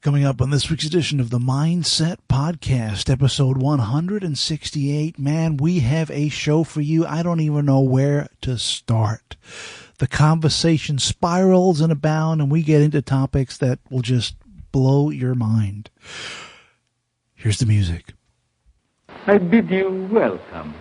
Coming up on this week's edition of the Mindset Podcast, episode 168. Man, we have a show for you. I don't even know where to start. The conversation spirals and abound, and we get into topics that will just blow your mind. Here's the music. I bid you welcome.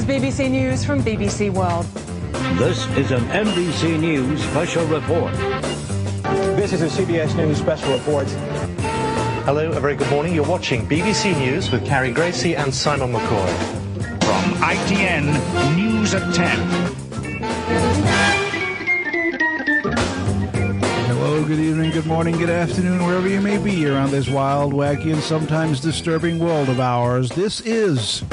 BBC News from BBC World. This is an NBC News special report. This is a CBS News special report. Hello, a very good morning. You're watching BBC News with Carrie Gracie and Simon McCoy. From ITN News at 10. Hello, good evening, good morning, good afternoon, wherever you may be around this wild, wacky, and sometimes disturbing world of ours. This is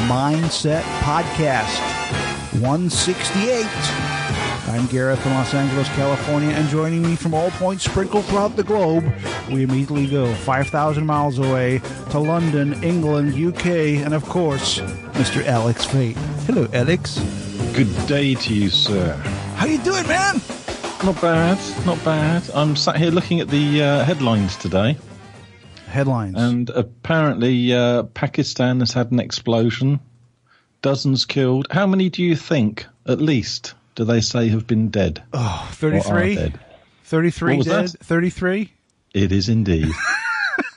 Mindset Podcast 168. I'm Gareth in Los Angeles, California, and joining me from all points sprinkled throughout the globe, we immediately go 5,000 miles away to London, England, UK, and of course, Mr. Alex Fate. Hello, Alex. Good day to you, sir. How you doing, man? Not bad, not bad. I'm sat here looking at the headlines today. Headlines. And apparently Pakistan has had an explosion. Dozens killed. How many do you think, at least, do they say have been dead? Oh, 33? 33 dead? 33? It is indeed.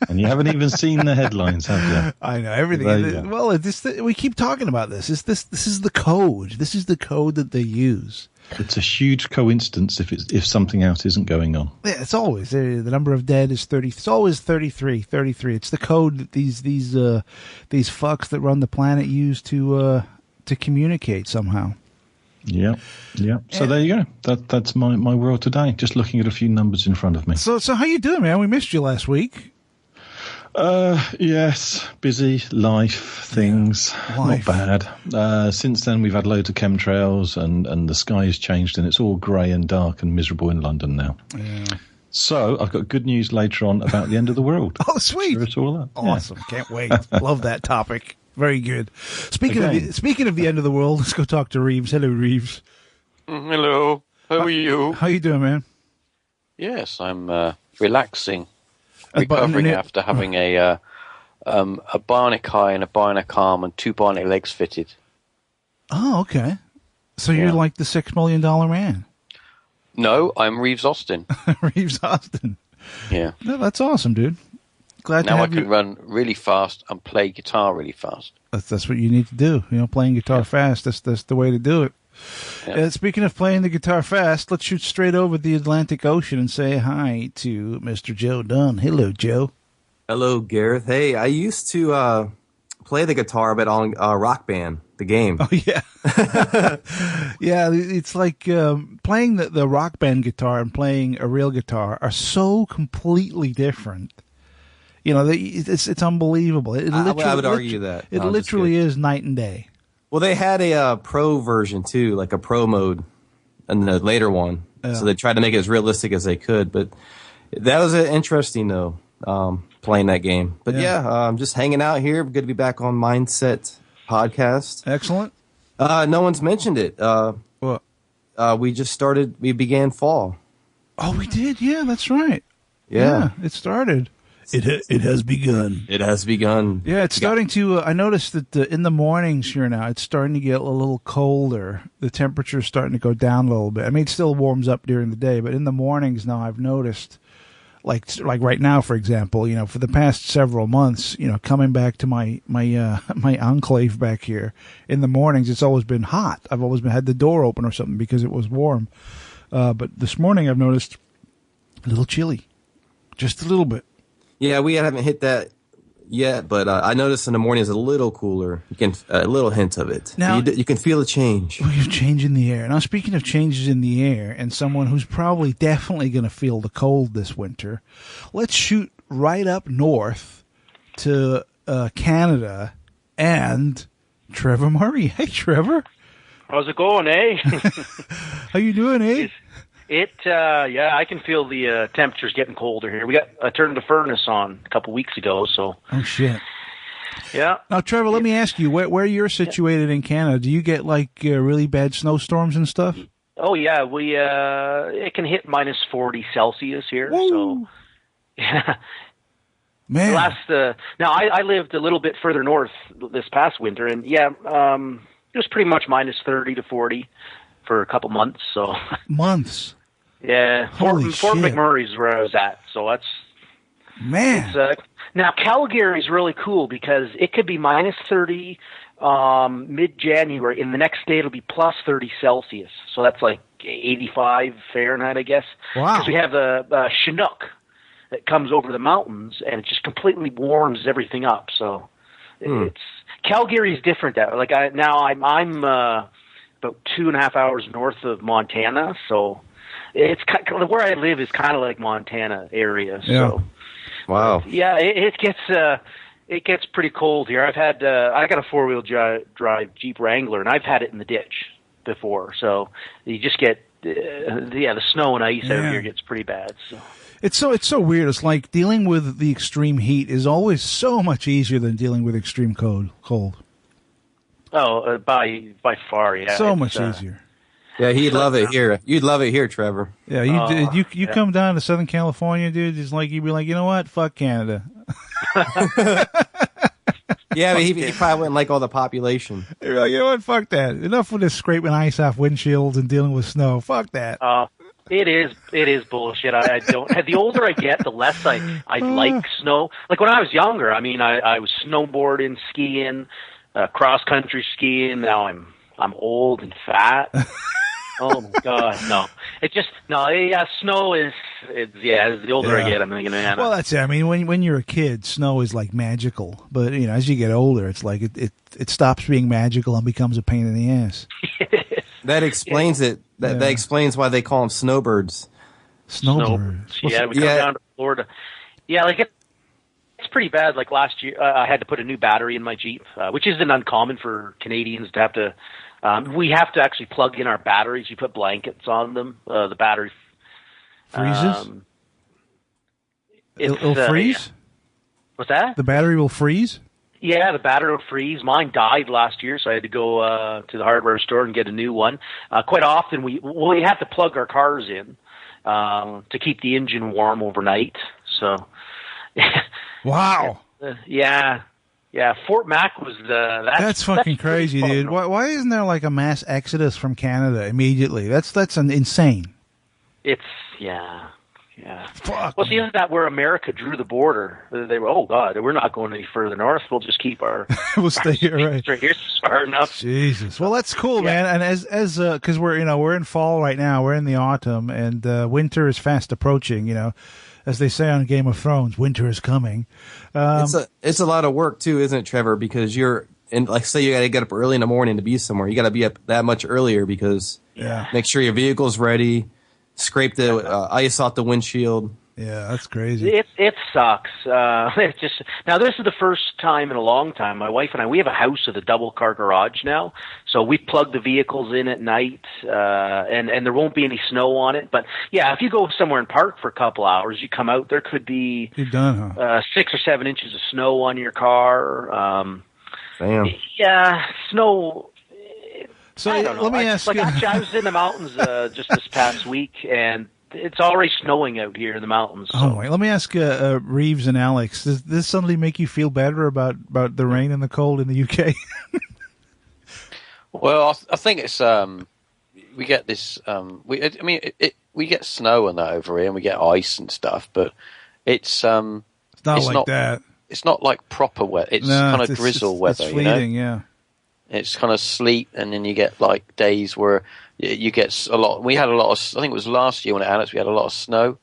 And you haven't even seen the headlines, have you? I know, everything. Well, we keep talking about this. This is the code. This is the code that they use. It's a huge coincidence if something else isn't going on. Yeah, it's always the number of dead is 30. It's always 33. 33. It's the code that these fucks that run the planet use to communicate somehow. Yeah. So there you go. That's my world today. Just looking at a few numbers in front of me. So how you doing, man? We missed you last week. Yes, busy life things. Not bad. Since then, we've had loads of chemtrails, and the sky has changed, and it's all grey and dark and miserable in London now. Yeah. So I've got good news later on about the end of the world. Oh, sweet! Sure it's all that. Awesome! Yeah. Can't wait. Love that topic. Very good. Speaking of the end of the world, let's go talk to Reeves. Hello, Reeves. Hello. How are you? How you doing, man? Yes, I'm relaxing. Recovering after having a bionic eye and a bionic arm and 2 bionic legs fitted. Oh, okay. So you're like the $6 million man. No, I'm Reeves Austin. Reeves Austin. Yeah. No, that's awesome, dude. Glad now to I have can run really fast and play guitar really fast. That's what you need to do. Playing guitar fast. That's the way to do it. Yeah. Speaking of playing the guitar fast, let's shoot straight over the Atlantic Ocean and say hi to Mr. Joe Dunn. Hello, Joe. Hello, Gareth. Hey, I used to play the guitar, but on Rock Band, the game. Oh, yeah. Yeah, it's like playing the Rock Band guitar and playing a real guitar are so completely different. It's unbelievable. I would argue that. It literally is night and day. Well, they had a pro version, too, like a pro mode, and the later one. Yeah. So they tried to make it as realistic as they could. But that was interesting, though, playing that game. But, I'm just hanging out here. Good to be back on Mindset Podcast. Excellent. No one's mentioned it. What? We began fall. Oh, we did? Yeah, that's right. Yeah it started. It has begun. It has begun. Yeah, it's starting to. I noticed that in the mornings here now, it's starting to get a little colder. The temperature's starting to go down a little bit. I mean, it still warms up during the day, but in the mornings now, I've noticed, like right now, for example, for the past several months, coming back to my enclave back here, in the mornings, it's always been hot. I've always had the door open or something because it was warm. But this morning, I've noticed a little chilly, just a little bit. Yeah, we haven't hit that yet, but I noticed in the morning it's a little cooler. You can a little hint of it. Now, you can feel a change. We have change in the air. Now, speaking of changes in the air, and someone who's probably definitely going to feel the cold this winter, let's shoot right up north to Canada and Trevor Murray. Hey, Trevor. How's it going, eh? How you doing, eh? I can feel the temperatures getting colder here. I turned the furnace on a couple weeks ago, so. Oh shit. Yeah. Now, Trevor, let me ask you, where you're situated in Canada, do you get like really bad snowstorms and stuff? Oh yeah, it can hit minus 40 Celsius here. Woo. So. Yeah. Man. Now I lived a little bit further north this past winter, and it was pretty much minus 30 to 40 for a couple months. So. Months. Yeah, Fort McMurray is where I was at, so that's. Man. Now, Calgary's really cool because it could be minus 30 mid-January, and the next day it'll be plus 30 Celsius. So that's like 85 Fahrenheit, I guess. Wow. Because we have the Chinook that comes over the mountains, and it just completely warms everything up. So Calgary's different. I'm about 2.5 hours north of Montana, so it's where I live is kind of like Montana area. So. Yeah. Wow. Yeah, it gets pretty cold here. I got a 4-wheel drive Jeep Wrangler, and I've had it in the ditch before. So you just get the snow and ice out here gets pretty bad. So it's so weird. It's like dealing with the extreme heat is always so much easier than dealing with extreme cold. Oh, by far, yeah. So much easier. Yeah, he'd love it here. You'd love it here, Trevor. Yeah, you come down to Southern California, dude. It's like you'd be like, you know what? Fuck Canada. Yeah, but he probably wouldn't like all the population. You're like, you know what? Fuck that. Enough with this scraping ice off windshields and dealing with snow. Fuck that. It is bullshit. I don't. The older I get, the less I like snow. Like when I was younger, I mean, I was snowboarding, skiing, cross country skiing. Now I'm old and fat. Oh my God, no! Snow is. As the older I get, I'm thinking, man. Well, that's it. I mean, when you're a kid, snow is like magical. But as you get older, it's like it stops being magical and becomes a pain in the ass. That explains it. That explains why they call them snowbirds. Snowbirds. Yeah, we come down to Florida. Yeah, it's pretty bad. Like last year, I had to put a new battery in my Jeep, which isn't uncommon for Canadians to have to. We have to actually plug in our batteries. You put blankets on them. The battery freezes. It'll freeze. Yeah. What's that? The battery will freeze. Yeah, the battery will freeze. Mine died last year, so I had to go to the hardware store and get a new one. Quite often, we have to plug our cars in to keep the engine warm overnight. So. Wow. Yeah, Fort Mac was that's fucking crazy, dude. Why isn't there like a mass exodus from Canada immediately? That's insane. It's Fuck. Well, see, isn't that where America drew the border? They were, oh God, we're not going any further north. We'll just keep our. We'll stay here, right? Right here's far enough. Jesus. Well, that's cool, man. And as because we're in fall right now, we're in the autumn, and winter is fast approaching. As they say on Game of Thrones, winter is coming. It's a lot of work too, isn't it, Trevor? Because say you got to get up early in the morning to be somewhere. You got to be up that much earlier because make sure your vehicle's ready, scrape the ice off the windshield. Yeah, that's crazy. It sucks. It's just now. This is the first time in a long time. My wife and I, we have a house with a double car garage now, so we plug the vehicles in at night, and there won't be any snow on it. But yeah, if you go somewhere and park for a couple hours, you come out, there could be 6 or 7 inches of snow on your car. Damn. Yeah, snow. So I don't know. Let me ask you. Actually, I was in the mountains just this past week, and it's already snowing out here in the mountains. So. Oh, wait. Let me ask Reeves and Alex. Does this suddenly make you feel better about the rain and the cold in the UK? Well, I think it's we get this. We get snow and that over here, and we get ice and stuff, but it's not like that. It's not like proper weather. It's kind of drizzle weather. It's fleeting, yeah. It's kind of sleet, and then you get like days where you get a lot. We had a lot of. I think it was last year when we had a lot of snow,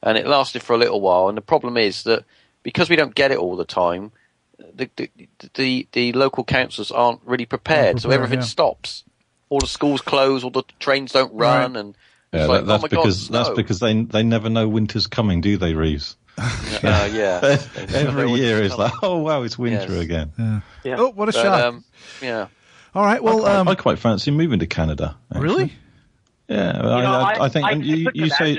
and it lasted for a little while. And the problem is that because we don't get it all the time, the local councils aren't really prepared, so everything stops. All the schools close, all the trains don't run, and that's because they never know winter's coming, do they, Reeves? Yeah. Every year is like, oh wow, it's winter again. Yeah. Oh, what a shock! Yeah. All right. Well, I quite fancy moving to Canada. Actually. Really? Yeah, I think you say.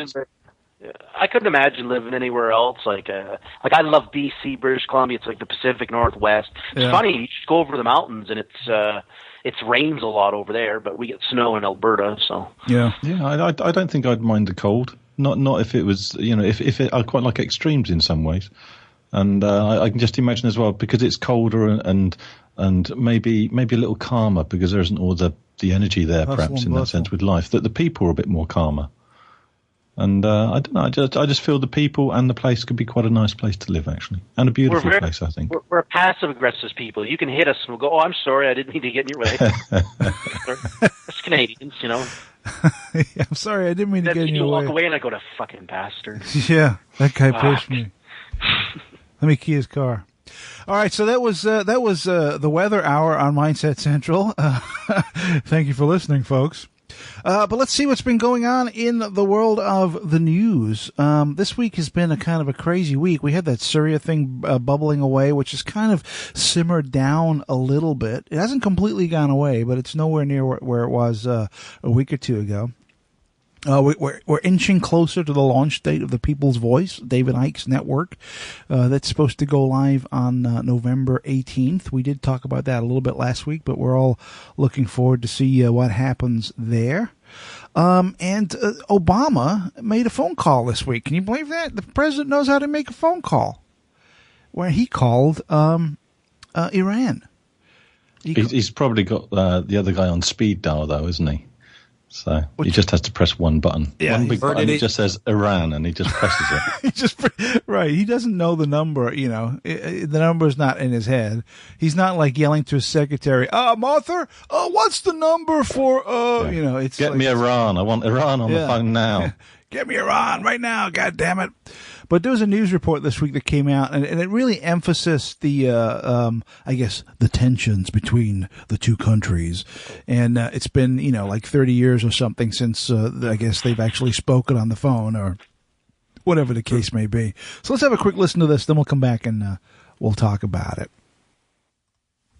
I couldn't imagine living anywhere else. Like I love BC, British Columbia. It's like the Pacific Northwest. It's funny. You just go over the mountains, and it rains a lot over there, but we get snow in Alberta. So yeah. I don't think I'd mind the cold. Not if it was, if I quite like extremes in some ways, and I can just imagine as well, because it's colder and maybe a little calmer, because there isn't all the energy there, perhaps in that sense with life, that the people are a bit more calmer. And I don't know. I just feel the people and the place could be quite a nice place to live, actually, and a beautiful place. I think we're passive aggressive people. You can hit us, and we'll go, "Oh, I'm sorry, I didn't mean to get in your way." It's Canadians, I'm sorry, I didn't mean to get in your way. You walk away, and I go, "To fucking bastard." Yeah, that guy pushed me. Let me key his car. All right, so that was the weather hour on Mindset Central. Thank you for listening, folks. But let's see what's been going on in the world of the news. This week has been a kind of a crazy week. We had that Syria thing bubbling away, which has kind of simmered down a little bit. It hasn't completely gone away, but it's nowhere near where it was a week or two ago. We're inching closer to the launch date of the People's Voice, David Icke's network. That's supposed to go live on November 18th. We did talk about that a little bit last week, but we're all looking forward to see what happens there. And Obama made a phone call this week. Can you believe that? The president knows how to make a phone call. Where he called Iran. He's probably got the other guy on speed dial, though, isn't he? So he just has to press one button. Yeah, one big button. It just says Iran, and he just presses it. Right. He doesn't know the number. The number's not in his head. He's not like yelling to his secretary, Martha, what's the number for, it's Get me Iran. I want Iran on the phone now. Get me Iran right now. God damn it. But there was a news report this week that came out, and it really emphasized the tensions between the two countries. And it's been, like 30 years or something since, I guess, they've actually spoken on the phone or whatever the case may be. So let's have a quick listen to this, then we'll come back and we'll talk about it.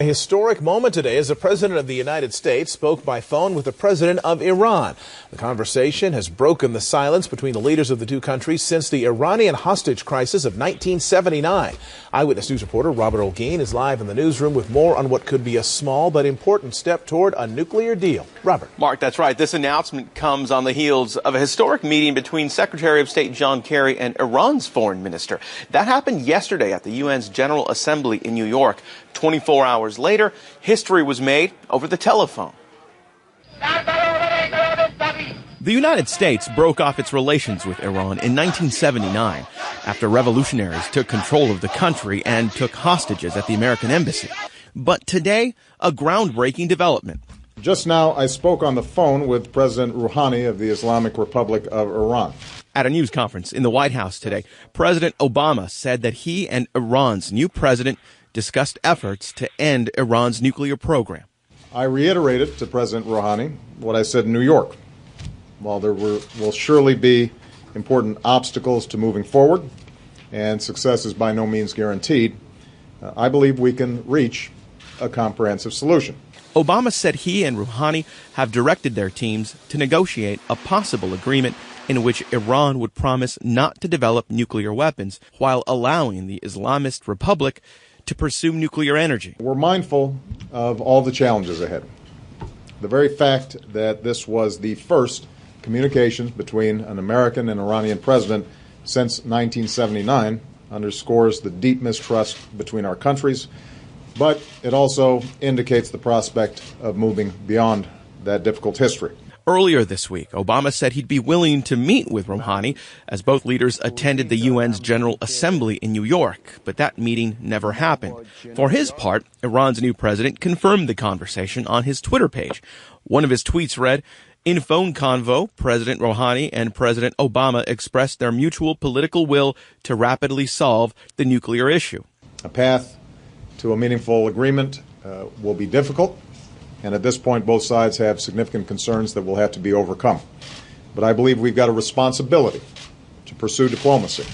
A historic moment today as the President of the United States spoke by phone with the President of Iran. The conversation has broken the silence between the leaders of the two countries since the Iranian hostage crisis of 1979. Eyewitness News reporter Robert Olguin is live in the newsroom with more on what could be a small but important step toward a nuclear deal. Robert. Mark, that's right. This announcement comes on the heels of a historic meeting between Secretary of State John Kerry and Iran's foreign minister. That happened yesterday at the UN's General Assembly in New York. 24 hours later, history was made over the telephone. The United States broke off its relations with Iran in 1979 after revolutionaries took control of the country and took hostages at the American embassy. But today, a groundbreaking development. Just now, I spoke on the phone with President Rouhani of the Islamic Republic of Iran. At a news conference in the White House today, President Obama said that he and Iran's new president discussed efforts to end Iran's nuclear program. I reiterated to President Rouhani what I said in New York. While there will surely be important obstacles to moving forward, and success is by no means guaranteed, I believe we can reach a comprehensive solution. Obama said he and Rouhani have directed their teams to negotiate a possible agreement in which Iran would promise not to develop nuclear weapons while allowing the Islamist Republic to pursue nuclear energy. We're mindful of all the challenges ahead. The very fact that this was the first communications between an American and Iranian president since 1979 underscores the deep mistrust between our countries, but it also indicates the prospect of moving beyond that difficult history. Earlier this week, Obama said he'd be willing to meet with Rouhani as both leaders attended the UN's General Assembly in New York, but that meeting never happened. For his part, Iran's new president confirmed the conversation on his Twitter page. One of his tweets read, "In phone convo, President Rouhani and President Obama expressed their mutual political will to rapidly solve the nuclear issue." A path to a meaningful agreement will be difficult. And at this point, both sides have significant concerns that will have to be overcome. But I believe we've got a responsibility to pursue diplomacy.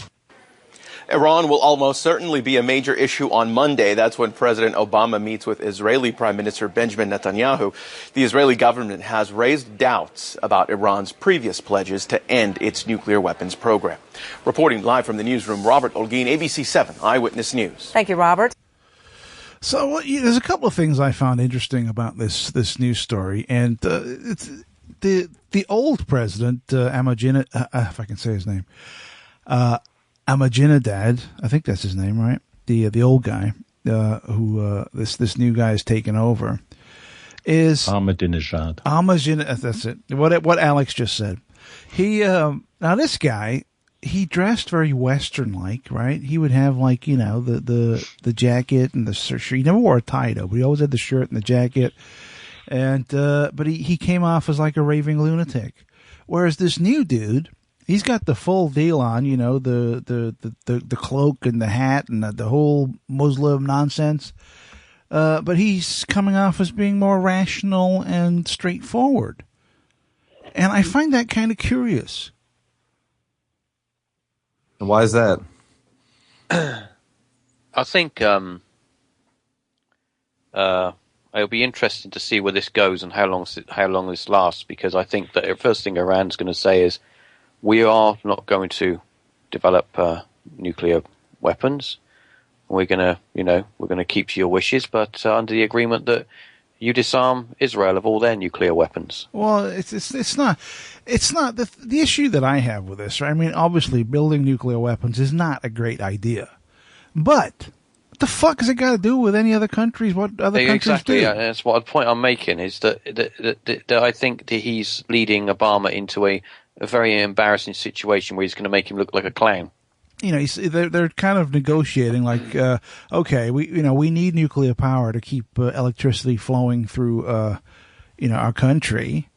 Iran will almost certainly be a major issue on Monday. That's when President Obama meets with Israeli Prime Minister Benjamin Netanyahu. The Israeli government has raised doubts about Iran's previous pledges to end its nuclear weapons program. Reporting live from the newsroom, Robert Olguin, ABC 7 Eyewitness News. Thank you, Robert. So there's a couple of things I found interesting about this news story, and it's the old president, if I can say his name, Ahmadinejad, I think that's his name, right? The old guy who this new guy is taking over is Ahmadinejad. That's it. What Alex just said. He now this guy, he dressed very Western-like, right? He would have the jacket and the shirt. He never wore a tie though, but he always had the shirt and the jacket. And but he came off as like a raving lunatic, whereas this new dude, he's got the full deal on, the cloak and the hat and the whole Muslim nonsense. But he's coming off as being more rational and straightforward, and I find that kind of curious. And why is that? I think it'll be interesting to see where this goes and how long this lasts, because I think that the first thing Iran's going to say is, we are not going to develop nuclear weapons. We're going to keep to your wishes, but under the agreement that you disarm Israel of all their nuclear weapons. Well, it's not the issue that I have with this. Right? I mean, obviously, building nuclear weapons is not a great idea, but what the fuck has it got to do with any other countries? What other countries do? Yeah, that's what the point I'm making is that I think that he's leading Obama into a very embarrassing situation where he's going to make him look like a clown. They're kind of negotiating like, okay, we need nuclear power to keep electricity flowing through, our country.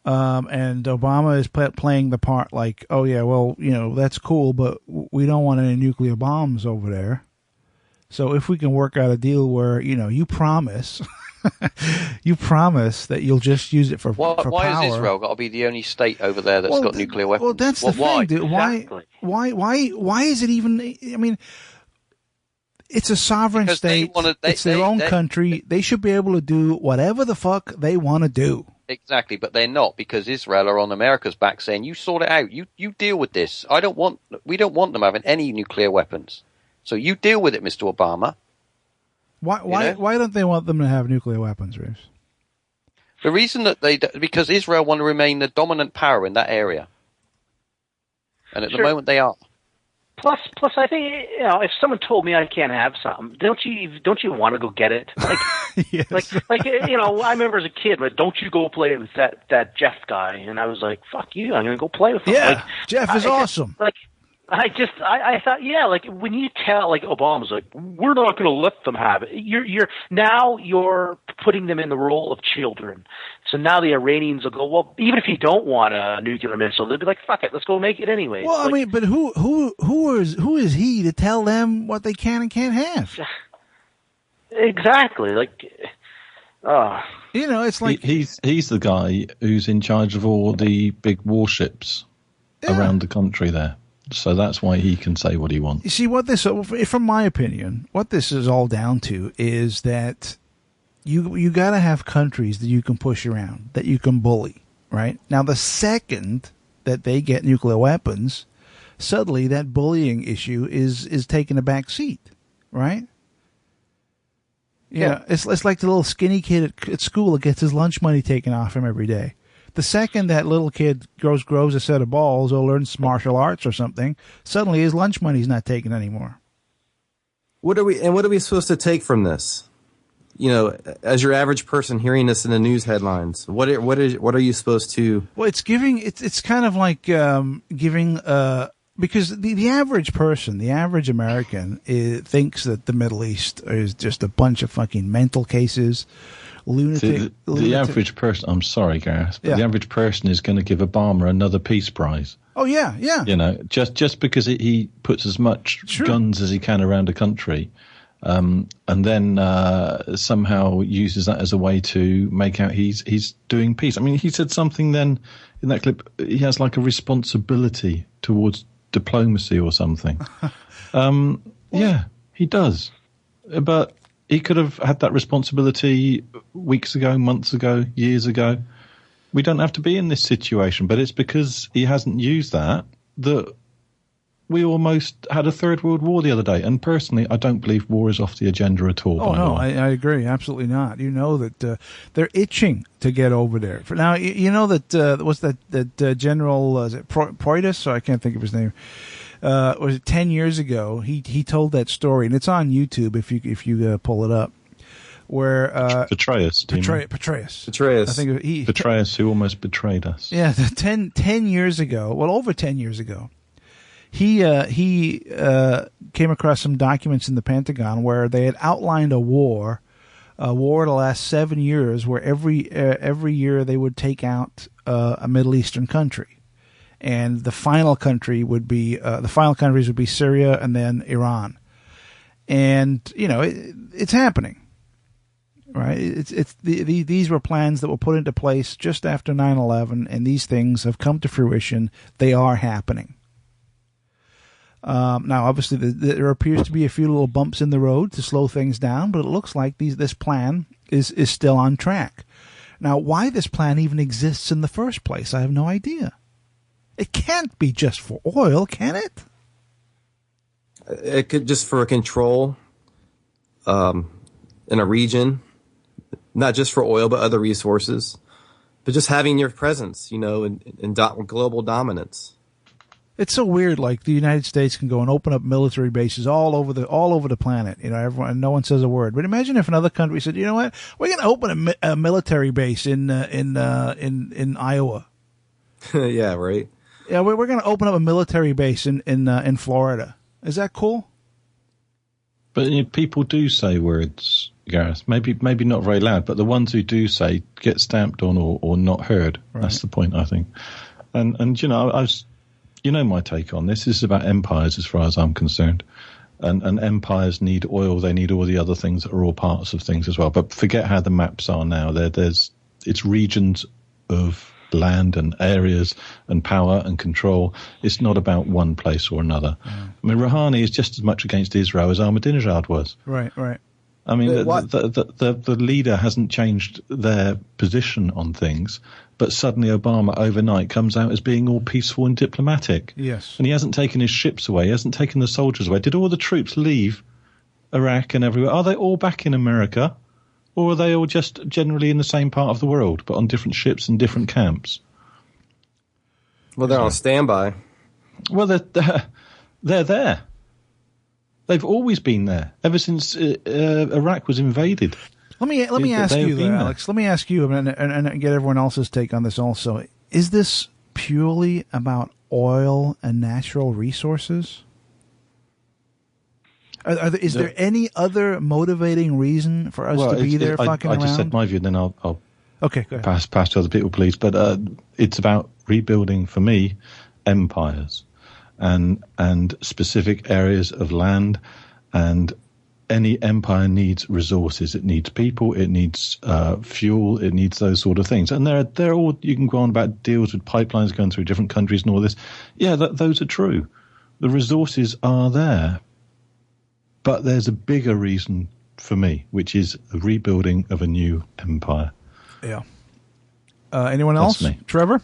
And Obama is playing the part like, oh yeah, well, that's cool, but we don't want any nuclear bombs over there. So if we can work out a deal where, you promise, that you'll just use it for power. Why has Israel got to be the only state over there that's got nuclear weapons? Well, that's the thing, dude. Exactly. Why is it even? I mean, it's a sovereign state. It's their own country. They should be able to do whatever the fuck they want to do. Exactly, but they're not, because Israel are on America's back saying, you sort it out. You deal with this. We don't want them having any nuclear weapons. So you deal with it, Mr. Obama. Why don't they want them to have nuclear weapons, Reeves? The reason that because Israel want to remain the dominant power in that area, and at the moment they are. Plus, I think if someone told me I can't have something, don't you want to go get it? Like, yes. like I remember as a kid, but don't you go play with that Jeff guy? And I was like, fuck you, I'm gonna go play with him. Yeah, Jeff is awesome. I thought, yeah, like when you tell, like Obama's like, we're not going to let them have it. You're putting them in the role of children. So now the Iranians will go, well, even if you don't want a nuclear missile, they'll be like, fuck it, let's go make it anyway. Well, I mean, but who is he to tell them what they can and can't have? Exactly. Like, it's like he's the guy who's in charge of all the big warships around the country there. So that's why he can say what he wants. You see, from my opinion, what this is all down to is that you got to have countries that you can push around, that you can bully, right? Now, the second that they get nuclear weapons, suddenly that bullying issue is taking a back seat, right? Yeah, it's like the little skinny kid at school that gets his lunch money taken off him every day. The second that little kid grows a set of balls or learns martial arts or something, suddenly his lunch money's not taken anymore. What are we supposed to take from this? As your average person hearing this in the news headlines, what are you supposed to? Well, it's kind of like giving because the average person, the average American, thinks that the Middle East is just a bunch of fucking mental cases. Lunatic. The average person, I'm sorry, Gareth, but the average person is going to give Obama another peace prize. Oh, yeah. Just because he puts as much guns as he can around the country, and then somehow uses that as a way to make out he's doing peace. I mean, he said something then in that clip, he has like a responsibility towards diplomacy or something. Yeah, he does. But he could have had that responsibility weeks ago, months ago, years ago. We don't have to be in this situation, but it's because he hasn't used that we almost had a third world war the other day. And personally, I don't believe war is off the agenda at all. Oh, no, I agree. Absolutely not. You know that they're itching to get over there. For now, you know that, what's that General, is it Proitus? I can't think of his name. Was it 10 years ago? He told that story, and it's on YouTube if you pull it up. Where Petraeus. Petraeus. I think Petraeus, who almost betrayed us. Yeah, 10 years ago. Well, over 10 years ago. He came across some documents in the Pentagon where they had outlined a war to last 7 years, where every year they would take out a Middle Eastern country, and the final countries would be Syria and then Iran, and it's happening, right? These were plans that were put into place just after 9/11, and these things have come to fruition. They are happening. Now, obviously, there appears to be a few little bumps in the road to slow things down, but it looks like this plan is still on track. Now, why this plan even exists in the first place, I have no idea. It can't be just for oil, can it? It could just for control in a region, not just for oil, but other resources, but just having your presence, in global dominance. It's so weird. Like the United States can go and open up military bases all over the planet. Everyone, no one says a word. But imagine if another country said, "You know what? We're going to open a military base in Iowa." Yeah, right. Yeah, we're going to open up a military base in Florida. Is that cool? But people do say words, Gareth. Maybe not very loud, but the ones who do say get stamped on or not heard. Right. That's the point, I think. And I was. You know my take on this. This is about empires as far as I'm concerned. And empires need oil. They need all the other things that are all parts of things as well. But forget how the maps are now. It's regions of land and areas and power and control. It's not about one place or another. Yeah. I mean, Rouhani is just as much against Israel as Ahmadinejad was. Right. I mean, the leader hasn't changed their position on things, but suddenly Obama overnight comes out as being all peaceful and diplomatic. Yes. And he hasn't taken his ships away. He hasn't taken the soldiers away. Did all the troops leave Iraq and everywhere? Are they all back in America? Or are they all just generally in the same part of the world, but on different ships and different camps? Well, they're on standby. Well, they're there. They've always been there ever since Iraq was invaded. Let me ask you, though, Alex. Let me ask you, and get everyone else's take on this also. Is this purely about oil and natural resources? Is there any other motivating reason for us to be there fucking around? I just said my view, and then I'll okay, go ahead. pass to other people, please. But it's about rebuilding, for me, empires and specific areas of land, and any empire needs resources. It needs people, it needs fuel, it needs those sort of things. And they're all, you can go on about deals with pipelines going through different countries and all this. Yeah, those are true. The resources are there. But there's a bigger reason for me, which is the rebuilding of a new empire. Yeah. Anyone else? That's me. Trevor?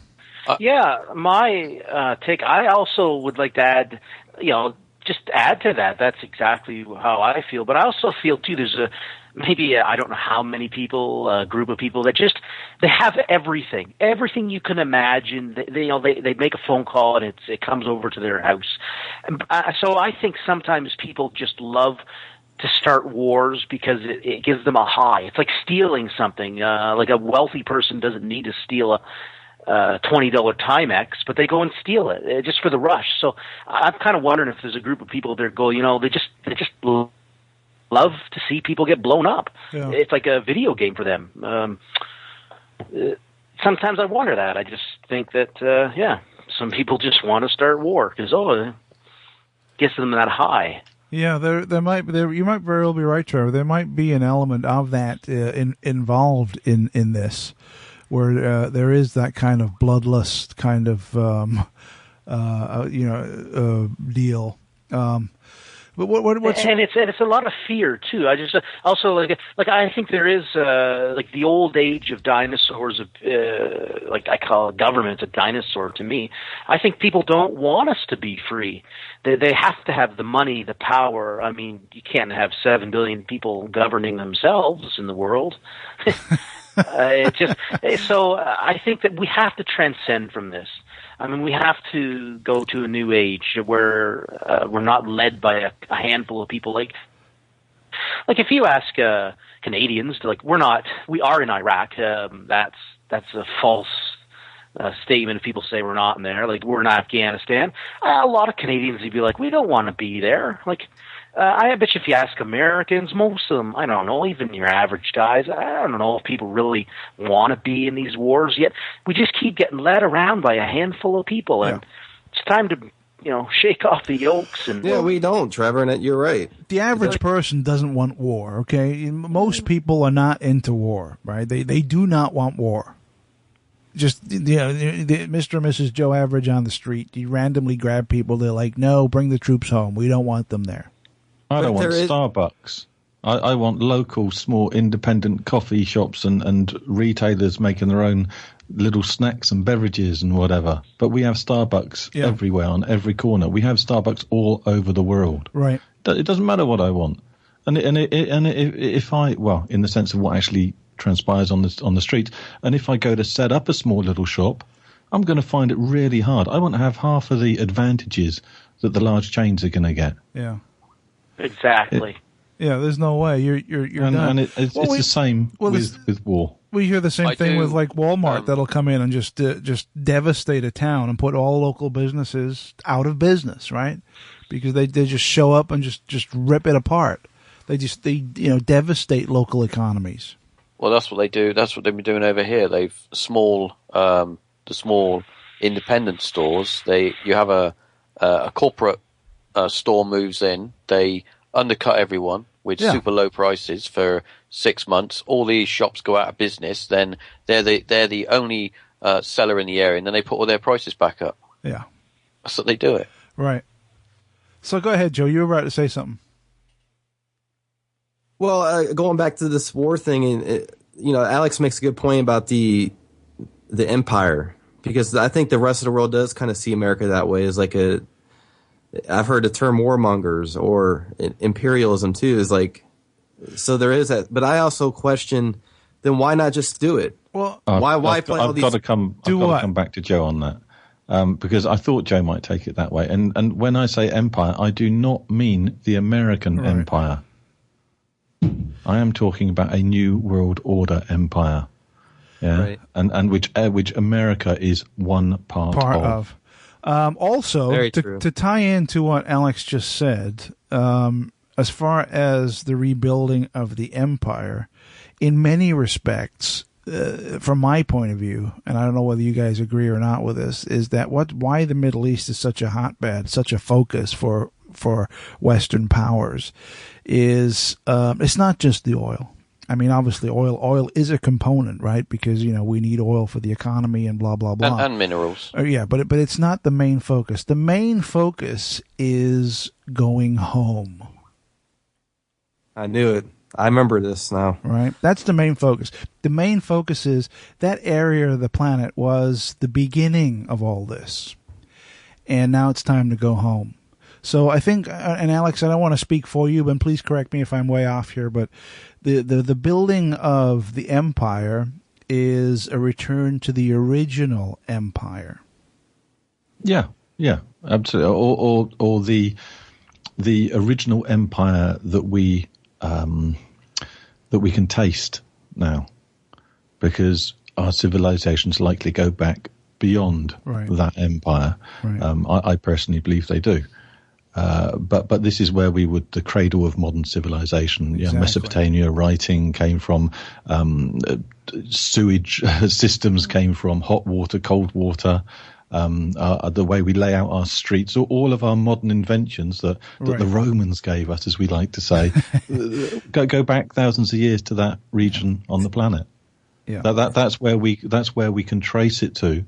Yeah, my take, I also would like to add, just add to that. That's exactly how I feel. But I also feel, too, there's I don't know how many people, a group of people that they have everything you can imagine. They make a phone call and it comes over to their house. And so I think sometimes people just love to start wars because it gives them a high. It's like stealing something. Like a wealthy person doesn't need to steal a $20 Timex, but they go and steal it just for the rush. So I'm kind of wondering if there's a group of people that go, they just love to see people get blown up. Yeah. It's like a video game for them. Sometimes I wonder that. I just think that, some people just want to start war because, it gets them that high. Yeah, there might be. You might very well be right, Trevor. There might be an element of that involved in this, where there is that kind of bloodlust kind of deal. But what's and it's a lot of fear too. I just also like I think there is like the old age of dinosaurs of like I call it government a dinosaur to me. I think people don't want us to be free. They have to have the money, the power. I mean, you can't have 7 billion people governing themselves in the world. So I think that we have to transcend from this. I mean, we have to go to a new age where we're not led by a handful of people. Like if you ask Canadians, like we are in Iraq. That's a false statement if people say we're not in there. Like we're in Afghanistan. A lot of Canadians would be like, we don't want to be there. Like I bet you if you ask Americans, most of them, I don't know, even your average guys, I don't know if people really want to be in these wars yet. We just keep getting led around by a handful of people, and it's time to, shake off the yokes. And we don't, Trevor, and you're right. The average person doesn't want war, okay? Most people are not into war, right? They do not want war. Just, Mr. and Mrs. Joe Average on the street, you randomly grab people, they're like, no, bring the troops home. We don't want them there. I don't want Starbucks. I want local, small, independent coffee shops and retailers making their own little snacks and beverages and whatever. But we have Starbucks everywhere, on every corner. We have Starbucks all over the world. Right. It doesn't matter what I want. And if I, well, in the sense of what actually transpires on the street, and if I go to set up a small little shop, I'm going to find it really hard. I want to have half of the advantages that the large chains are going to get. Yeah. Exactly. There's no way you're done. And it's the same with war. We hear the same thing with like Walmart that'll come in and just devastate a town and put all local businesses out of business, right? Because they just show up and just rip it apart. They devastate local economies. Well, that's what they do. That's what they've been doing over here. The small independent stores. You have a corporate store moves in. They undercut everyone with super low prices for 6 months. All these shops go out of business. Then they're the only seller in the area, and then they put all their prices back up. Yeah, that's what they do it. Right. So go ahead, Joe. You were about to say something. Well, going back to this war thing, and Alex makes a good point about the empire, because I think the rest of the world does kind of see America that way, as like I've heard the term warmongers or imperialism too, is like, so there is that. But I also question, then why not just do it? Well, why play all these? I've got to come back to Joe on that, because I thought Joe might take it that way. And when I say empire, I do not mean the American empire. I am talking about a new world order empire. Yeah, right. and which America is one part of. Also, to tie into what Alex just said, as far as the rebuilding of the empire, in many respects, from my point of view, and I don't know whether you guys agree or not with this, is that why the Middle East is such a hotbed, such a focus for Western powers, is it's not just the oil. I mean, obviously, oil is a component, right? Because we need oil for the economy and blah blah blah, and minerals. But it's not the main focus. The main focus is going home. I knew it. I remember this now. Right, that's the main focus. The main focus is that area of the planet was the beginning of all this, and now it's time to go home. So I think, and Alex, I don't want to speak for you, but please correct me if I'm way off here, but the building of the empire is a return to the original empire. Yeah, absolutely. Or the original empire that we can taste now, because our civilizations likely go back beyond that empire. Right. I personally believe they do. But this is where the cradle of modern civilization. Exactly. Mesopotamia writing came from, sewage systems came from, hot water, cold water, the way we lay out our streets, all of our modern inventions that the Romans gave us, as we like to say, go back thousands of years to that region on the planet. Yeah, that's where we can trace it to.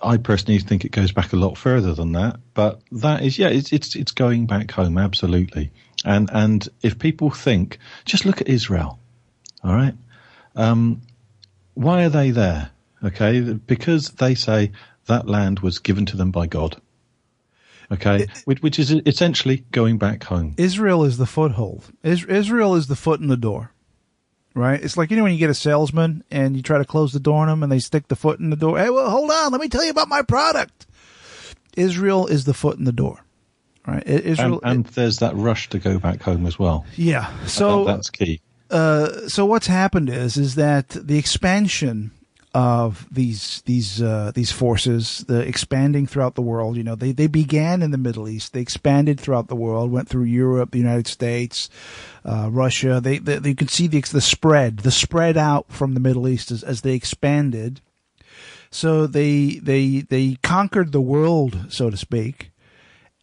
I personally think it goes back a lot further than that. But that is, it's going back home, absolutely. And if people think, just look at Israel, all right? Why are they there? Okay, because they say that land was given to them by God. Okay, which is essentially going back home. Israel is the foothold. Israel is the foot in the door, right? It's like, when you get a salesman and you try to close the door on them and they stick the foot in the door. Hey, well, hold on. Let me tell you about my product. Israel is the foot in the door, right? Israel, and there's that rush to go back home as well. Yeah. So that's key. So what's happened is that the expansion of these forces, the expanding throughout the world. They began in the Middle East. They expanded throughout the world, went through Europe, the United States, Russia. You could see the spread out from the Middle East as they expanded. So they conquered the world, so to speak,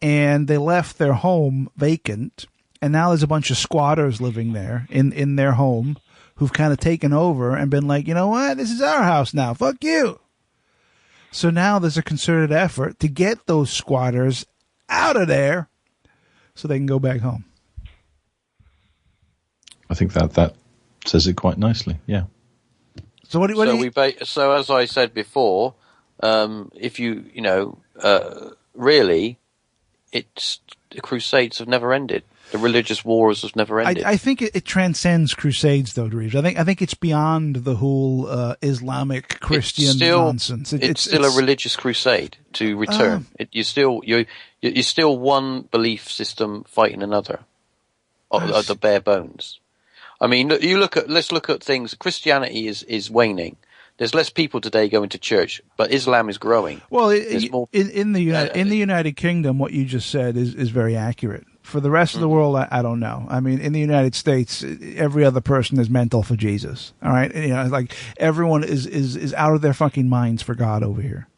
and they left their home vacant. And now there's a bunch of squatters living there in their home, who've kind of taken over and been like, you know what, this is our house now, fuck you. So now there's a concerted effort to get those squatters out of there so they can go back home. I think that says it quite nicely, yeah. So So as I said before, if really, the Crusades have never ended. The religious wars have never ended. I think it transcends Crusades, though, Reeves. I think it's beyond the whole Islamic Christian nonsense. It's still a religious crusade to return. You're still one belief system fighting another, at the bare bones. I mean, let's look at things. Christianity is waning. There's less people today going to church, but Islam is growing. Well, in the United Kingdom, what you just said is very accurate. For the rest of the world, I don't know. I mean, in the United States, every other person is mental for Jesus. All right, like everyone is out of their fucking minds for God over here.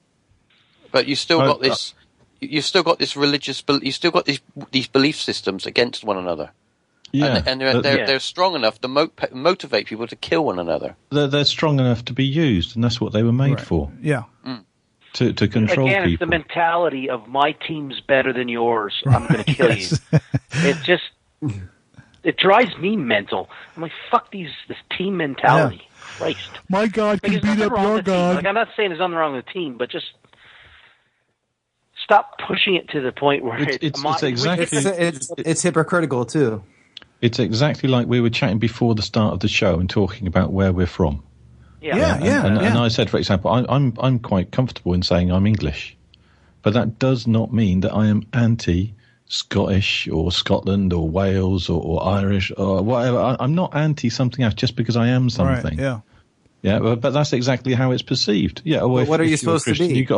But you still got this. You've still got this religious. You still got these belief systems against one another. Yeah, and they're strong enough to motivate people to kill one another. They're strong enough to be used, and that's what they were made for. Yeah. To control Again, people. it's the mentality of my team's better than yours. I'm going to kill you. It drives me mental. I'm like, fuck this team mentality. Yeah. Christ. My God can beat up your God. Like, I'm not saying there's nothing wrong with the team, but just stop pushing it to the point where it's hypocritical too. It's exactly like we were chatting before the start of the show and talking about where we're from. And I said, for example, I'm quite comfortable in saying I'm English, but that does not mean that I am anti-Scottish or Scotland or Wales or Irish or whatever. I'm not anti something else just because I am something. Right, yeah. But that's exactly how it's perceived. Yeah. Well, what are you supposed to be?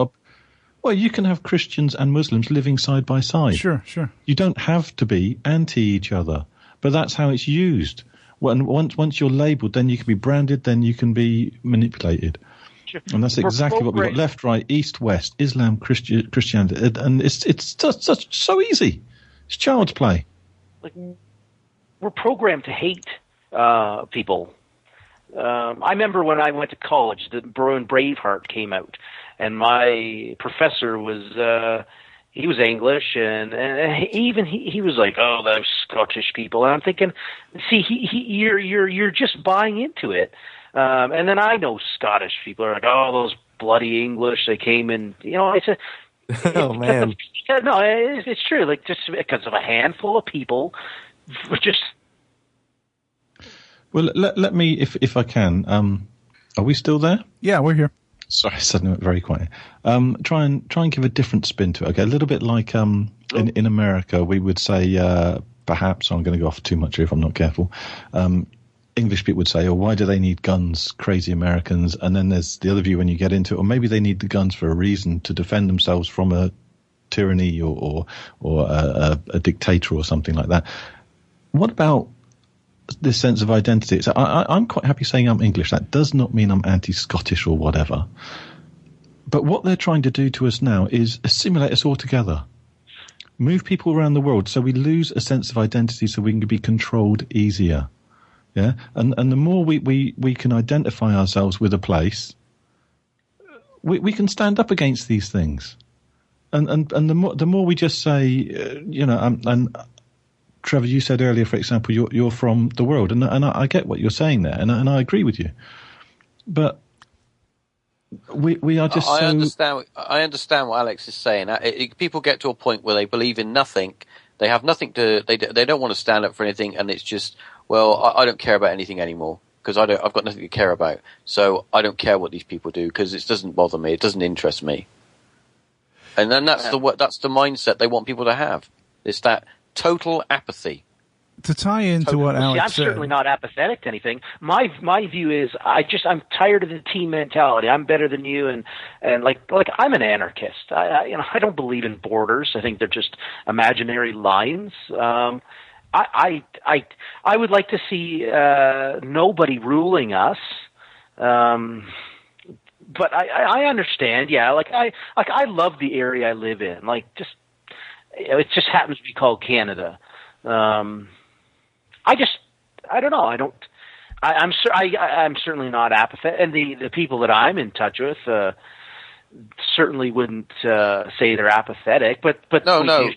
You can have Christians and Muslims living side by side. Sure. You don't have to be anti each other, but that's how it's used. Once you're labelled, then you can be branded, then you can be manipulated. Sure. And that's exactly what we've got. Left, right, east, west, Islam, Christianity. And it's just so easy. It's child's play. Like, we're programmed to hate people. I remember when I went to college, the Braveheart came out, and my professor was... he was English, and he was like, "Oh, those Scottish people." And I'm thinking, see, you're just buying into it. And then I know Scottish people are like, "Oh, those bloody English, they came in." Oh man, no, it's true. Like, just because of a handful of people, just. Well, let me, if I can. Are we still there? Yeah, we're here. Sorry, suddenly went very quiet. Try and give a different spin to it. Okay, a little bit like in America, we would say perhaps I'm going to go off too much here if I'm not careful. English people would say, "Oh, why do they need guns? Crazy Americans." And then there's the other view when you get into it, or maybe they need the guns for a reason to defend themselves from a tyranny or a dictator or something like that. What about this sense of identity? So I'm quite happy saying I'm English. That does not mean I'm anti-Scottish or whatever. But what they're trying to do to us now is assimilate us all together. Move people around the world so we lose a sense of identity so we can be controlled easier. Yeah? And the more we can identify ourselves with a place, we can stand up against these things. And the more we just say, and Trevor, you said earlier, for example, you're from the world, and I get what you're saying there, and I agree with you, but we are just. I understand what Alex is saying. People get to a point where they believe in nothing. They have nothing to. They don't want to stand up for anything, and it's just, well, I don't care about anything anymore because I've got nothing to care about. So I don't care what these people do because it doesn't bother me. It doesn't interest me. And then that's the mindset they want people to have. It's that total apathy. To tie into what Alex I'm said, certainly not apathetic to anything. My view is I'm tired of the team mentality. I'm better than you, and like I'm an anarchist. I don't believe in borders. I think they're just imaginary lines. I would like to see nobody ruling us. But I understand, yeah. I love the area I live in. It just happens to be called Canada. I don't know. I'm certainly not apathetic, and the people that I'm in touch with certainly wouldn't say they're apathetic. But no,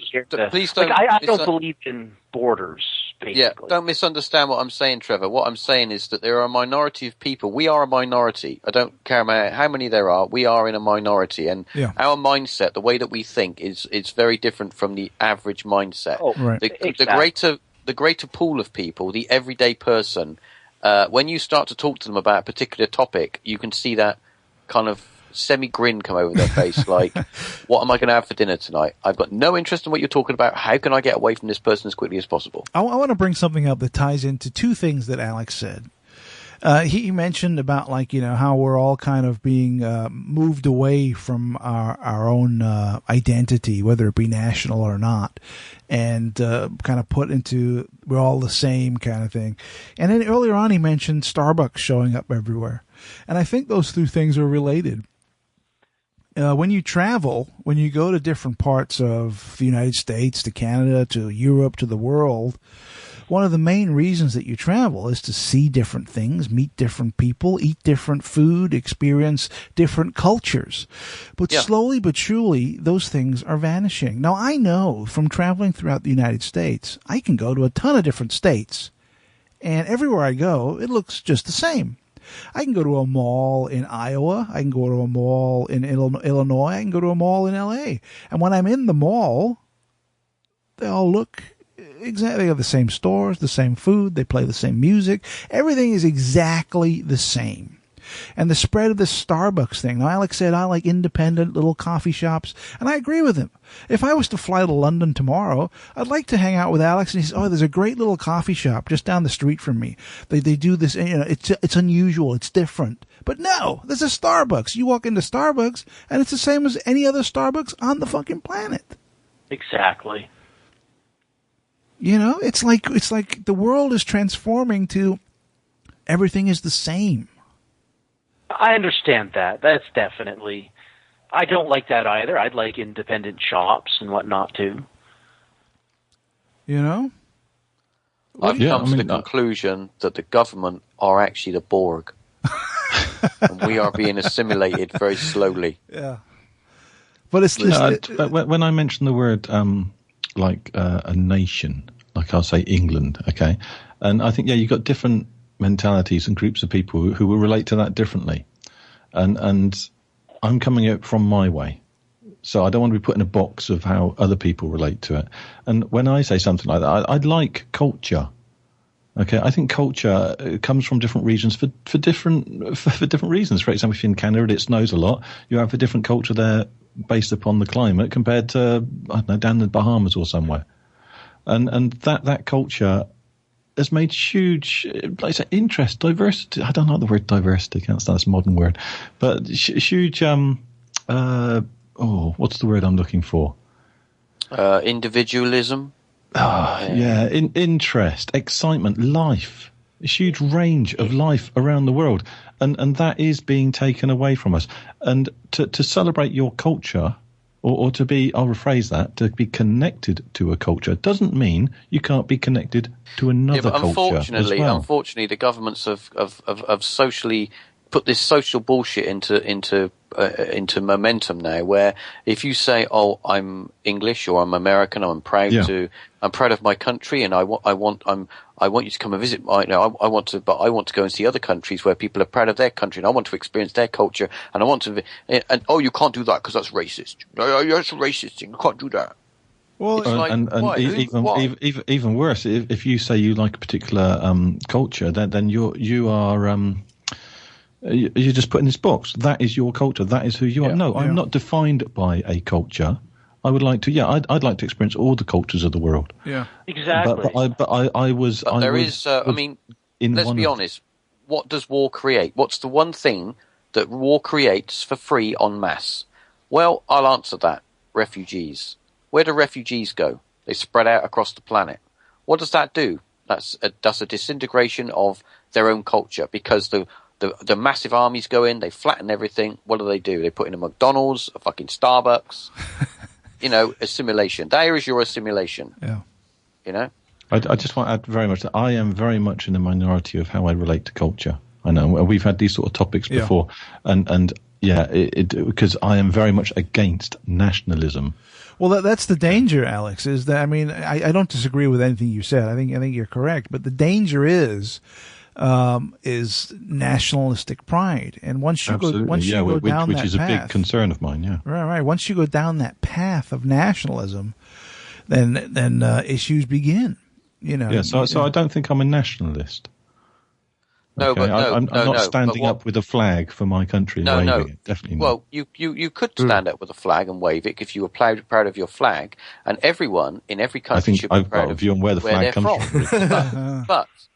please don't. I don't believe in borders. Basically. Yeah, don't misunderstand what I'm saying, Trevor. What I'm saying is that there are a minority of people. We are a minority. I don't care how many there are. We are in a minority, and our mindset, the way that we think, is very different from the average mindset. Oh, right. The greater pool of people, the everyday person, when you start to talk to them about a particular topic, you can see that kind of semi-grin come over their face, like, what am I going to have for dinner tonight? I've got no interest in what you're talking about. How can I get away from this person as quickly as possible? I want to bring something up that ties into two things that Alex said. He mentioned about how we're all kind of being moved away from our own identity, whether it be national or not, and kind of put into we're all the same kind of thing. And then earlier on he mentioned Starbucks showing up everywhere. And I think those two things are related. When you travel, when you go to different parts of the United States, to Canada, to Europe, to the world, one of the main reasons that you travel is to see different things, meet different people, eat different food, experience different cultures. But slowly but surely, those things are vanishing. Now, I know from traveling throughout the United States, I can go to a ton of different states. And everywhere I go, it looks just the same. I can go to a mall in Iowa. I can go to a mall in Illinois. I can go to a mall in L.A. And when I'm in the mall, they all look exactly. They have the same stores, the same food. They play the same music. Everything is exactly the same. And the spread of the Starbucks thing. Now, Alex said, I like independent little coffee shops. And I agree with him. If I was to fly to London tomorrow, I'd like to hang out with Alex. And he says, oh, there's a great little coffee shop just down the street from me. They do this, it's unusual. It's different. But no, there's a Starbucks. You walk into Starbucks, and it's the same as any other Starbucks on the fucking planet. Exactly. It's like the world is transforming to everything is the same. I understand that. That's definitely. I don't like that either. I'd like independent shops and whatnot too. I've come to the conclusion that the government are actually the Borg, and we are being assimilated very slowly. Yeah, but it's just when I mention the word a nation, like I'll say England, okay, and I think you've got different mentalities and groups of people who will relate to that differently, and I'm coming at it from my way, so I don't want to be put in a box of how other people relate to it. And when I say something like that, I'd like culture. Okay, I think culture comes from different regions for different reasons. For example, if you're in Canada, it snows a lot. You have a different culture there based upon the climate compared to down in the Bahamas or somewhere, and that culture has made huge, like I say, interest, diversity. I don't know the word diversity. Can't stand this modern word, but huge. What's the word I'm looking for? Individualism. Interest, excitement, life. A huge range of life around the world, and that is being taken away from us. And to celebrate your culture. Or to be, I'll rephrase that, to be connected to a culture doesn't mean you can't be connected to another culture as well. Unfortunately, the governments have socially put this social bullshit into momentum now, where if you say, "Oh, I'm English," or "I'm American," or "I'm proud of my country," and I want you to come and visit. I want to go and see other countries where people are proud of their country, and I want to experience their culture, and I want to. And you can't do that because that's racist. That's a racist thing. You can't do that. Well, even worse, if you say you like a particular culture, then you're just put in this box. That is your culture. That is who you are. No, I'm not defined by a culture. I would like to. I'd like to experience all the cultures of the world. Yeah, exactly. Let's be honest. What does war create? What's the one thing that war creates for free en masse? Well, I'll answer that. Refugees. Where do refugees go? They spread out across the planet. What does that do? That's a disintegration of their own culture, because the massive armies go in, they flatten everything. What do? They put in a McDonald's, a fucking Starbucks. Assimilation. There is your assimilation. Yeah. I just want to add very much that I am very much in the minority of how I relate to culture. I know we've had these sort of topics before, and because I am very much against nationalism. Well, that's the danger, Alex. Is that I don't disagree with anything you said. I think you're correct. But the danger is nationalistic pride, and once you go down that path, which is a big concern of mine. Yeah, right. Once you go down that path of nationalism, then issues begin. So I don't think I'm a nationalist. No, okay? I'm not standing up with a flag for my country and waving it. Definitely not. Well, you could stand up with a flag and wave it if you were proud of your flag, and everyone in every country should be proud of where the flag comes from.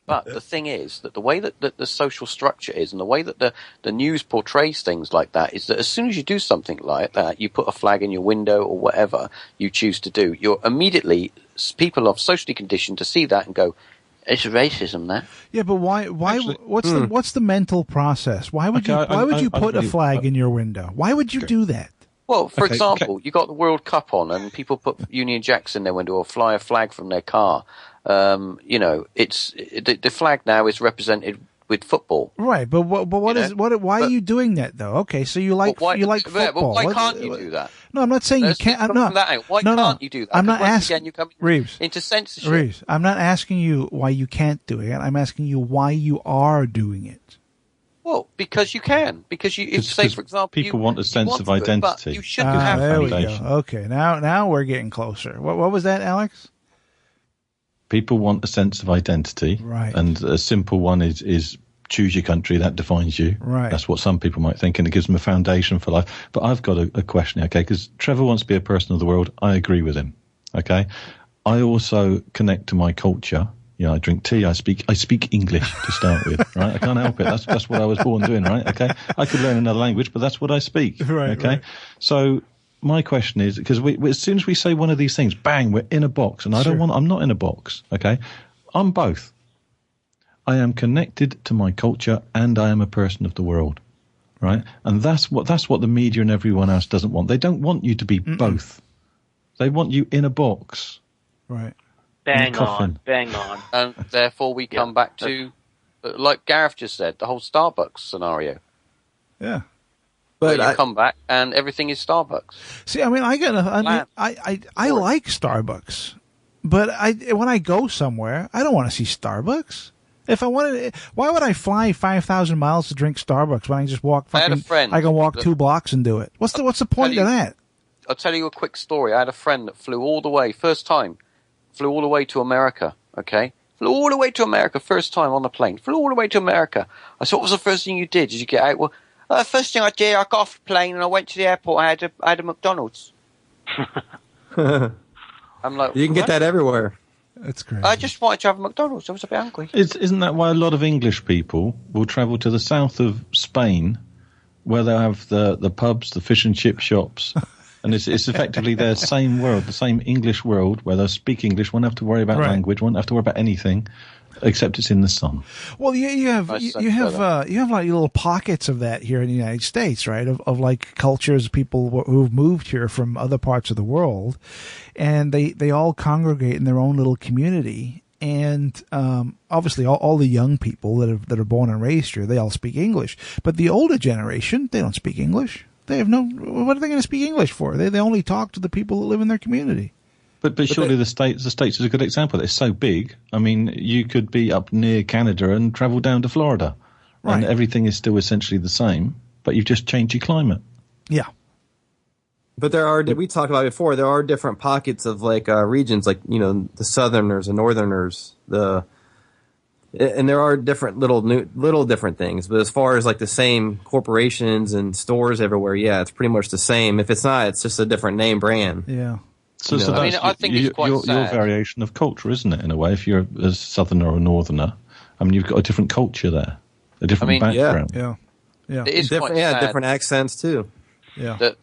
But the thing is that the way that the social structure is, and the way that the news portrays things like that, is that as soon as you do something like that, you put a flag in your window or whatever you choose to do, you're immediately, people are socially conditioned to see that and go, it's racism, that. Yeah, but why? Actually, what's the mental process? Why would you put a flag in your window? Why would you do that? Well, for example, you got the World Cup on, and people put Union Jacks in their window or fly a flag from their car. It's the flag now is represented with football, right? But why are you doing that though? Okay, so you like football. Well, why can't you do that? No, I'm not saying you can't. Why can't you do that? I'm not asking. Again, you come Reeves, into censorship. Reeves, I'm not asking you why you can't do it. I'm asking you why you are doing it. Well, because you can. Because say, for example, people want a sense of identity. But you shouldn't have there we go. Okay, now we're getting closer. What was that, Alex? People want a sense of identity, right? And a simple one is choose your country. That defines you. Right. That's what some people might think, and it gives them a foundation for life. But I've got a question, okay? Because Trevor wants to be a person of the world. I agree with him. Okay. I also connect to my culture. I drink tea. I speak English to start with. Right. I can't help it. That's what I was born doing. Right. Okay. I could learn another language, but that's what I speak. Right. Okay. Right. So my question is, because as soon as we say one of these things, bang, we're in a box, and I'm not in a box, okay? I'm both. I am connected to my culture, and I am a person of the world, right? And that's what the media and everyone else doesn't want. They don't want you to be both. They want you in a box. Right. Bang on. And therefore we come back to, like Gareth just said, the whole Starbucks scenario. Yeah. But you come back and everything is Starbucks. See, I like Starbucks, but when I go somewhere, I don't want to see Starbucks. If I wanted, why would I fly 5,000 miles to drink Starbucks when I can just walk? I can walk 2 blocks and do it. What's the point of that? I'll tell you a quick story. I had a friend that flew all the way to America. Okay, flew all the way to America first time on the plane. Flew all the way to America. I said, "What was the first thing you did? Did you get out?" Well. First thing I did, I got off the plane and I went to the airport. I had a McDonald's. I'm like, you can get that everywhere. That's great. I just wanted to have a McDonald's. I was a bit hungry. Isn't that why a lot of English people will travel to the south of Spain, where they have the pubs, the fish and chip shops, and it's effectively their same world, the same English world, where they speak English, won't have to worry about language, won't have to worry about anything. Except it's in the sun. Well, you have like little pockets of that here in the United States, right? Of like cultures, people who've moved here from other parts of the world, and they all congregate in their own little community, and obviously all the young people that are born and raised here, they all speak English. But the older generation, they don't speak English. They have what are they going to speak English for? They only talk to the people that live in their community. But surely the States is a good example. It's so big. I mean, you could be up near Canada and travel down to Florida, and everything is still essentially the same, but you've just changed your climate. Yeah. But we talked about it before, there are different pockets of regions, like, the Southerners and Northerners, and there are different little different things. But as far as like the same corporations and stores everywhere, yeah, it's pretty much the same. If it's not, it's just a different name brand. Yeah. So that's, I think it's quite sad. Your variation of culture, isn't it, in a way? If you're a Southerner or a Northerner, I mean, you've got a different culture there, a different background. Yeah. It is different, quite sad different accents too. Yeah. That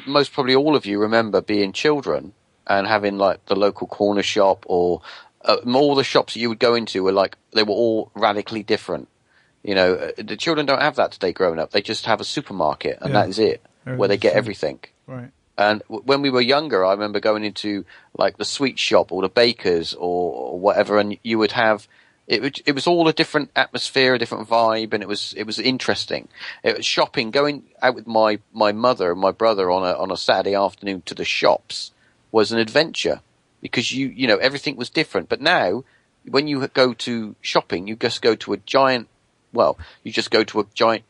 most probably all of you remember being children and having like the local corner shop or all the shops that you would go into were like they were all radically different. The children don't have that today growing up. They just have a supermarket and that is it, where they get everything. Right. And when we were younger, I remember going into like the sweet shop or the baker's or whatever, and you would have it was all a different atmosphere, a different vibe, and it was interesting. It was shopping, going out with my mother and my brother on a Saturday afternoon to the shops was an adventure because you know everything was different. But now, when you go to shopping, you just go to a giant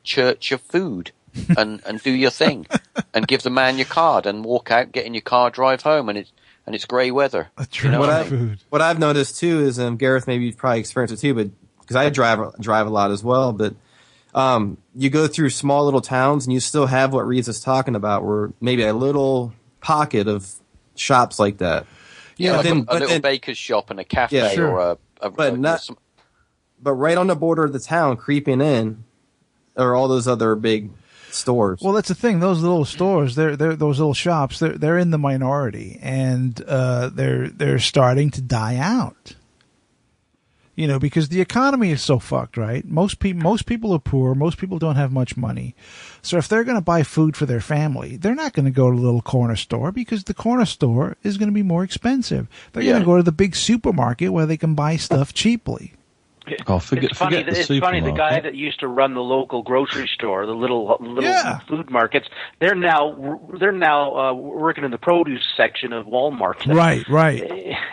church of food. and do your thing, and give the man your card, and walk out, get in your car, drive home, and it's grey weather. What I've noticed too is, Gareth, maybe you've probably experienced it too, but because I drive a lot as well, but you go through small little towns and you still have what Reed's is talking about, where maybe a little pocket of shops like that. Yeah, like a little baker's shop and a cafe or but right on the border of the town, creeping in, are all those other big stores. Well, that's the thing. Those little stores, those little shops, they're in the minority, and they're starting to die out. Because the economy is so fucked, right? Most people are poor. Most people don't have much money. So if they're going to buy food for their family, they're not going to go to the little corner store because the corner store is going to be more expensive. They're going to go to the big supermarket where they can buy stuff cheaply. It's funny. The guy that used to run the local grocery store, the little food markets, they're now working in the produce section of Walmart. Right.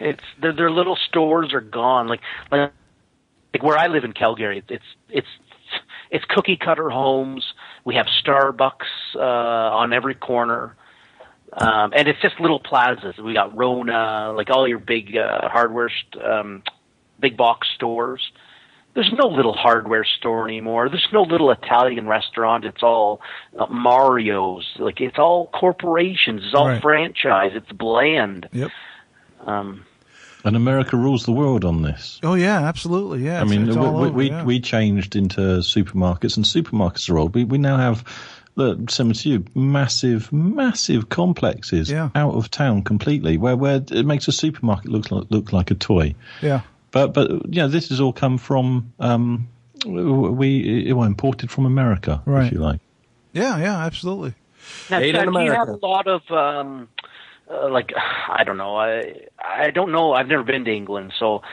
It's their little stores are gone. Like where I live in Calgary, it's cookie cutter homes. We have Starbucks on every corner. And it's just little plazas. We got Rona, like all your big hardware big box stores. There's no little hardware store anymore. There's no little Italian restaurant. It's all Mario's. Like, it's all corporations. It's all franchise. It's bland. Yep. And America rules the world on this. Oh yeah, absolutely. Yeah. I mean, we changed into supermarkets, and supermarkets are old. We now have, similar to you, massive complexes out of town completely, where it makes a supermarket look like a toy. Yeah. But this has all come from imported from America, if you like. Yeah, absolutely. Now, do you have a lot of I don't know. I don't know. I've never been to England, so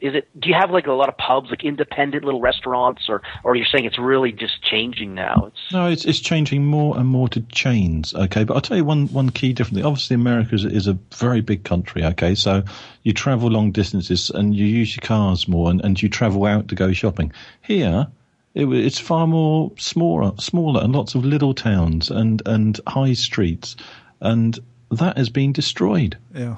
do you have like a lot of pubs, like independent little restaurants, or you're saying it's really just changing now? No, it's changing more and more to chains. Okay, but I'll tell you one key difference. Obviously, America is a very big country. Okay, so you travel long distances and you use your cars more, and you travel out to go shopping. Here, it's far more smaller, and lots of little towns and high streets, and that has been destroyed. Yeah.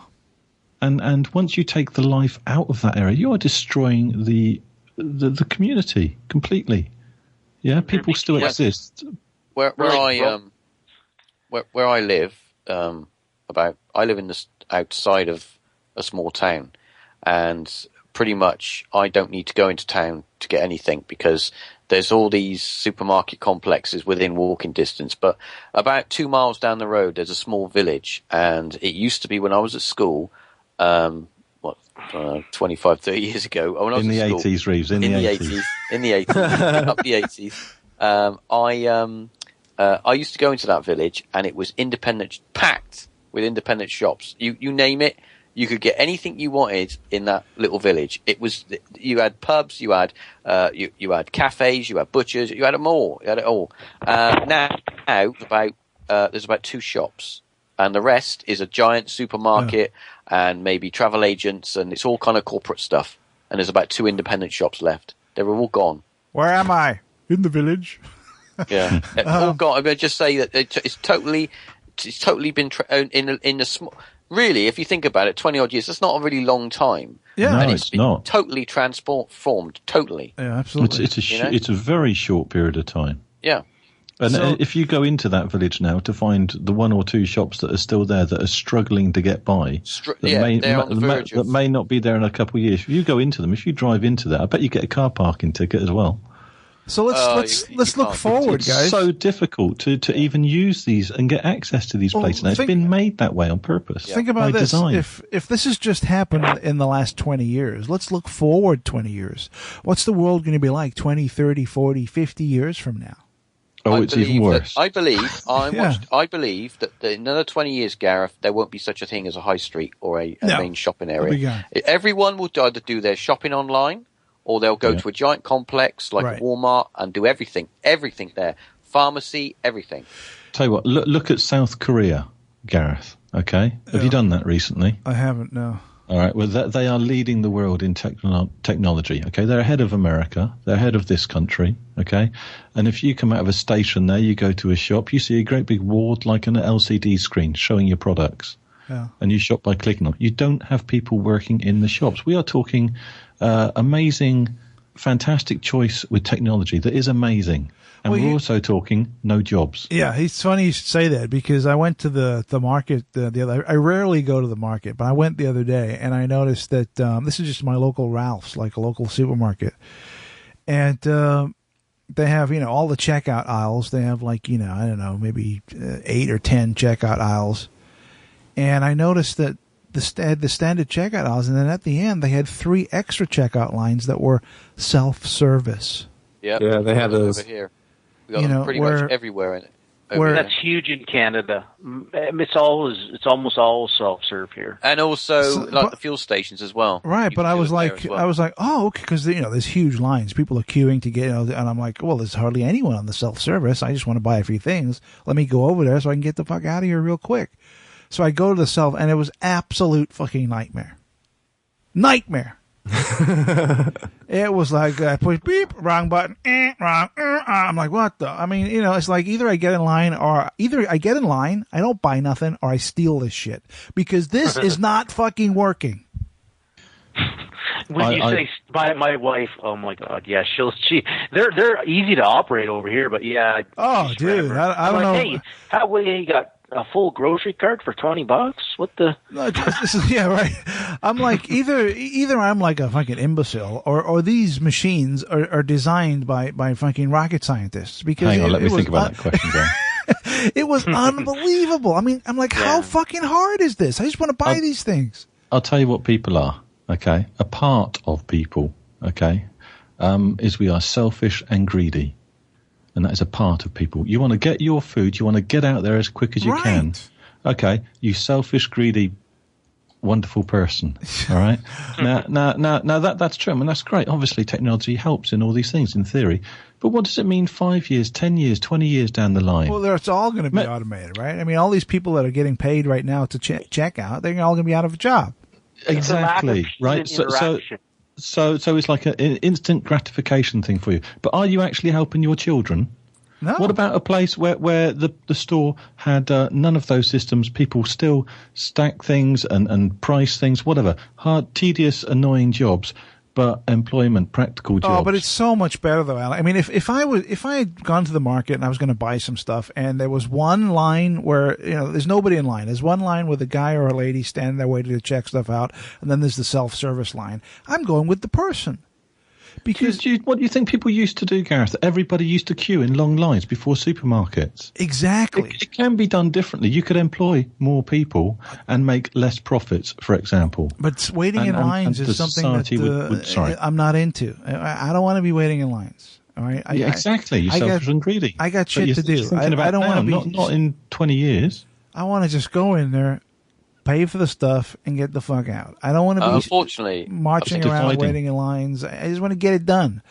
And once you take the life out of that area, you are destroying the community completely. Yeah, people still exist. Where I live, I live in the outside of a small town, and pretty much I don't need to go into town to get anything because there's all these supermarket complexes within walking distance. But about 2 miles down the road, there's a small village, and it used to be when I was at school. 25, 30 years ago. When I was in the at 80s, Reeves, in the 80s. In the 80s, up the 80s. I used to go into that village, and it was packed with independent shops. You name it, You could get anything you wanted in that little village. You had pubs, you had cafes, you had butchers, you had them all. You had it all. Now there's about 2 shops, and the rest is a giant supermarket and maybe travel agents, and it's all kind of corporate stuff. And there's about 2 independent shops left. They were all gone. Where am I? In the village. Yeah, all gone. I mean, just say that it's totally been in a small. Really, if you think about it, 20 odd years. That's not a really long time. Yeah, and it's not totally transformed. Totally. Yeah, absolutely. It's a very short period of time. Yeah. And if you go into that village now to find the 1 or 2 shops that are still there that are struggling to get by, that may not be there in a couple of years. If you go into them, if you drive into that, I bet you get a car parking ticket as well. So let's look forward, guys. It's so difficult to even use these and get access to these places. Now, it's been made that way on purpose. Think about this. Design. If this has just happened in the last 20 years, let's look forward 20 years. What's the world going to be like 20, 30, 40, 50 years from now? Oh, it's even worse. I believe that in another 20 years, Gareth, there won't be such a thing as a high street or a main shopping area. Everyone will either do their shopping online, or they'll go to a giant complex like Walmart and do everything there. Pharmacy, everything. Tell you what, look at South Korea, Gareth, okay? Have you done that recently? I haven't, no. All right, well, they are leading the world in technology, okay? They're ahead of America. They're ahead of this country, okay? And if you come out of a station there, you go to a shop, you see a great big board like an LCD screen showing your products. Yeah. And you shop by clicking on. You don't have people working in the shops. We are talking amazing, fantastic choice with technology that is amazing. And we're also talking no jobs. Yeah, it's funny you should say that, because I went to the market the other. I rarely go to the market, but I went the other day, and I noticed that this is just my local Ralph's, like a local supermarket, and they have all the checkout aisles. They have I don't know, maybe 8 or 10 checkout aisles, and I noticed that the standard checkout aisles, and then at the end they had 3 extra checkout lines that were self-service. Yep. Yeah, they have those over here. We got them pretty much everywhere in it. That's huge in Canada. It's almost all self-serve here, and also the fuel stations as well. Right, but I was like, oh, okay, because there's huge lines. People are queuing to get, and I'm like, well, there's hardly anyone on the self-service. I just want to buy a few things. Let me go over there so I can get the fuck out of here real quick. So I go to the self, and it was absolute fucking nightmare. It was like I push beep, wrong button, wrong. I'm like, what the? I mean, it's like either I get in line, I don't buy nothing, or I steal this shit, because this is not fucking working. When you say my wife, oh my god, yeah, they're easy to operate over here, but yeah. Oh, dude, I don't know. Hey, how you got a full grocery cart for $20? What the? No, yeah, right. I'm like, either I'm like a fucking imbecile, or these machines are designed by fucking rocket scientists. Because hang on, let me think about that question, John. It was unbelievable. I mean, I'm like, how fucking hard is this? I just want to buy these things. I'll tell you what people are. Okay, a part of people. Okay, is we are selfish and greedy. And that is a part of people. You want to get your food. You want to get out there as quick as you can. Okay, you selfish, greedy, wonderful person. All right. Now that's true. I mean, that's great. Obviously, technology helps in all these things in theory. But what does it mean 5 years, 10 years, 20 years down the line? Well, it's all going to be automated, right? I mean, all these people that are getting paid right now to check out, they're all going to be out of a job. Exactly. Right. So it's like an instant gratification thing for you. But are you actually helping your children? No. What about a place where the store had none of those systems? People still stack things and price things, whatever. Hard, tedious, annoying jobs, but employment, practical jobs. Oh, but it's so much better though, Alan. I mean, if I had gone to the market and I was going to buy some stuff, and there was one line where there's nobody in line. There's one line with a guy or a lady standing there waiting to check stuff out, and then there's the self-service line. I'm going with the person. Because what do you think people used to do, Gareth? Everybody used to queue in long lines before supermarkets. Exactly. It can be done differently. You could employ more people and make less profits, for example. But waiting in lines is something that I'm not into. I don't want to be waiting in lines. All right. Exactly. You're selfish and greedy. I got shit to do. I don't want to be not in 20 years. I want to just go in there, pay for the stuff, and get the fuck out. I don't want to be unfortunately marching around waiting in lines. I just want to get it done.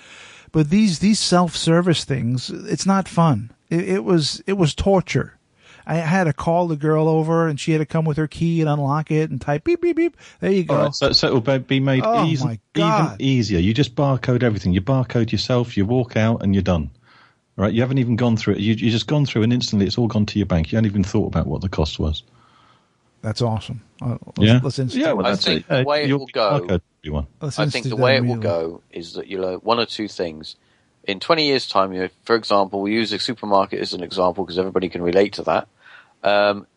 But these self-service things, it's not fun. It was torture. I had to call the girl over, and she had to come with her key and unlock it and type beep, beep, beep. There you go. Right, so it will be made even easier. You just barcode everything. You barcode yourself, you walk out, and you're done. Right? You haven't even gone through it. You just gone through, and instantly it's all gone to your bank. You haven't even thought about what the cost was. That's awesome. Let's I think the way it will go. I think the way it will go is that you'll one or two things. In 20 years' time, for example, we use a supermarket as an example because everybody can relate to that.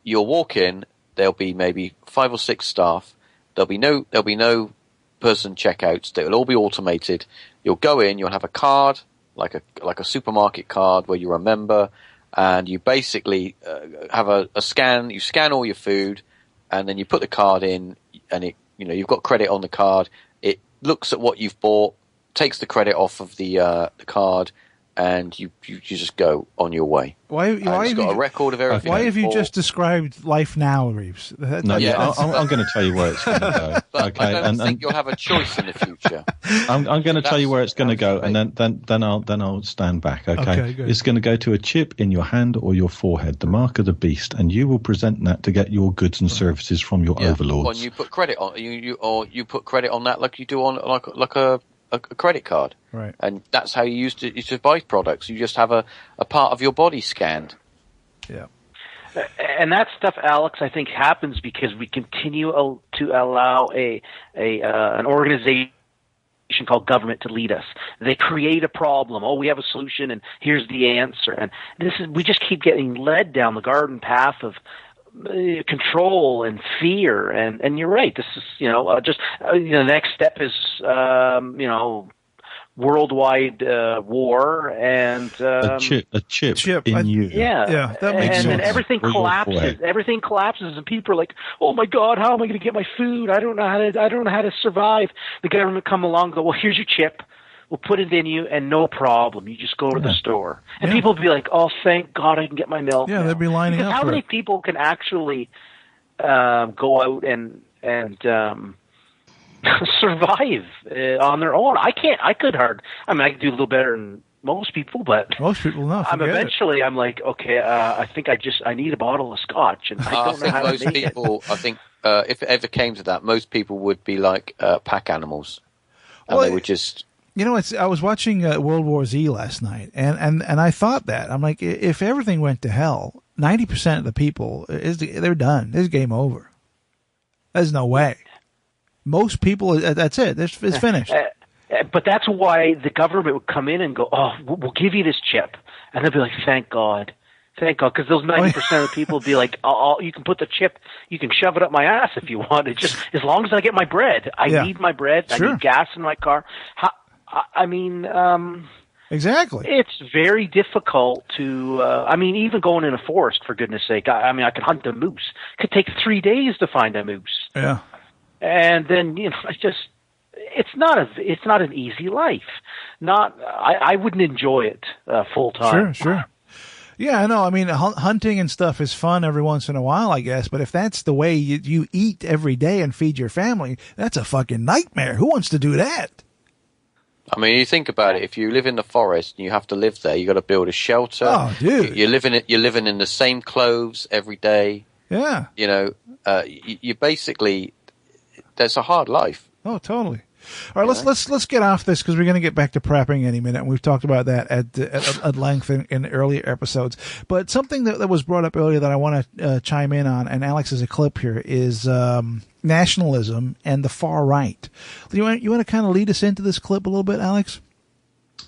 You'll walk in, there'll be maybe 5 or 6 staff. There'll be no person checkouts. They'll all be automated. You'll go in, you'll have a card, like a supermarket card where you're a member, and you basically have a scan. You scan all your food, and then you put the card in, and you've got credit on the card. It looks at what you've bought, takes the credit off of the card, and you just go on your way. Why have got a record of everything. Why have you just described life now, Reeves? I'm going to tell you where it's going to go. But I don't think you'll have a choice in the future. I'm going to tell you where it's going to go, and then I'll stand back. Okay, it's going to go to a chip in your hand or your forehead, the mark of the beast, and you will present that to get your goods and services from your overlords. And you put credit on you put credit on that like you do on like a credit card, right? And that's how you used to buy products. You just have a part of your body scanned. Yeah, and that stuff, Alex, I think happens because we continue to allow an organization called government to lead us. They create a problem. Oh, we have a solution, and here's the answer. And we just keep getting led down the garden path of control and fear, and you're right. This is the next step is worldwide war and a chip in you. Yeah, that makes sense. And then everything collapses. Everything collapses, and people are like, "Oh my God, how am I going to get my food? I don't know how to survive." The government come along and go, "Well, here's your chip. We'll put it in you, and no problem. You just go to the store." And people will be like, "Oh, thank God I can get my milk." Yeah, they'll be lining up. How many people can actually go out and survive on their own? I can't. I could hard. I mean, I could do a little better than most people, but most people know. I'm like, okay, I think I need a bottle of scotch, and I don't know how to make it. I think if it ever came to that, most people would be like pack animals, and they would just. I was watching World War Z last night, and I thought that. I'm like, if everything went to hell, 90% of the people, they're done. It's game over. There's no way. Most people, that's it. It's finished. But that's why the government would come in and go, "Oh, we'll give you this chip." And they'll be like, thank God. Because those 90% of people would be like, you can put the chip, you can shove it up my ass if you want. It's just, as long as I get my bread. I need my bread. Sure. I need gas in my car. Exactly. It's very difficult to, even going in a forest, for goodness sake. I could hunt a moose. It could take 3 days to find a moose. Yeah. And then, it's not an easy life. I wouldn't enjoy it full time. Sure. Yeah, I know. I mean, hunting and stuff is fun every once in a while, I guess. But if that's the way you eat every day and feed your family, that's a fucking nightmare. Who wants to do that? I mean, you think about it. If you live in the forest and you have to live there, you got to build a shelter. Oh, dude! You're living in the same clothes every day. Yeah. You basically, that's a hard life. Oh, totally. All right, let's get off this because we're going to get back to prepping any minute. And we've talked about that at length in earlier episodes. But something that was brought up earlier that I want to chime in on, and Alex has a clip here, is nationalism and the far right. You want to kind of lead us into this clip a little bit, Alex?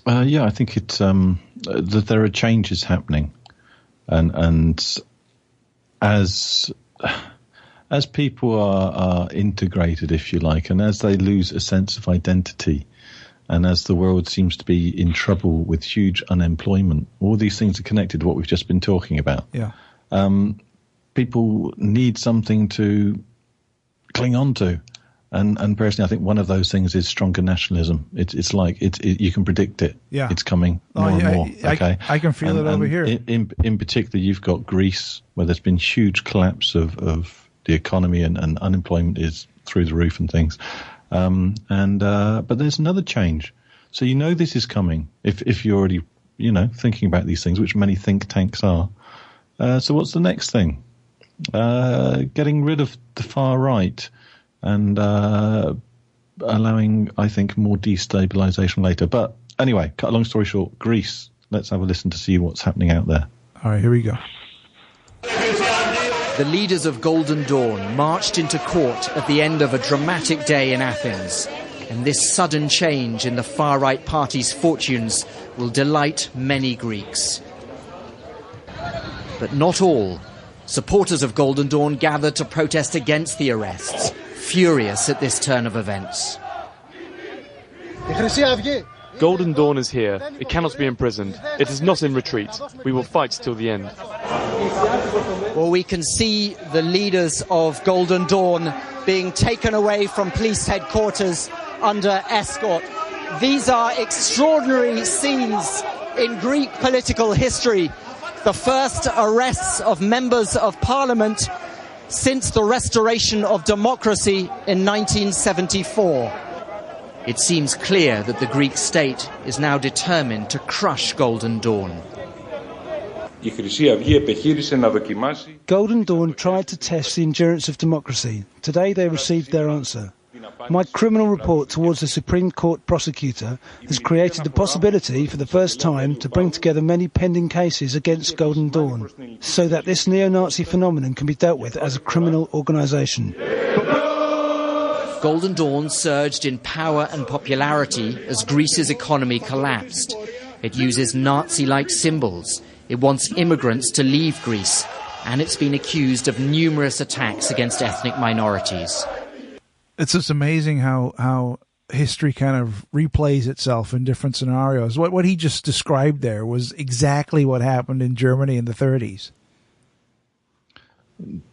Yeah, I think it's that there are changes happening, and as people are integrated, if you like, and as they lose a sense of identity, and as the world seems to be in trouble with huge unemployment, all these things are connected to what we've just been talking about. Yeah. People need something to cling on to. And personally, I think one of those things is stronger nationalism. It's like you can predict it. Yeah. It's coming more and more. Okay. I can feel it over here. In particular, you've got Greece, where there's been huge collapse of the economy and unemployment is through the roof and things. But there's another change. So you know this is coming if you're already, thinking about these things, which many think tanks are. So what's the next thing? Getting rid of the far right and allowing, I think, more destabilization later. But anyway, cut a long story short, Greece. Let's have a listen to see what's happening out there. All right, here we go. The leaders of Golden Dawn marched into court at the end of a dramatic day in Athens. And this sudden change in the far-right party's fortunes will delight many Greeks. But not all. Supporters of Golden Dawn gathered to protest against the arrests, furious at this turn of events. Golden Dawn is here. It cannot be imprisoned. It is not in retreat. We will fight till the end. Well, we can see the leaders of Golden Dawn being taken away from police headquarters under escort. These are extraordinary scenes in Greek political history. The first arrests of members of parliament since the restoration of democracy in 1974. It seems clear that the Greek state is now determined to crush Golden Dawn. Golden Dawn tried to test the endurance of democracy. Today they received their answer. My criminal report towards the Supreme Court prosecutor has created the possibility for the first time to bring together many pending cases against Golden Dawn, so that this neo-Nazi phenomenon can be dealt with as a criminal organisation. Golden Dawn surged in power and popularity as Greece's economy collapsed. It uses Nazi-like symbols. It wants immigrants to leave Greece, and it's been accused of numerous attacks against ethnic minorities. It's just amazing how history kind of replays itself in different scenarios. What he just described there was exactly what happened in Germany in the 30s.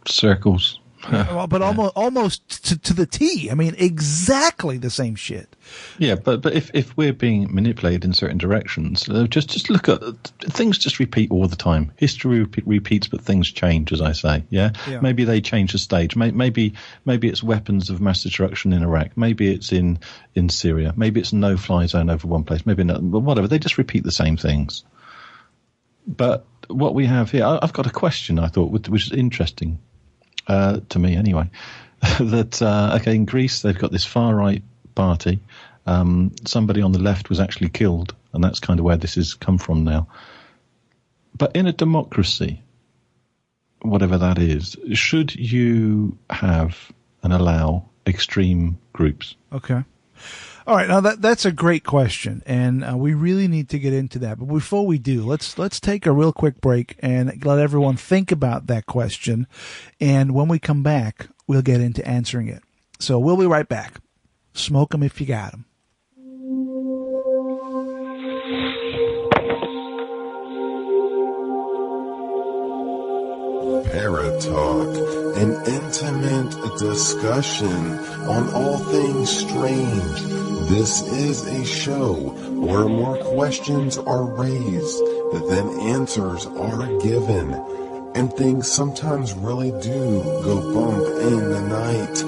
Circles. Well, but almost to the T. I mean, exactly the same shit. Yeah, but if we're being manipulated in certain directions, just look at things. Just repeat all the time. History repeats, but things change, as I say. Yeah? Maybe they change the stage. Maybe it's weapons of mass destruction in Iraq. Maybe it's in Syria. Maybe it's no-fly zone over one place. Maybe not. But whatever. They just repeat the same things. But what we have here, I've got a question. I thought, which is interesting. To me anyway, that in Greece they've got this far right party. Somebody on the left was actually killed, and that's kind of where this has come from now. But in a democracy, whatever that is, should you have and allow extreme groups? Okay. All right, now that's a great question, and we really need to get into that. But before we do, let's take a real quick break and let everyone think about that question. And when we come back, we'll get into answering it. So we'll be right back. Smoke 'em if you got 'em. Paratalk, an intimate discussion on all things strange. This is a show where more questions are raised than answers are given, and things sometimes really do go bump in the night.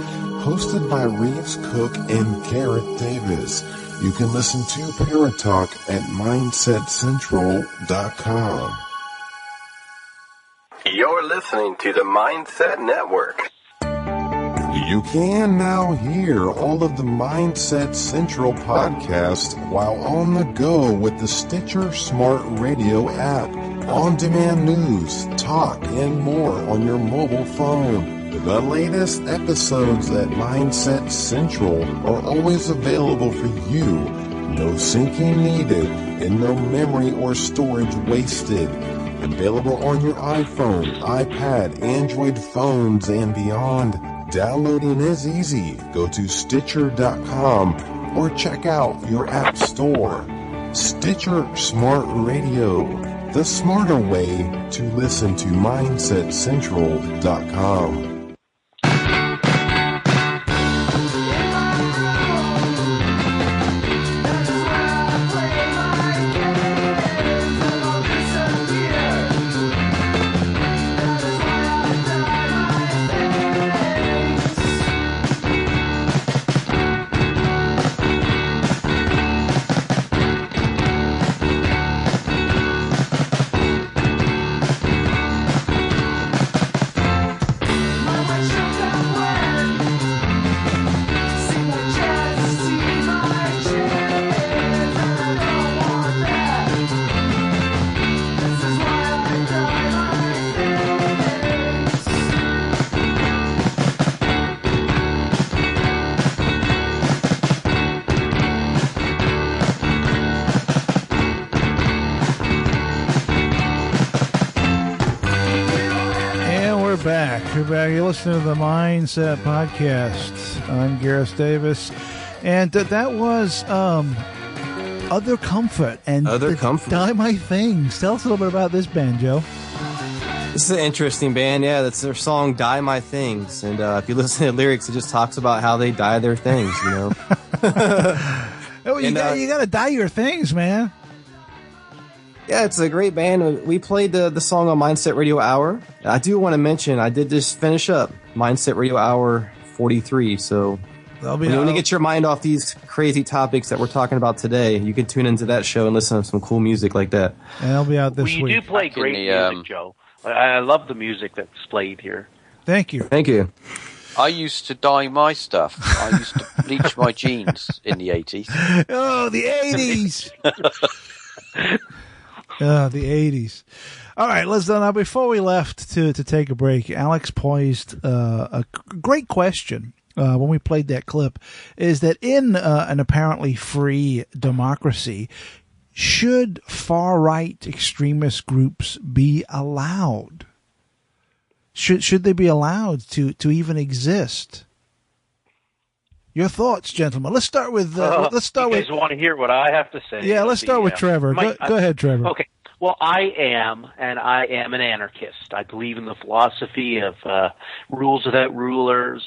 Hosted by Reeves Cook and Garrett Davis. You can listen to Paratalk at MindsetCentral.com. You're listening to the Mindset Network. You can now hear all of the Mindset Central podcast while on the go with the Stitcher Smart Radio app. On-demand news, talk, and more on your mobile phone. The latest episodes at Mindset Central are always available for you. No syncing needed and no memory or storage wasted. Available on your iPhone, iPad, Android phones, and beyond. Downloading is easy. Go to Stitcher.com or check out your app store. Stitcher Smart Radio, the smarter way to listen to MindsetCentral.com. You're back. You're listening to the Mindset Podcast. I'm Gareth Davis. And that was Other Comfort. And Other Comfort. Die My Things. Tell us a little bit about this band, Joe. This is an interesting band. Yeah, that's their song Die My Things. And if you listen to the lyrics, it just talks about how they die their things, you know. You got to die your things, man. Yeah, it's a great band. We played the song on Mindset Radio Hour. I do want to mention, I did just finish up Mindset Radio Hour 43. So when you get your mind off these crazy topics that we're talking about today, you can tune into that show and listen to some cool music like that. And I'll be out this week. You do play great music, Joe. I love the music that's played here. Thank you. Thank you. I used to dye my stuff. I used to bleach my jeans in the 80s. Oh, the 80s. The 80s. All right, let's now. Before we left to take a break, Alex posed a great question when we played that clip. Is that in an apparently free democracy, should far right extremist groups be allowed? Should they be allowed to even exist? Your thoughts, gentlemen. Let's start with. You guys want to hear what I have to say? Yeah, let's start with Trevor. Go ahead, Trevor. Okay. Well, I am an anarchist. I believe in the philosophy of rules without rulers.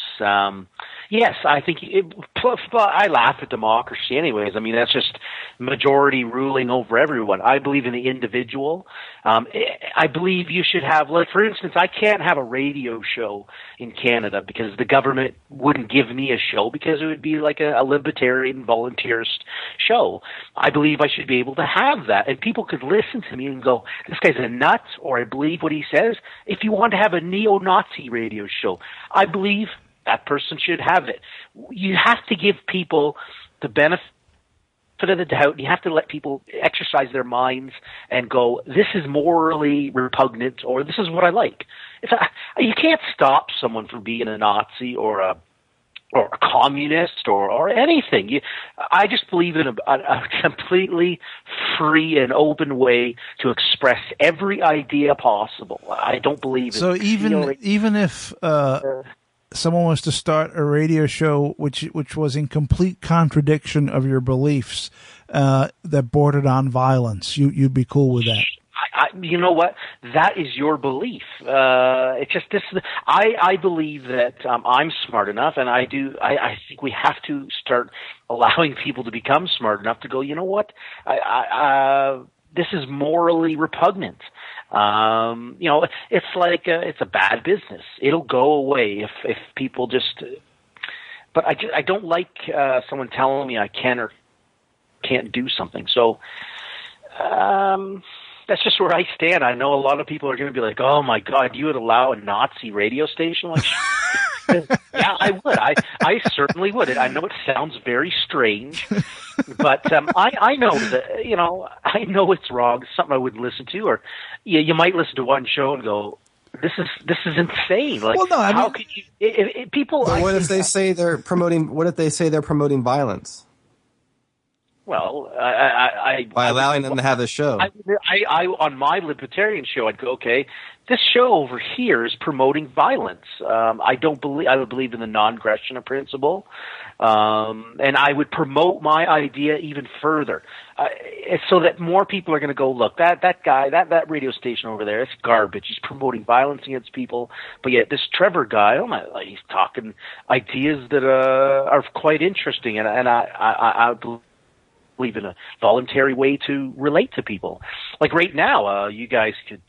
Yes, I think I laugh at democracy anyways. I mean, that's just majority ruling over everyone. I believe in the individual. I believe you should have, like, for instance, I can't have a radio show in Canada because the government wouldn't give me a show because it would be like a libertarian volunteerist show. I believe I should be able to have that, and people could listen to me and go, this guy's a nut, or I believe what he says. If you want to have a neo-Nazi radio show, I believe that person should have it. You have to give people the benefit of the doubt. You have to let people exercise their minds and go, this is morally repugnant, or this is what I like. You can't stop someone from being a Nazi or a communist or anything. I just believe in a completely free and open way to express every idea possible. I don't believe in even if someone was to start a radio show which was in complete contradiction of your beliefs, that bordered on violence, you'd be cool with that. You know what? That is your belief. It's just this. I believe that I'm smart enough, and I think we have to start allowing people to become smart enough to go, you know what? This is morally repugnant. It's like it's a bad business. It'll go away if people just. But I don't like someone telling me I can or can't do something. So. That's just where I stand. I know a lot of people are going to be like, "Oh my God, you would allow a Nazi radio station?" Like, yeah, I would. I certainly would. I know it sounds very strange, but I know that I know it's wrong. It's something I wouldn't listen to, or you might listen to one show and go, "This is insane." Like, how could you? If people. But what if they say they're promoting? What if they say they're promoting violence? Well, by allowing them to have the show. I on my libertarian show, I'd go, okay, this show over here is promoting violence. I would believe in the non-aggression principle, and I would promote my idea even further, so that more people are going to go, look, that guy, that radio station over there, it's garbage. He's promoting violence against people, but yet this Trevor guy, he's talking ideas that are quite interesting, and I believe in a voluntary way to relate to people. Like right now, you guys could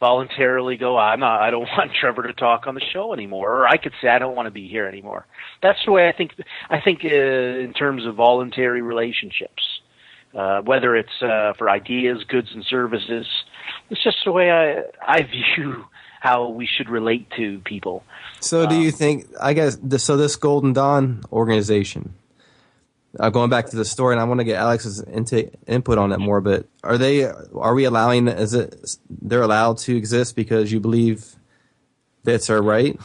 voluntarily go, I don't want Trevor to talk on the show anymore, or I could say I don't want to be here anymore. That's the way I think in terms of voluntary relationships, whether it's for ideas, goods, and services. It's just the way I view how we should relate to people. So do you think, this Golden Dawn organization, going back to the story, and I want to get Alex's input on it more, but are we allowing, they're allowed to exist because you believe that's our right?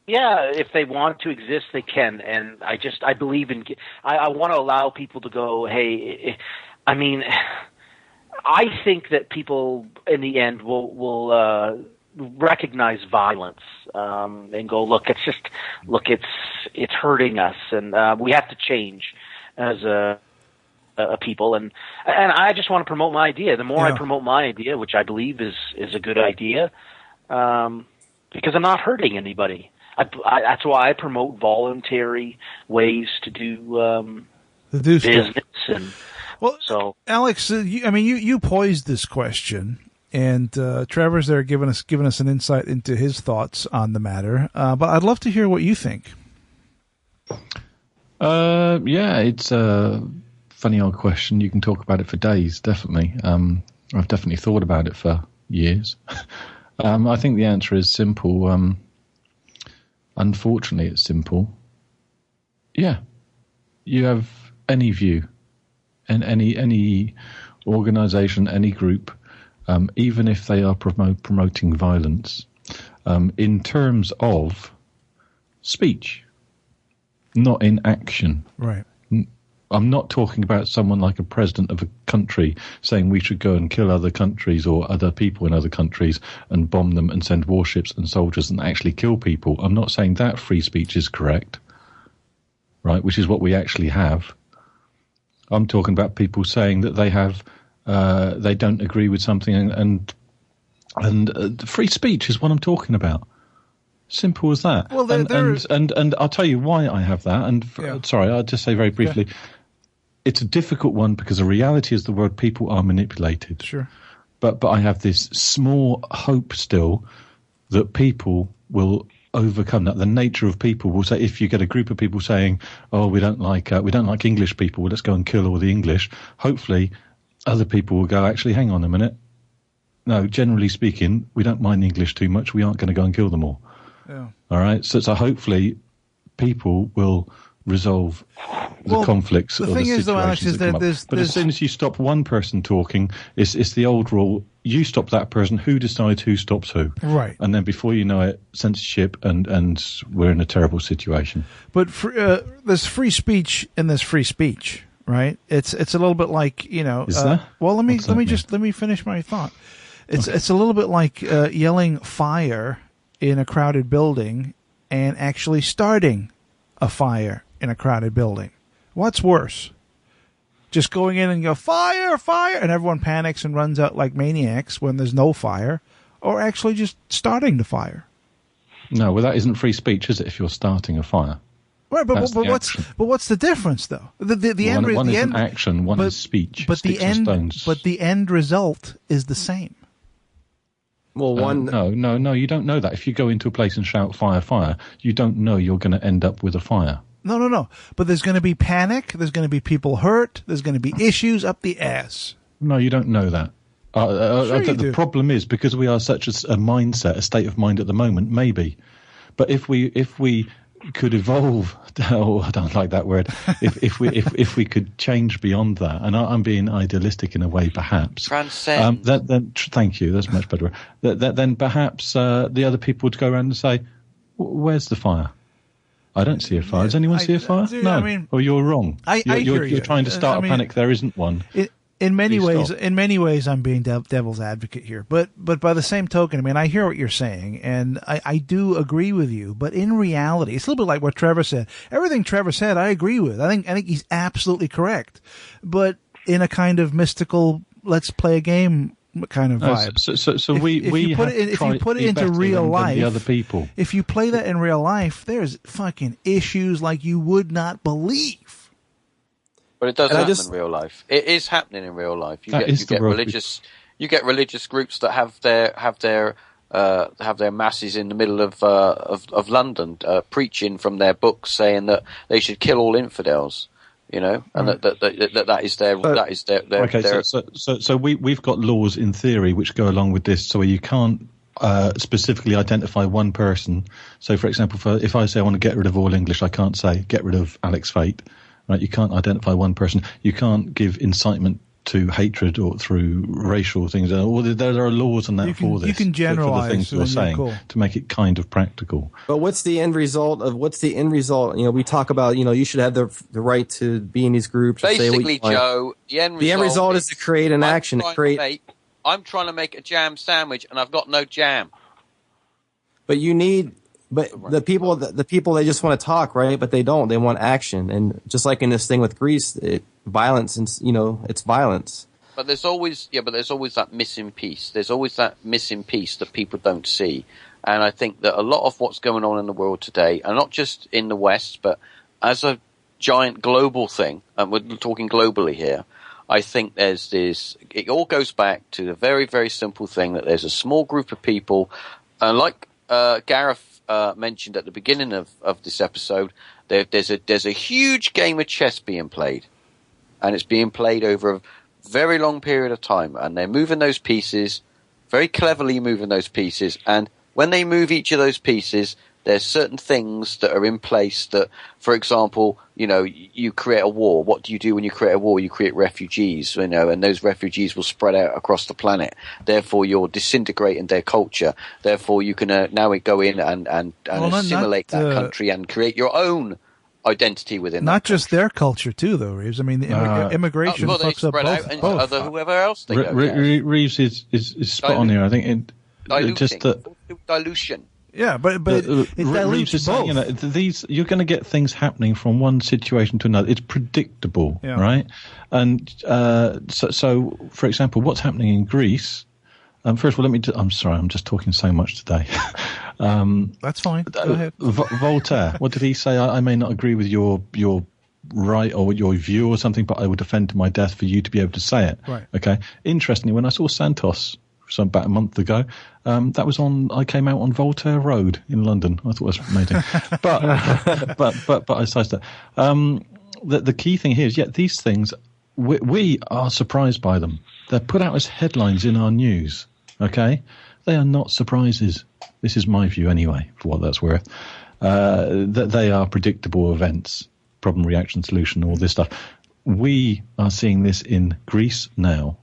Yeah, if they want to exist, they can. And I believe in, I want to allow people to go, hey, I mean, I think that people in the end will recognize violence and go, look, it's hurting us, and we have to change as a people. And I just want to promote my idea. The more I promote my idea, which I believe is a good idea, because I'm not hurting anybody. That's why I promote voluntary ways to do business. And so, Alex, you posed this question, and Trevor's there giving us an insight into his thoughts on the matter. But I'd love to hear what you think. It's a funny old question. You can talk about it for days, definitely. I've definitely thought about it for years. I think the answer is simple. Unfortunately, it's simple. Yeah, you have any view, and any organisation, any group, even if they are promoting violence, in terms of speech, not in action. Right. I'm not talking about someone like a president of a country saying we should go and kill other countries or other people in other countries and bomb them and send warships and soldiers and actually kill people. I'm not saying that free speech is correct, right, which is what we actually have. I'm talking about people saying that they don't agree with something, and free speech is what I'm talking about. Simple as that. Well, and I'll tell you why I have that. And sorry, I'll just say very briefly. Yeah. It's a difficult one because the reality is the word people are manipulated. Sure. But I have this small hope still that people will overcome that. The nature of people will say, if you get a group of people saying, "Oh, we don't like English people, well, let's go and kill all the English," hopefully other people will go, "Actually, hang on a minute. No, generally speaking, we don't mind English too much. We aren't going to go and kill them all." Yeah. All right. So hopefully people will resolve the conflicts. The or thing the is, though, Alex, is that but as soon as you stop one person talking, it's the old rule. You stop that person. Who decides who stops who? Right. And then before you know it, censorship, and we're in a terrible situation. But there's free speech and there's free speech, right? It's a little bit like, Is there? Well, let me finish my thought. It's a little bit like yelling fire in a crowded building and actually starting a fire in a crowded building. What's worse? Just going in and go, fire, fire, and everyone panics and runs out like maniacs when there's no fire, or actually just starting the fire? No, well, that isn't free speech, is it, if you're starting a fire? Right, but what's the difference, though? One is action, one is speech. But the end result is the same. Well, No, you don't know that. If you go into a place and shout fire, fire, you don't know you're going to end up with a fire. No. But there's going to be panic. There's going to be people hurt. There's going to be issues up the ass. No, you don't know that. The problem is because we are such a mindset, a state of mind at the moment, maybe. But if we could evolve, I don't like that word. If we could change beyond that, and I'm being idealistic in a way, perhaps. Transcend. Then thank you. That's a much better. Then perhaps the other people would go around and say, "Where's the fire? I don't see a fire. Does anyone see a fire? No. You're wrong. You're trying to start a panic. There isn't one. In many ways, I'm being devil's advocate here. But by the same token, I hear what you're saying, and I do agree with you. But in reality, it's a little bit like what Trevor said. Everything Trevor said, I agree with. I think he's absolutely correct. But in a kind of mystical, let's play a game kind of vibe. If you put it into real life, the other people. If you play that in real life, there's fucking issues like you would not believe. But it does happen in real life. It is happening in real life. You get religious groups that have their masses in the middle of London preaching from their books, saying that they should kill all infidels. And that is their. Okay, so we've got laws in theory which go along with this, so you can't specifically identify one person. So, for example, if I say I want to get rid of all English, I can't say get rid of Alex Fate. Right? You can't identify one person. You can't give incitement to hatred or through racial things. There are laws and that for this. You can generalize for the things you're saying to make it kind of practical. But what's the end result? We talk about, you should have the right to be in these groups. Basically, Joe, the end result is to create an action. I'm trying to make a jam sandwich and I've got no jam. But the people they just want to talk, right? But they don't. They want action, and just like in this thing with Greece, violence, and it's violence. But there's always that missing piece. There's always that missing piece that people don't see. And I think that a lot of what's going on in the world today, and not just in the West, but as a giant global thing, and we're talking globally here, I think there's this. It all goes back to the very, very simple thing that there's a small group of people, like Gareth mentioned at the beginning of this episode, there's a huge game of chess being played, and it's being played over a very long period of time, and they're moving those pieces, very cleverly moving those pieces, and when they move each of those pieces, there's certain things that are in place that, for example, you create a war. What do you do when you create a war? You create refugees, and those refugees will spread out across the planet. Therefore, you're disintegrating their culture. Therefore, you can now go in and assimilate that country and create your own identity within that. Not just their culture, too, though, Reeves. I mean, the immigration fucks up both. Whoever else they go. Reeves is spot on here. I think dilution. Yeah, but it dilutes both. Saying, you're going to get things happening from one situation to another. It's predictable, right? And so, for example, what's happening in Greece? First of all, I'm sorry, I'm just talking so much today. That's fine. Go ahead. Voltaire, what did he say? I may not agree with your right or your view or something, but I would defend to my death for you to be able to say it. Right. Okay. Interestingly, when I saw Santos about a month ago, I came out on Voltaire Road in London. I thought it was amazing. but besides that, the key thing here is, these things, we are surprised by them. They're put out as headlines in our news. Okay. They are not surprises. This is my view anyway, for what that's worth. That they are predictable events, problem, reaction, solution, all this stuff. We are seeing this in Greece now.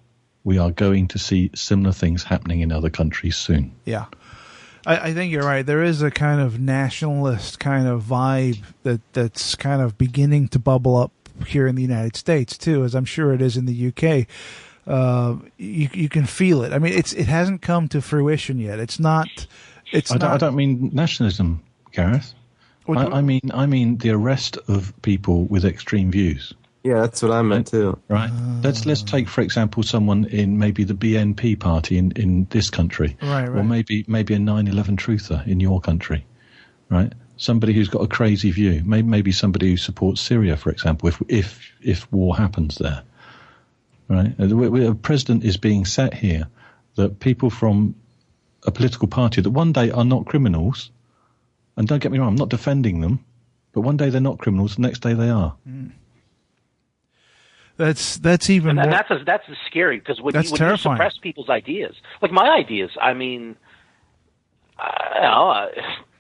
We are going to see similar things happening in other countries soon. Yeah. I think you're right. There is a kind of nationalist kind of vibe that's kind of beginning to bubble up here in the United States, too, as I'm sure it is in the UK. You can feel it. I mean, it hasn't come to fruition yet. It's not. I don't mean nationalism, Gareth. I mean the arrest of people with extreme views. Yeah, that's what I meant too. Right. Let's take, for example, someone in maybe the BNP party in this country, right. Or maybe a 9/11 truther in your country, right? Somebody who's got a crazy view, maybe somebody who supports Syria, for example, if war happens there, right? A president is being set here that people from a political party that one day are not criminals, and don't get me wrong, I'm not defending them, but one day they're not criminals, the next day they are. Mm. That's even more. That's scary because when you suppress people's ideas, like my ideas, I mean,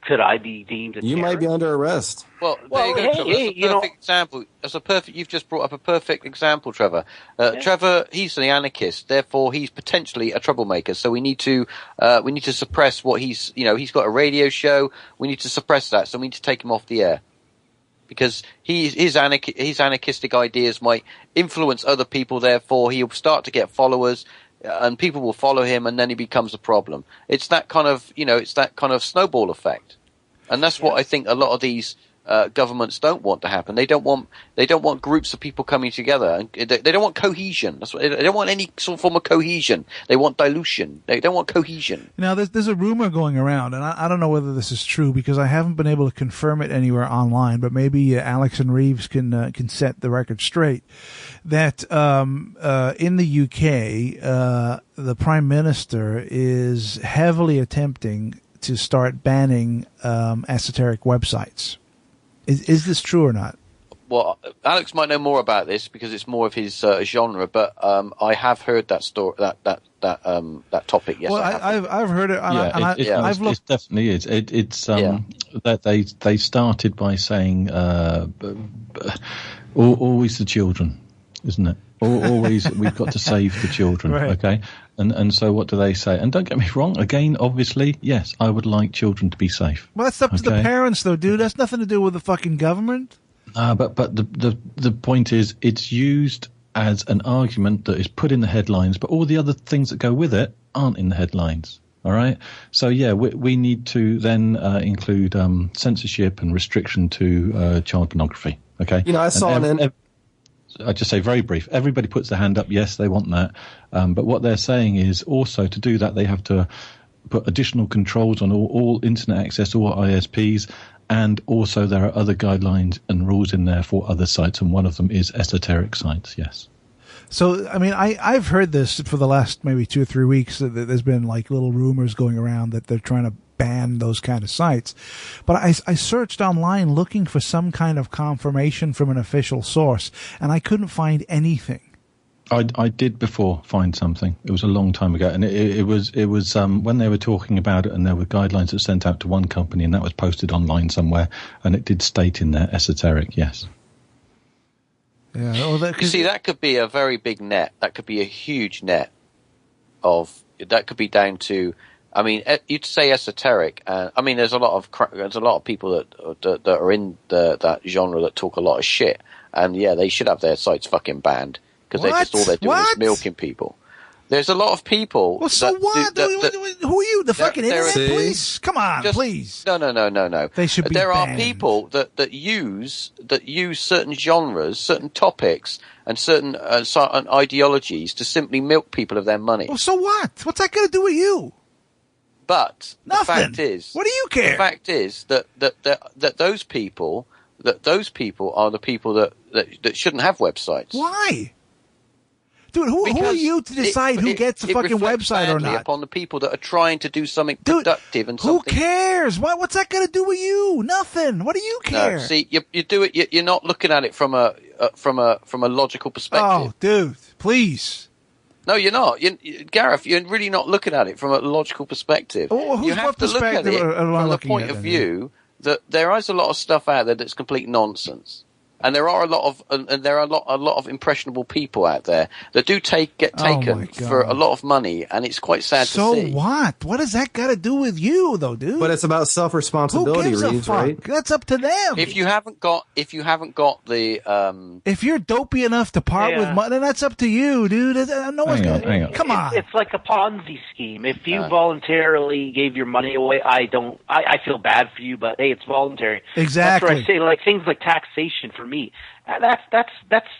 could I be deemed a terrorist? You might be under arrest. Well, example. You've just brought up a perfect example, Trevor. Trevor, he's an anarchist, therefore he's potentially a troublemaker. So we need to suppress what he's got a radio show. We need to suppress that. So we need to take him off the air. Because his anarchistic ideas might influence other people, therefore he'll start to get followers, and people will follow him, and then he becomes a problem. It's that kind of snowball effect, and that's what I think a lot of these governments don't want to happen. They don't want groups of people coming together, and they don't want cohesion. They don't want any sort of form of cohesion. They want dilution. They don't want cohesion. Now, there's a rumor going around, and I don't know whether this is true because I haven't been able to confirm it anywhere online. But maybe Alex and Reeves can set the record straight that in the UK, the Prime Minister is heavily attempting to start banning esoteric websites. Is this true or not? Well, Alex might know more about this because it's more of his genre. But I have heard that story, that topic. Yes, well, I've heard it. I've looked. It definitely is. It's that they started by saying always the children, isn't it? Always we've got to save the children. Right. Okay. And so what do they say? And don't get me wrong, again, obviously, yes, I would like children to be safe. Well, that's up to the parents, though, dude. That's nothing to do with the fucking government. But the point is, it's used as an argument that is put in the headlines, but all the other things that go with it aren't in the headlines. All right. So, yeah, we need to then include censorship and restriction to child pornography. Okay. I saw I just say very brief. Everybody puts their hand up. Yes, they want that. But what they're saying is also to do that, they have to put additional controls on all internet access, all ISPs. And also there are other guidelines and rules in there for other sites. And one of them is esoteric sites. Yes. So, I mean, I've heard this for the last maybe 2 or 3 weeks. That there's been like little rumors going around that they're trying to ban those kind of sites. But I searched online looking for some kind of confirmation from an official source, and I couldn't find anything. I did before find something. It was a long time ago, and it was when they were talking about it, and there were guidelines that sent out to one company, and that was posted online somewhere, and it did state in there esoteric. Yes. Yeah, well, you see, that could be a very big net. That could be a huge net that could be down to. I mean, you'd say esoteric. I mean, there's a lot of people that are in that genre that talk a lot of shit, and yeah, they should have their sites fucking banned because all they're doing is milking people. There's a lot of people. Well, so what? Who are you? The fucking internet police? Come on, please. No. They should be There banned. are people that use certain genres, certain topics, and certain ideologies to simply milk people of their money. Well, so what? What's that got to do with you? But nothing. The fact is, what do you care? The fact is that those people are the people that shouldn't have websites. Why? Dude, who are you to decide who gets a fucking website or not? Upon the people that are trying to do something productive and who cares? What's that got to do with you? Nothing. What do you care? No, see, you do it. You're not looking at it from a logical perspective. Oh, dude, please. No, you're not. Gareth, you're really not looking at it from a logical perspective. Oh, you have to look at it from the point of view that there is a lot of stuff out there that's complete nonsense. And there are a lot of impressionable people out there that do get taken for a lot of money, and it's quite sad to see. So what? What does that got to do with you, though, dude? But it's about self-responsibility, Reeves, right? That's up to them. If you haven't got the, if you're dopey enough to part with money, then that's up to you, dude. No one's gonna. Come on. It's like a Ponzi scheme. If you voluntarily gave your money away, I feel bad for you, but hey, it's voluntary. Exactly. That's where I say like things like taxation for me. That's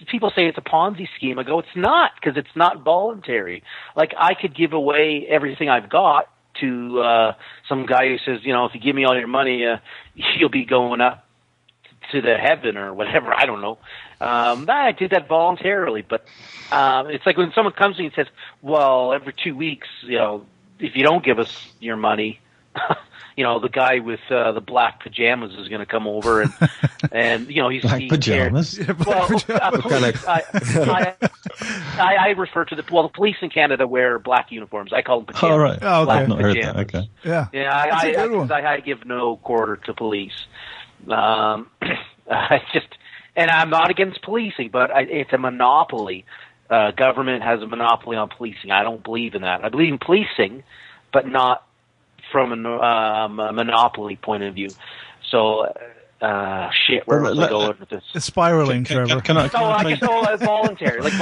people say it's a Ponzi scheme. I go, it's not, because it's not voluntary. Like I could give away everything I've got to some guy who says, if you give me all your money, you'll be going up to the heaven or whatever. I don't know. I did that voluntarily, but it's like when someone comes to me and says, well, every 2 weeks, if you don't give us your money, the guy with the black pajamas is going to come over and he's black pajamas. I refer to the police in Canada wear black uniforms. I call them pajamas. All right. Oh, okay. I've not heard that. Okay. Yeah. Yeah. I give no quarter to police. And I'm not against policing, but it's a monopoly. Government has a monopoly on policing. I don't believe in that. I believe in policing, but not from a monopoly point of view. So, where was I going with this? It's spiraling, Trevor. So voluntary, like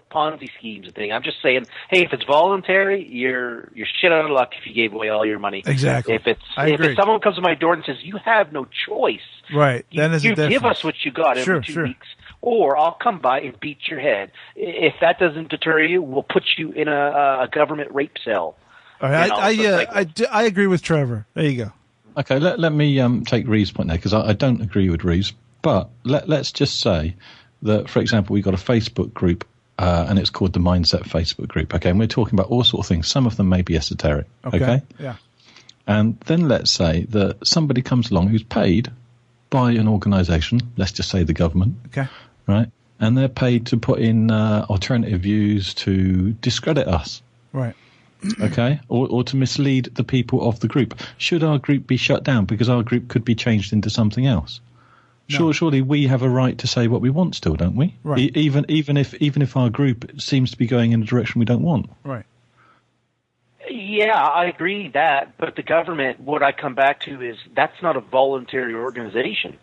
Ponzi schemes and thing. I'm just saying, hey, if it's voluntary, you're shit out of luck if you gave away all your money. Exactly. If someone comes to my door and says you have no choice, right? Then you give us what you got every 2 weeks, or I'll come by and beat your head. If that doesn't deter you, we'll put you in a government rape cell. All right, I agree with Trevor. There you go. Okay, let me take Reeves' point there, because I don't agree with Reeves. But let's just say that, for example, we've got a Facebook group, and it's called the Mindset Facebook group. Okay, and we're talking about all sorts of things. Some of them may be esoteric. Okay? Yeah. And then let's say that somebody comes along who's paid by an organisation, let's just say the government. Okay. Right? And they're paid to put in alternative views to discredit us. Right. Okay, or to mislead the people of the group. Should our group be shut down because our group could be changed into something else? No. Surely we have a right to say what we want still, don't we? Right. Even if our group seems to be going in a direction we don't want. Right. Yeah, I agree that, but the government, what I come back to is that's not a voluntary organization.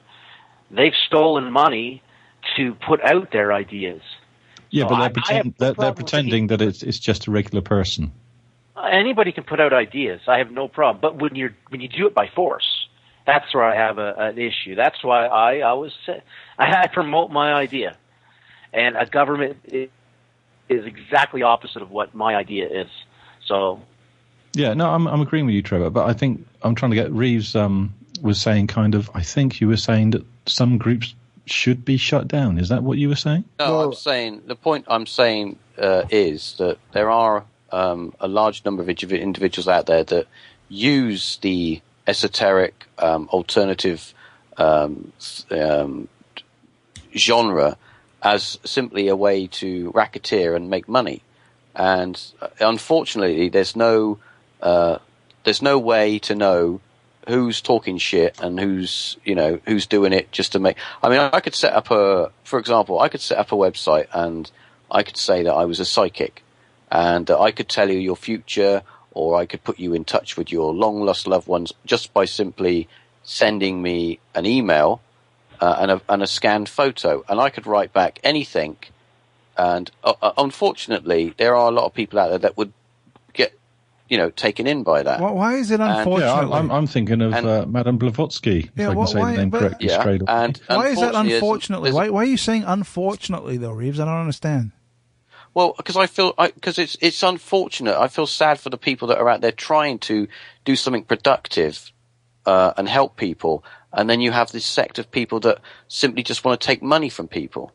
They've stolen money to put out their ideas. Yeah, So but they're pretending that it's just a regular person. Anybody can put out ideas. I have no problem. But when you do it by force, that's where I have an issue. That's why I always say I promote my idea, and a government is exactly opposite of what my idea is. So. Yeah, no, I'm agreeing with you, Trevor. But I think I'm trying to get Reeves was saying kind of. I think you were saying that some groups should be shut down. Is that what you were saying? No, I'm saying the point I'm saying is that there are a large number of individuals out there that use the esoteric alternative genre as simply a way to racketeer and make money. And unfortunately, there's no way to know who's talking shit and who's doing it just to make. I mean, I could set up for example, I could set up a website and I could say that I was a psychic, and I could tell you your future, or I could put you in touch with your long lost loved ones just by simply sending me an email and a scanned photo, and I could write back anything. And unfortunately, there are a lot of people out there that would get, taken in by that. Well, why is it unfortunately? I'm thinking of Madame Blavatsky, if I can say the name correctly straight up. And why is that unfortunately? Why are you saying unfortunately, though, Reeves? I don't understand. Well, because it's unfortunate. I feel sad for the people that are out there trying to do something productive and help people, and then you have this sect of people that simply just want to take money from people.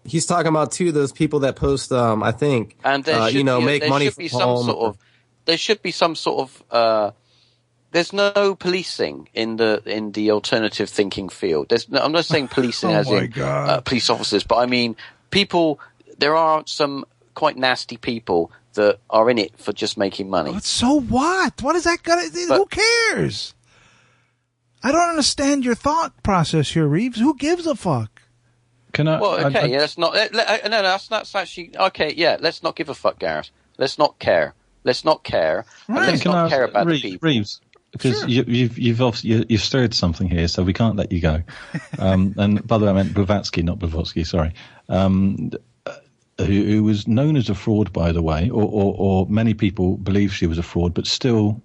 He's talking about too those people that post, I think, and make money from home. There should be some sort of. There's no policing in the alternative thinking field. I'm not saying policing as in police officers, but I mean people. There are some quite nasty people that are in it for just making money. But so what? What is that gonna? Who cares? I don't understand your thought process here, Reeves. Who gives a fuck? Can I? Well, okay, yeah, that's not. No, that's actually okay. Yeah, let's not give a fuck, Gareth. Let's not care. Let's not care. Right. Let's not care about the people. Reeves, because you've obviously you've stirred something here, so we can't let you go. And by the way, I meant Blavatsky, not Blavatsky. Sorry. Who was known as a fraud, by the way, or many people believe she was a fraud, but still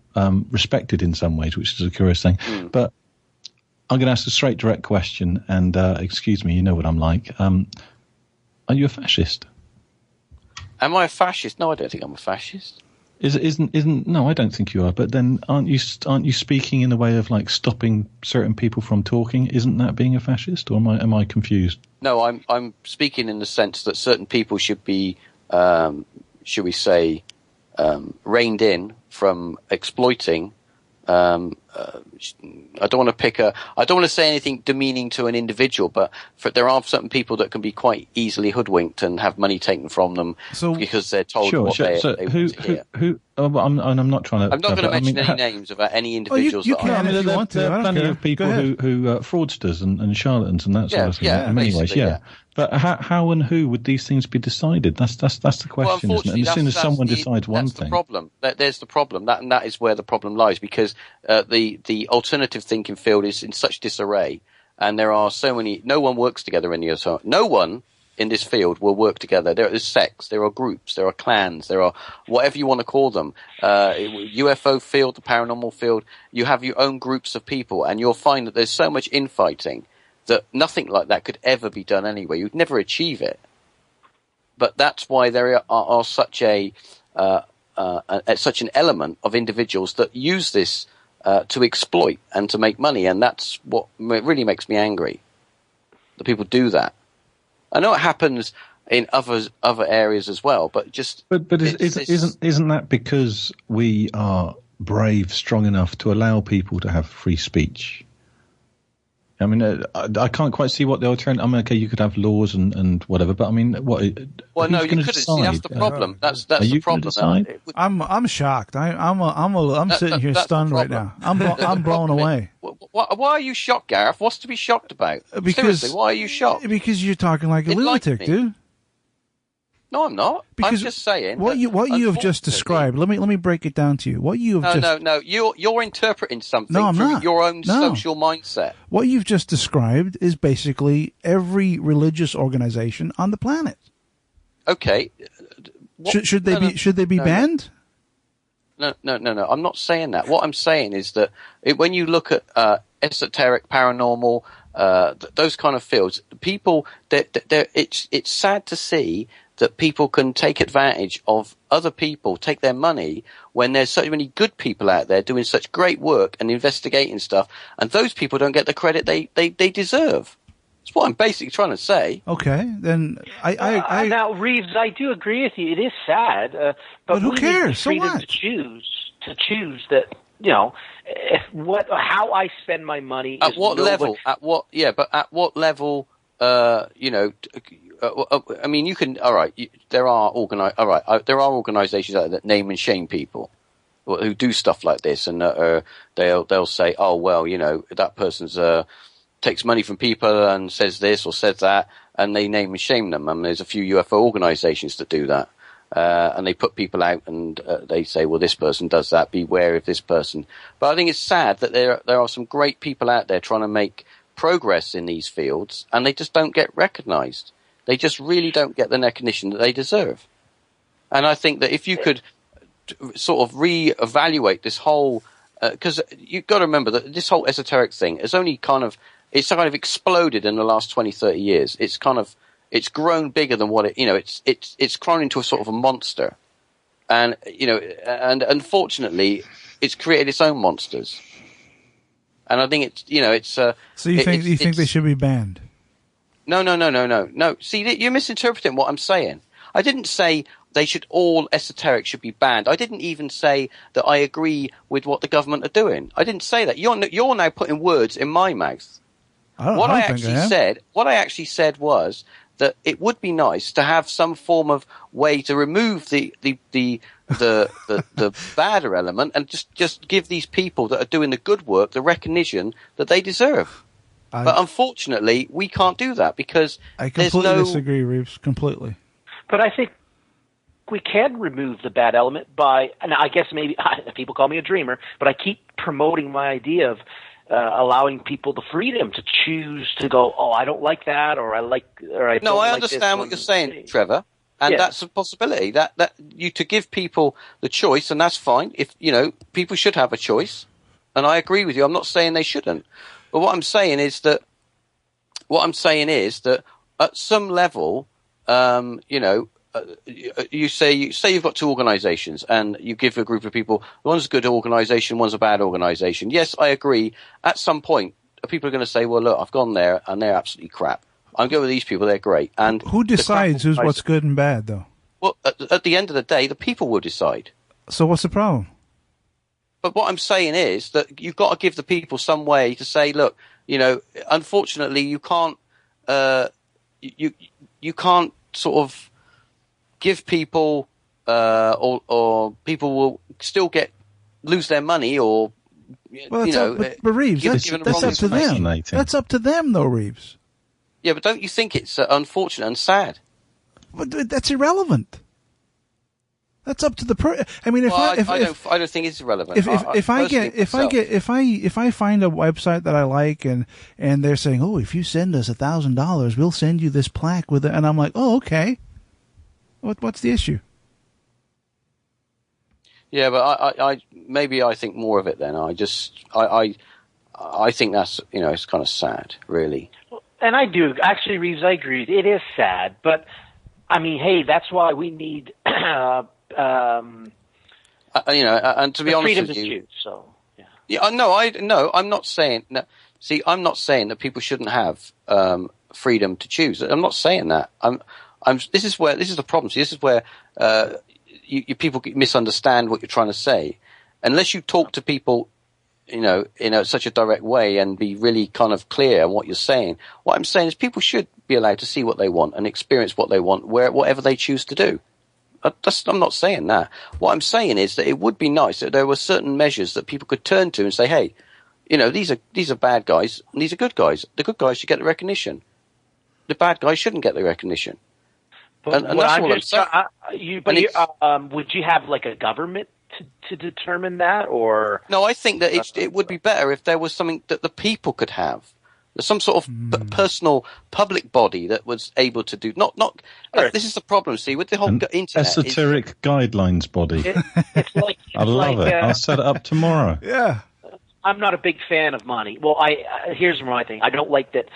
respected in some ways, which is a curious thing. But I'm going to ask a straight, direct question, and excuse me, you know what I'm like. Are you a fascist? Am I a fascist? No, I don't think I'm a fascist. Isn't? No, I don't think you are. But then, aren't you speaking in a way of like stopping certain people from talking? Isn't that being a fascist, or am I confused? No, I'm speaking in the sense that certain people should be, should we say, reined in from exploiting. I don't want to say anything demeaning to an individual, but there are certain people that can be quite easily hoodwinked and have money taken from them because they're told they want to hear. I'm not trying to. I'm not going to mention any names about any individuals. You can if you want to. There are plenty of people who are fraudsters and charlatans and that sort of thing. In many ways, yeah. But how and who would these things be decided? That's the question, isn't it? And as soon as someone decides one thing, there's the problem. That is where the problem lies, because the alternative thinking field is in such disarray, and there are so many. No one works together in the no one in this field will work together. There is sects, there are groups, there are clans, there are whatever you want to call them. UFO field, the paranormal field. You have your own groups of people, and you'll find that there's so much infighting that nothing like that could ever be done anyway. You'd never achieve it. But that's why there are such such an element of individuals that use this to exploit and to make money, and that's what really makes me angry. That people do that. I know it happens in other areas as well, but isn't that because we are brave, strong enough to allow people to have free speech? I mean, I can't quite see what the alternative. I mean, okay, you could have laws and whatever, but I mean, what? Well, no, you couldn't. See, that's the problem. That's the problem. I'm shocked. I'm sitting here stunned right now. I'm blown away. Why are you shocked, Gareth? What's to be shocked about? Seriously, why are you shocked? Because you're talking like a lunatic, dude. No, I'm not. I'm just saying. What you have just described. Let me break it down to you. What you have No. You're interpreting something through your own social mindset. What you've just described is basically every religious organization on the planet. Okay. Should they be banned? No. I'm not saying that. What I'm saying is that when you look at esoteric, paranormal, those kind of fields, people, it's sad to see that people can take advantage of other people, take their money, when there's so many good people out there doing such great work and investigating stuff, and those people don't get the credit they deserve. That's what I'm basically trying to say. Okay, then I now, Reeves, I do agree with you. It is sad, but who we cares? need the So freedom what? to choose that. How I spend my money. At what level? At what? Yeah, but at what level? I mean, you can. All right, there are organisations out there that name and shame people who do stuff like this, and they'll say, oh well, that person's takes money from people and says this or says that, and they name and shame them. I mean, there's a few UFO organisations that do that, and they put people out and they say, well, this person does that. Beware of this person. But I think it's sad that there are some great people out there trying to make progress in these fields, and they just don't get recognised. They just really don't get the recognition that they deserve. And I think that if you could sort of re-evaluate this whole, because you've got to remember that this whole esoteric thing is only it's kind of exploded in the last 20, 30 years. It's grown bigger than what it's grown into a sort of a monster. And, and unfortunately, it's created its own monsters. And I think So you think they should be banned? No. See, you're misinterpreting what I'm saying. I didn't say all esoteric should be banned. I didn't even say that I agree with what the government are doing. I didn't say that. You're now putting words in my mouth. What I actually said was that it would be nice to have some form of way to remove the badder element and just give these people that are doing the good work the recognition that they deserve. But unfortunately, we can't do that because I completely disagree, Reeves. Completely. But I think we can remove the bad element by, and I guess maybe people call me a dreamer, but I keep promoting my idea of allowing people the freedom to choose to go, oh, I don't like that, or I like, or I don't No, I like understand what you're saying, Trevor, and that's a possibility. That you to give people the choice, and that's fine. If people should have a choice, and I agree with you. I'm not saying they shouldn't, but what I'm saying is that at some level, you say you've got two organisations and you give a group of people, one's a good organisation, one's a bad organisation. Yes, I agree. At some point, people are going to say, well, look, I've gone there and they're absolutely crap. I'm going with these people, they're great. And who decides who's what's good and bad, though? Well, at the end of the day, the people will decide. So what's the problem? But what I'm saying is that you've got to give the people some way to say, look, unfortunately, you can't you can't sort of give people or people will still lose their money or but Reeves, that's up to them. That's up to them, though, Reeves. Yeah, but don't you think it's unfortunate and sad? But that's irrelevant. That's up to the I mean, I don't think it's irrelevant. If I find a website that I like and they're saying, oh, if you send us $1,000, we'll send you this plaque with it, and I'm like, oh, okay. What's the issue? Yeah, but I think more of it then. I think that's it's kind of sad, really. And I do actually, Reeves. I agree. It is sad, but I mean, hey, that's why we need. And to be honest with you, choose, so yeah, I'm not saying. No, see, I'm not saying that people shouldn't have freedom to choose. I'm not saying that. This is the problem. See, this is where you people misunderstand what you're trying to say. Unless you talk to people, in such a direct way and be really kind of clear on what you're saying. What I'm saying is people should be allowed to see what they want and experience what they want, whatever they choose to do. I'm not saying that. What I'm saying is that it would be nice that there were certain measures that people could turn to and say, hey, these are bad guys and these are good guys. The good guys should get the recognition. The bad guys shouldn't get the recognition. But and that's what I'm saying. Would you have like a government to determine that, or no? I think that it would be better if there was something that the people could have. some sort of personal public body that was able to do this is the problem. See, with the whole internet, esoteric guidelines body. It's like I love it. I'll set it up tomorrow. Yeah. I'm not a big fan of money. Well, here's my thing. I don't like that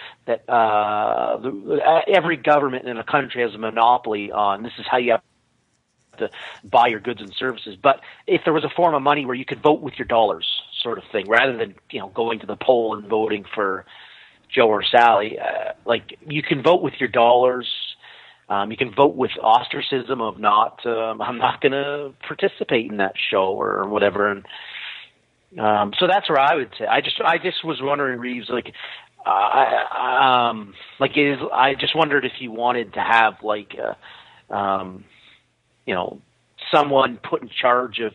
every government in a country has a monopoly on this is how you have to buy your goods and services. But if there was a form of money where you could vote with your dollars, sort of thing, rather than going to the poll and voting for Joe or Sally, like you can vote with your dollars. You can vote with ostracism of not. I'm not going to participate in that show or whatever. And so that's where I would say. I just was wondering, Reeves, like, I just wondered if you wanted to have someone put in charge of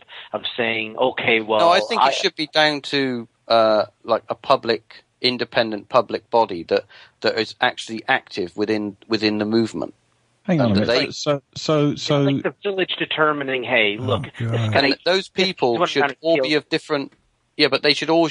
saying, okay, well, no, I think it should be down to like a public, independent public body that is actually active within the movement. Hang on a minute. So like the village determining, hey, look, and those people should all be of different. Yeah, but they should all.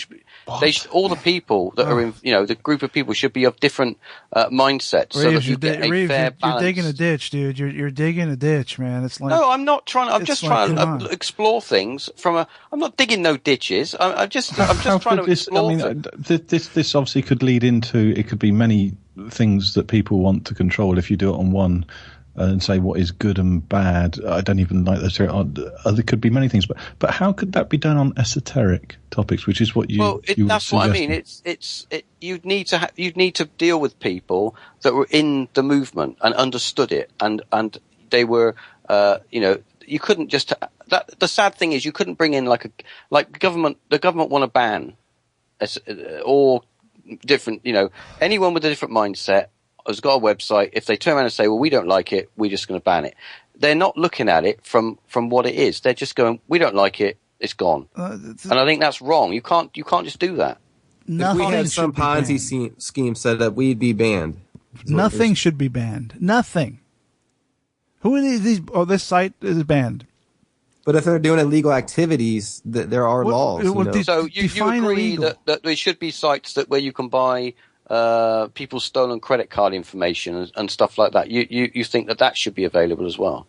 All the people that are in, the group of people should be of different mindsets, so that you get a fair balance. You're digging a ditch, dude. You're digging a ditch, man. It's like no, I'm not trying. I'm just trying to explore things from a. I'm not digging no ditches. I'm just trying to explore. This obviously could lead into. It could be many things that people want to control if you do it on one. And say what is good and bad. I don't even like that. There could be many things, but how could that be done on esoteric topics, which is what you? Well, that's what I mean. You'd need to deal with people that were in the movement and understood it, and they were, you couldn't just. The sad thing is, you couldn't bring in like government. The government want to ban, or different. Anyone with a different mindset has got a website. If they turn around and say, well, we don't like it, we're just going to ban it. They're not looking at it from what it is. They're just going, we don't like it, it's gone. And I think that's wrong. You can't just do that. If we had some Ponzi scheme set up, we'd be banned. Nothing should be banned. Nothing. Who are these? Oh, this site is banned. But if they're doing illegal activities, there are laws. So you agree that there should be sites where you can buy people's stolen credit card information and stuff like that. You think that should be available as well?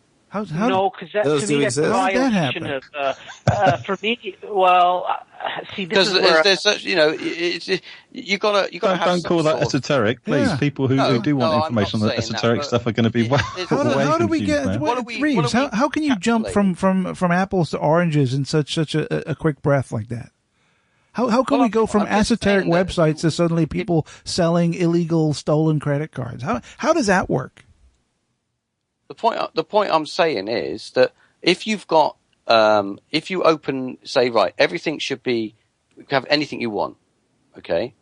No, because to me that's a violation of. For me, well, see, this is where there's such, you gotta have. Don't call that esoteric, please. Yeah. People who do want information on the esoteric stuff are going to be how do we get? Reeves, how can you jump from apples to oranges in such a quick breath like that? How can we go from esoteric websites to suddenly people selling illegal stolen credit cards? How does that work? The point I'm saying is that if you've got if you open, say, right, everything should be, you can have anything you want, okay?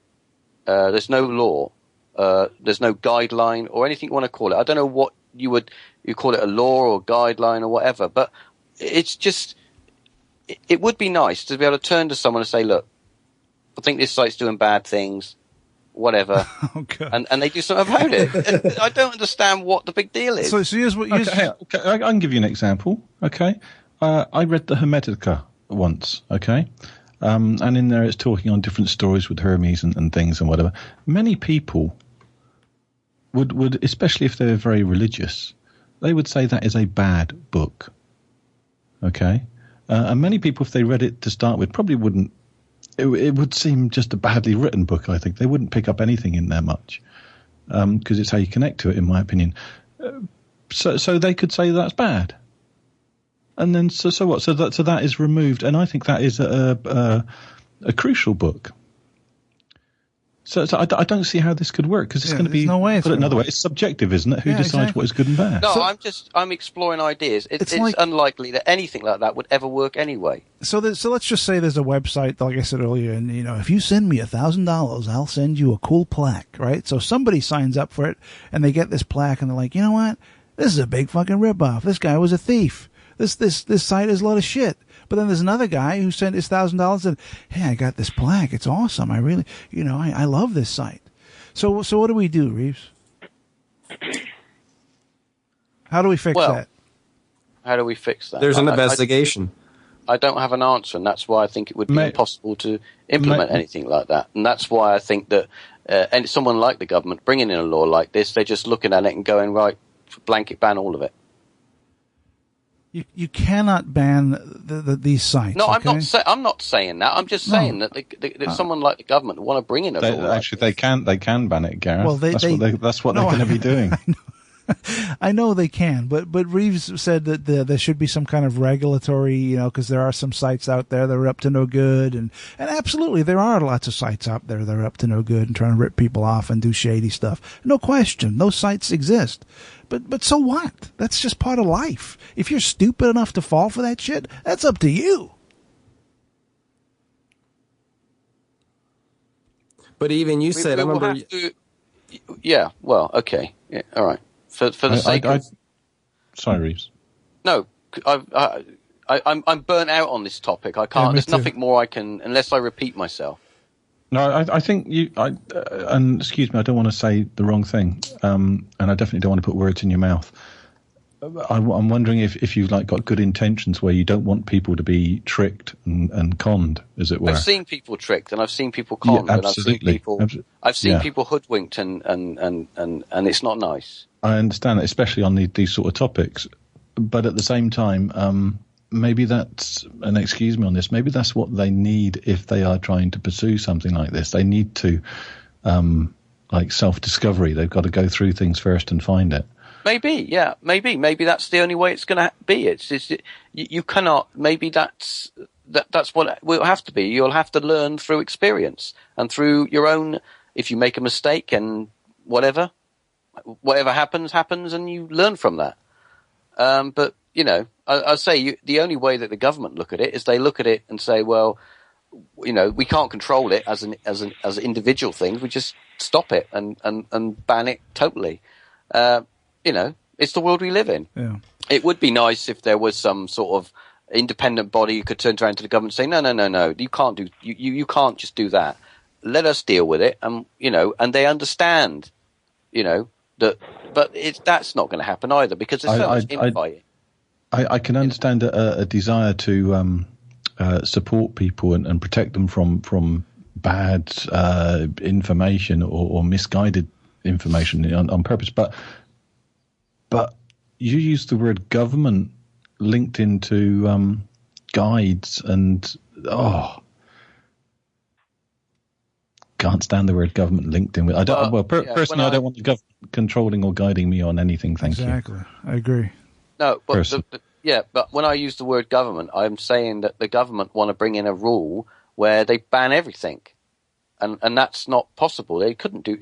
There's no law, there's no guideline or anything you want to call it. I don't know what you call it, a law or guideline or whatever, but it's just it would be nice to be able to turn to someone and say, look, I think this site's doing bad things, whatever, and they do something about it. I don't understand what the big deal is. So here's what. Okay, I can give you an example. Okay, I read the Hermetica once. Okay, and in there it's talking on different stories with Hermes and things and whatever. Many people would, especially if they're very religious, they would say that is a bad book. Okay, and many people, if they read it to start with, probably wouldn't. It would seem just a badly written book, I think. They wouldn't pick up anything in there much because it's how you connect to it, in my opinion. So they could say that's bad. And then so what? So that is removed, and I think that is a crucial book. So I don't see how this could work because it's going to be, no way put it another way, it's subjective, isn't it? Who decides what is good and bad? No, I'm exploring ideas. It's unlikely that anything like that would ever work anyway. So let's just say there's a website, like I said earlier, and if you send me $1,000, I'll send you a cool plaque, right? So somebody signs up for it, and they get this plaque, and they're like, you know what? This is a big fucking ripoff. This guy was a thief. This site is a lot of shit. But then there's another guy who sent his $1,000 and, hey, I got this plaque. It's awesome. I really, I love this site. So what do we do, Reeves? How do we fix that? How do we fix that? There's an investigation. I don't have an answer, and that's why I think it would be impossible to implement anything like that. And that's why I think that and someone like the government bringing in a law like this, they're just looking at it and going, right, blanket ban all of it. You cannot ban these sites. No, okay? I'm not saying that. I'm just saying that someone like the government want to bring in a law. Actually, they can ban it, Gareth. Well, that's what they're going to be doing. I know they can, but Reeves said that there should be some kind of regulatory, because there are some sites out there that are up to no good, and absolutely there are lots of sites out there that are up to no good and trying to rip people off and do shady stuff. No question, those sites exist. But so what? That's just part of life. If you're stupid enough to fall for that shit, that's up to you. But even you said, I remember. Yeah. Well. Okay. Yeah. All right. For the sake of. Sorry, Reeves. No, I'm burnt out on this topic. I can't. There's nothing more I can, unless I repeat myself. No, I think and excuse me, I don't want to say the wrong thing, and I definitely don't want to put words in your mouth. I'm wondering if you've got good intentions where you don't want people to be tricked and conned, as it were. I've seen people tricked and I've seen people conned. Yeah, absolutely. And I've seen people hoodwinked and it's not nice. I understand that, especially on these sort of topics, but at the same time, maybe that's, and excuse me on this, maybe that's what they need if they are trying to pursue something like this. They need to, self-discovery. They've got to go through things first and find it. Maybe, yeah, maybe that's the only way it's going to be. You cannot. Maybe that's what it will have to be. You'll have to learn through experience and through your own. If you make a mistake and whatever happens, and you learn from that. But I say the only way that the government look at it is they look at it and say, well, we can't control it as individual things. We just stop it and ban it totally. It's the world we live in. Yeah. It would be nice if there was some sort of independent body who could turn around to the government and say, no, you can't do, you can't just do that. Let us deal with it. And they understand, that, but that's not going to happen either because there's so much infighting. I can understand a desire to support people and protect them from bad information or misguided information on purpose, but you use the word government linked into guides and can't stand the word government linked in with. Personally, I don't want the government controlling or guiding me on anything. Thank you. Exactly, I agree. No, but but when I use the word government, I'm saying that the government want to bring in a rule where they ban everything, and that's not possible. They couldn't do.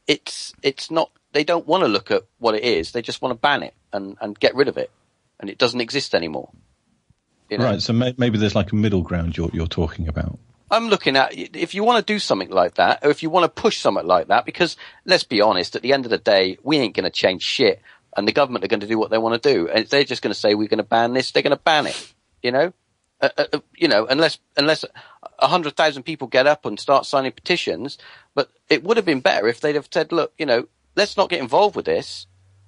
It's not. They don't want to look at what it is. They just want to ban it and get rid of it, and it doesn't exist anymore. Right. So maybe there's a middle ground you're talking about. I'm looking at if you want to do something like that, or if you want to push something like that, because let's be honest, at the end of the day, we ain't going to change shit, and the government are going to do what they want to do, and they're just going to say we're going to ban this, they're going to ban it. Unless 100,000 people get up and start signing petitions, but it would have been better if they'd have said, look, let's not get involved with this.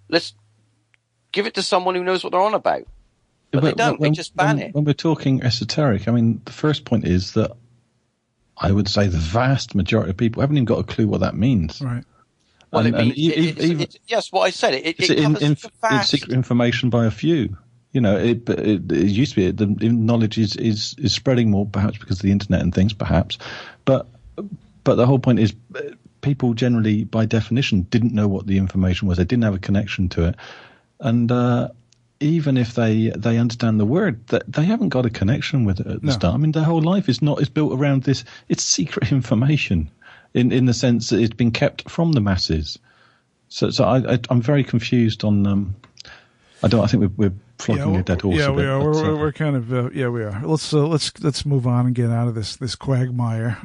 Let's give it to someone who knows what they're on about. But they don't. They just ban it. When we're talking esoteric, I mean, the first point is that I would say the vast majority of people haven't even got a clue what that means. Right. Well, yes, what I said. It covers it's secret information by a few. It used to be the knowledge is spreading more, perhaps because of the internet and things, perhaps. But the whole point is people generally, by definition, didn't know what the information was. They didn't have a connection to it. And even if they understand the word, that they haven't got a connection with it at the start. I mean, their whole life is built around this. It's secret information in the sense that it's been kept from the masses. So I'm very confused on. I think we're flogging a dead horse. Yeah, a bit, we are. We're kind of. We are. Let's move on and get out of this quagmire.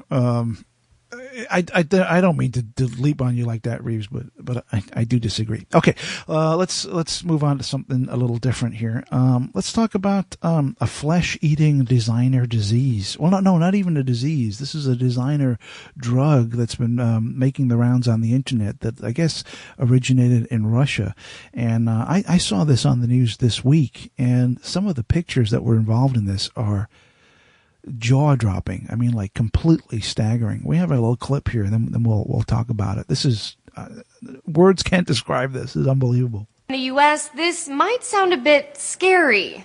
I don't mean to leap on you like that, Reeves, but I do disagree. Okay, let's move on to something a little different here. Let's talk about a flesh-eating designer disease. Well, no, not even a disease. This is a designer drug that's been making the rounds on the internet that I guess originated in Russia. And I saw this on the news this week, and some of the pictures that were involved in this are jaw-dropping. I mean, like completely staggering. We have a little clip here, and then we'll talk about it. This is words can't describe this. It's unbelievable. In the U.S., this might sound a bit scary.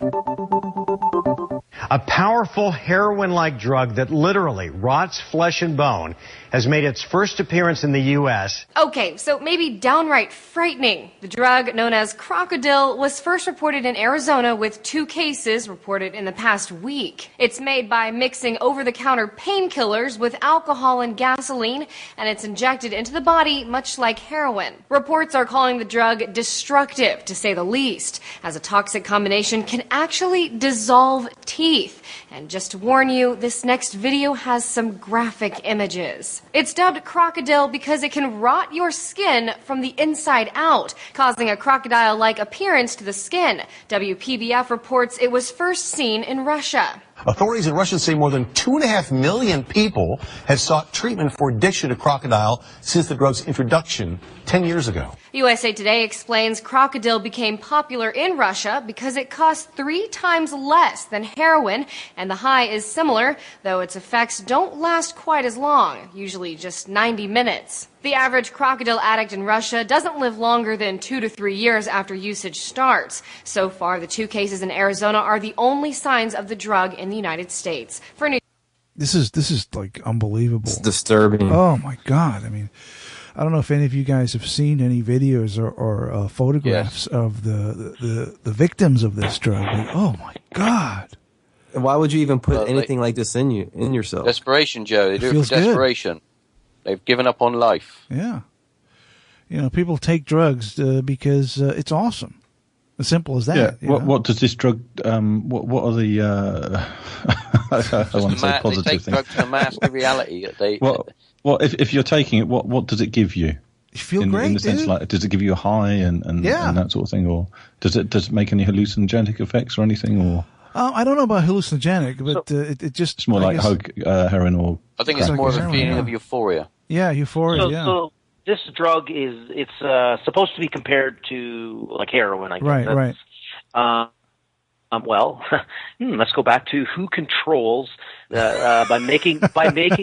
A powerful heroin-like drug that literally rots flesh and bone has made its first appearance in the U.S. Okay, so maybe downright frightening. The drug, known as Krokodil, was first reported in Arizona with 2 cases reported in the past week. It's made by mixing over-the-counter painkillers with alcohol and gasoline, and it's injected into the body much like heroin. Reports are calling the drug destructive, to say the least, as a toxic combination can actually dissolve teeth. And just to warn you, this next video has some graphic images. It's dubbed Krokodil because it can rot your skin from the inside out, causing a crocodile-like appearance to the skin. WPBF reports it was first seen in Russia. Authorities in Russia say more than 2.5 million people have sought treatment for addiction to crocodile since the drug's introduction 10 years ago. USA Today explains Krokodil became popular in Russia because it costs 3 times less than heroin, and the high is similar, though its effects don't last quite as long, usually just 90 minutes. The average Krokodil addict in Russia doesn't live longer than 2 to 3 years after usage starts. So far, the 2 cases in Arizona are the only signs of the drug in the United States. For New This is like unbelievable. It's disturbing. Oh my God! I mean, I don't know if any of you guys have seen any videos or photographs of the victims of this drug. Like, oh my God! Why would you even put anything like this in yourself? Desperation, Joe. They do it for desperation. Good. They've given up on life. Yeah. You know, people take drugs because it's awesome. As simple as that. Yeah. What does this drug? What are the? I want to say positive they take things. drugs to mask the reality. Well, if you're taking it, what does it give you? You feel great, in the sense, dude. like, does it give you a high and that sort of thing, or does it make any hallucinogenic effects or anything, or? I don't know about hallucinogenic, but it just it's more like heroin or. I think it's more of a feeling of euphoria. Yeah, euphoria. So this drug it's supposed to be compared to like heroin, I guess. Right. Well, let's go back to who controls by making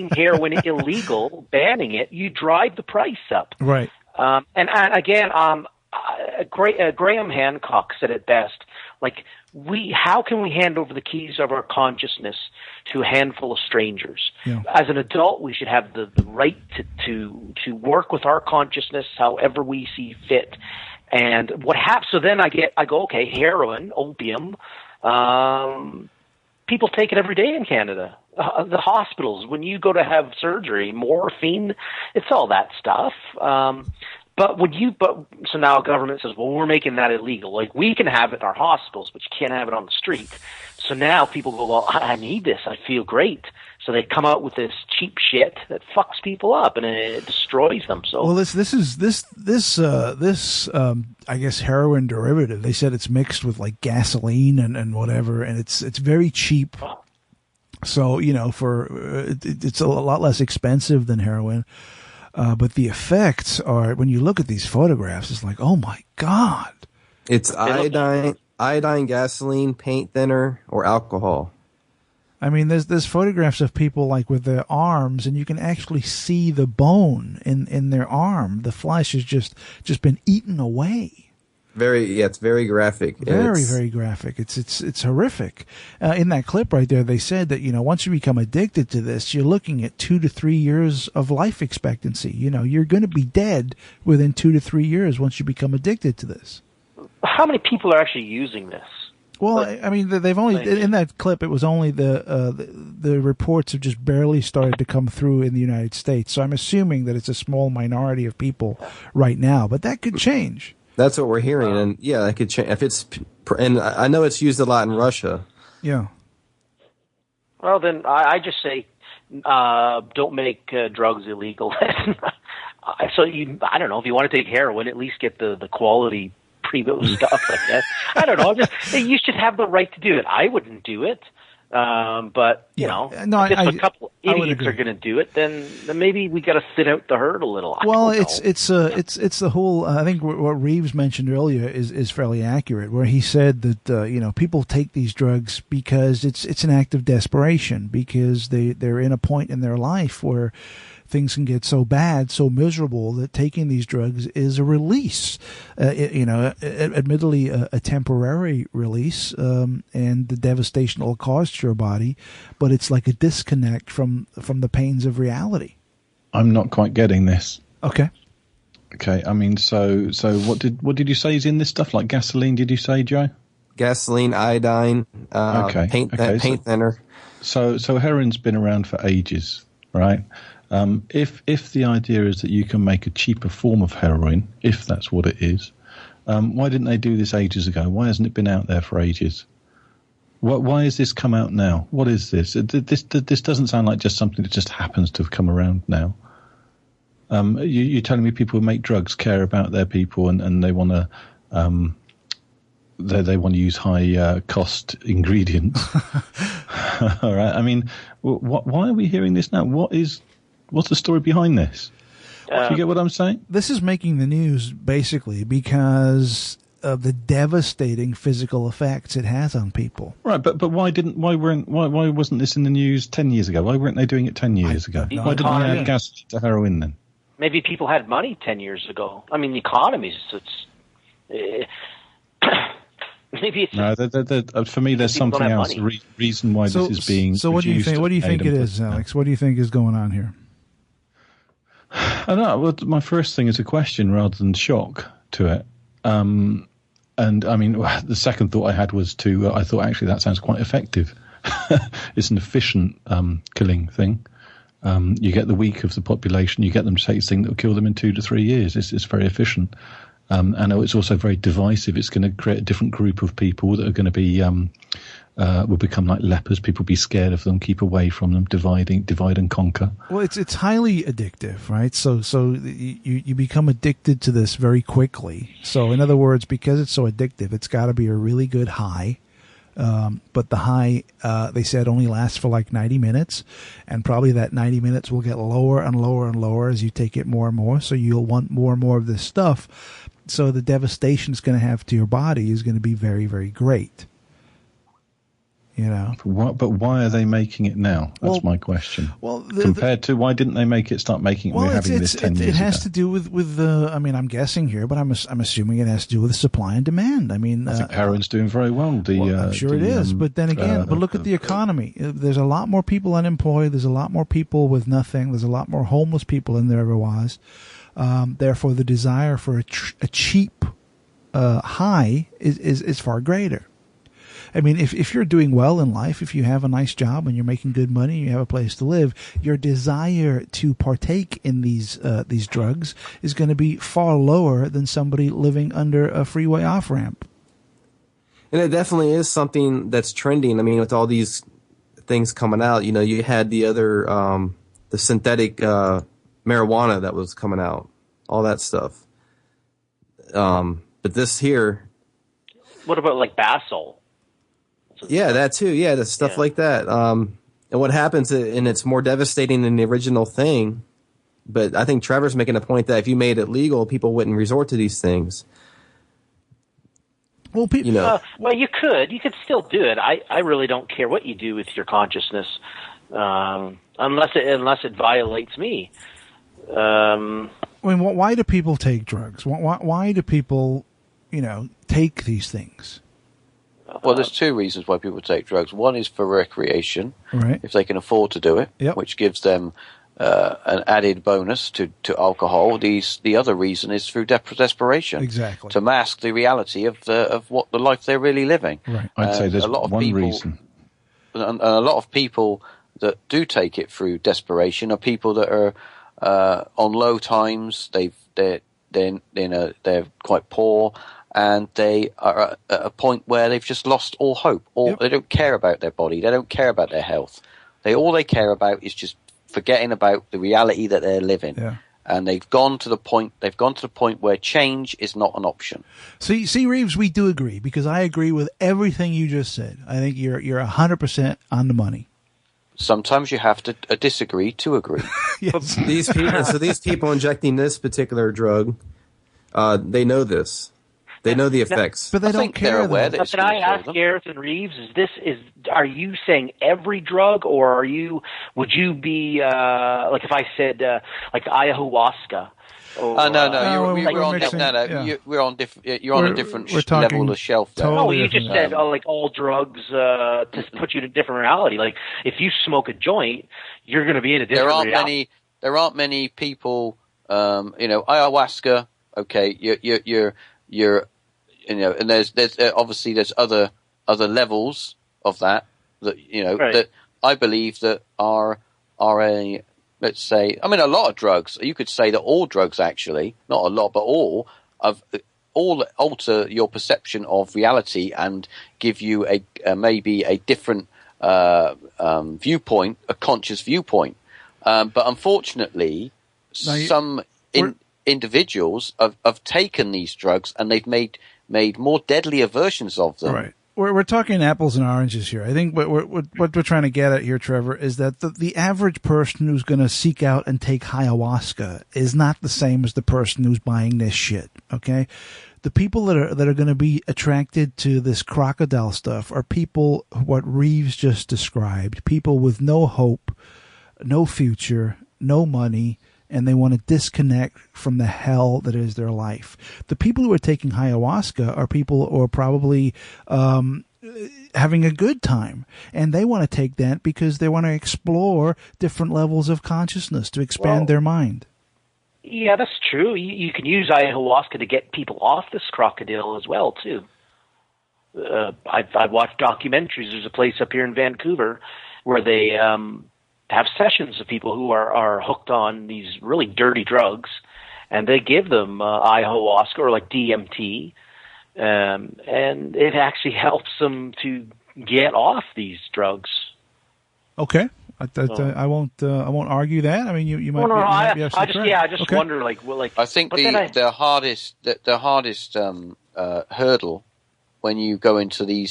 heroin illegal, banning it. You drive the price up. Right. And again, Graham Hancock said it best. Like how can we hand over the keys of our consciousness to a handful of strangers? Yeah. As an adult, we should have the right to work with our consciousness however we see fit. And what happens? So then I go, okay, heroin, opium. People take it every day in Canada. The hospitals, when you go to have surgery, morphine, it's all that stuff. So now government says, well, we're making that illegal. Like we can have it in our hospitals, but you can't have it on the street. So now people go, well, I need this. I feel great. So they come out with this cheap shit that fucks people up and it destroys them. So well, this I guess heroin derivative. They said it's mixed with like gasoline and whatever, and it's very cheap. So it's a lot less expensive than heroin. But the effects are, when you look at these photographs, it's like, oh my God. It's iodine, gasoline, paint thinner, or alcohol. I mean, there's photographs of people like with their arms, and you can actually see the bone in their arm. The flesh has just been eaten away. It's very graphic. Very graphic. It's horrific. In that clip right there, they said that, once you become addicted to this, you're looking at 2 to 3 years of life expectancy. You're going to be dead within 2 to 3 years once you become addicted to this. How many people are actually using this? Well, I mean, they've only, in that clip, it was only the reports have just barely started to come through in the United States. So I'm assuming that it's a small minority of people right now, but that could change. That's what we're hearing, and that could change. And I know it's used a lot in Russia. Yeah. Well, then I just say, don't make drugs illegal. So I don't know, if you want to take heroin, at least get the quality Primo stuff like that. I don't know. You should have the right to do it. I wouldn't do it. But you know, no, if a couple of idiots are going to do it, then maybe we got to thin out the herd a little. Well, it's the whole. I think what Reeves mentioned earlier is fairly accurate, where he said that people take these drugs because it's an act of desperation, because they're in a point in their life where things can get so bad, so miserable, that taking these drugs is a release. Admittedly a temporary release, and the devastation it'll cause to your body, but it's like a disconnect from the pains of reality. I'm not quite getting this. Okay. I mean, so what did you say is in this stuff? Like gasoline? Did you say, Joe? Gasoline, iodine, paint thinner. So heroin's been around for ages, right? If the idea is that you can make a cheaper form of heroin, if that's what it is, why didn't they do this ages ago? Why hasn't it been out there for ages? Why has this come out now? What is this? This doesn't sound like just something that just happens to have come around now. You're telling me people who make drugs care about their people and they want to they want to use high cost ingredients. All right. I mean, why are we hearing this now? What's the story behind this? Do you get what I'm saying? This is making the news basically because of the devastating physical effects it has on people. Right, but why wasn't this in the news 10 years ago? Why weren't they doing it 10 years ago? Why didn't they add gas to heroin then? Maybe people had money 10 years ago. I mean, the economy maybe it's for me, there's something else. The reason why this is being. So what do you think? What do you think it is, Alex? What do you think is going on here? I don't know. Well, my first thing is a question rather than shock to it. And I mean, the second thought I had was I thought actually that sounds quite effective. It's an efficient killing thing. You get the weak of the population, you get them to take this thing that will kill them in 2 to 3 years. It's very efficient. And it's also very divisive. It's going to create a different group of people that are going to be will become like lepers. People be scared of them, keep away from them, divide and conquer. Well, it's highly addictive, right? So you become addicted to this very quickly. So in other words, because it's so addictive, it's got to be a really good high. But the high, they said, only lasts for like 90 minutes, and probably that 90 minutes will get lower and lower and lower as you take it more and more. So you'll want more and more of this stuff. So the devastation it's going to have to your body is going to be very, very great. You know, but why are they making it now? That's my question. Well, compared to why didn't they start making it? Well, we're having this 10 years ago. It has to do with the. I mean, I'm guessing here, but I'm assuming it has to do with the supply and demand. I mean, I think heroin's doing very well. I'm sure it is, but then again, but look at the economy. There's a lot more people unemployed. There's a lot more people with nothing. There's a lot more homeless people than there ever was. Therefore, the desire for a cheap high is far greater. I mean, if you're doing well in life, if you have a nice job and you're making good money, you have a place to live, your desire to partake in these drugs is going to be far lower than somebody living under a freeway off-ramp. And it definitely is something that's trending. I mean, with all these things coming out, you had the other, the synthetic marijuana that was coming out, all that stuff. But this here. What about like Basol? Yeah, that too. Yeah, the stuff like that. And what happens, and it's more devastating than the original thing. But I think Trevor's making a point that if you made it legal, people wouldn't resort to these things. Well, well, you could still do it. I really don't care what you do with your consciousness, unless it violates me. I mean, why do people take drugs? Why do people, take these things? Well, there's two reasons why people take drugs. One is for recreation, right, if they can afford to do it, which gives them an added bonus to alcohol. The other reason is through desperation, exactly, to mask the reality of what the life they're really living. Right. I'd say there's one reason. And a lot of people that do take it through desperation are people that are on low times. They're quite poor. And they are at a point where they've just lost all hope. They don't care about their body. They don't care about their health. All they care about is just forgetting about the reality that they're living. Yeah. and they've gone to the point where change is not an option. See, Reeves, we do agree, because I agree with everything you just said. I think you're 100% on the money. Sometimes you have to disagree to agree. Yes. These people injecting this particular drug, they know this. They know the effects. But they don't care. Can I ask Gareth and Reeves, are you saying every drug, or would you be, like if I said, like ayahuasca? Or, You're on a different level of the shelf there. No, you just said like all drugs to put you in a different reality. Like if you smoke a joint, you're going to be in a different reality. There aren't many people. Ayahuasca. Okay, you're and there's obviously there's other levels of that that I believe that are a, let's say, I mean, a lot of drugs. You could say that all drugs, actually, not a lot, but all alter your perception of reality and give you maybe a different viewpoint, a conscious viewpoint. But unfortunately, individuals have taken these drugs and they've made more deadlier versions of them. Right. We're talking apples and oranges here. I think what we're trying to get at here, Trevor, is that the average person who's going to seek out and take ayahuasca is not the same as the person who's buying this shit. Okay, the people that are going to be attracted to this crocodile stuff are people what Reeves just described, people with no hope, no future, no money, and they want to disconnect from the hell that is their life. The people who are taking ayahuasca are people who are probably having a good time, and they want to take that because they want to explore different levels of consciousness to expand their mind. Yeah, that's true. You can use ayahuasca to get people off this Krokodil as well, too. I've watched documentaries. There's a place up here in Vancouver where they have sessions of people who are hooked on these really dirty drugs, and they give them ayahuasca or like DMT, and it actually helps them to get off these drugs. Okay, I won't argue that. I mean, you might. I just wonder, I think the hardest hurdle when you go into the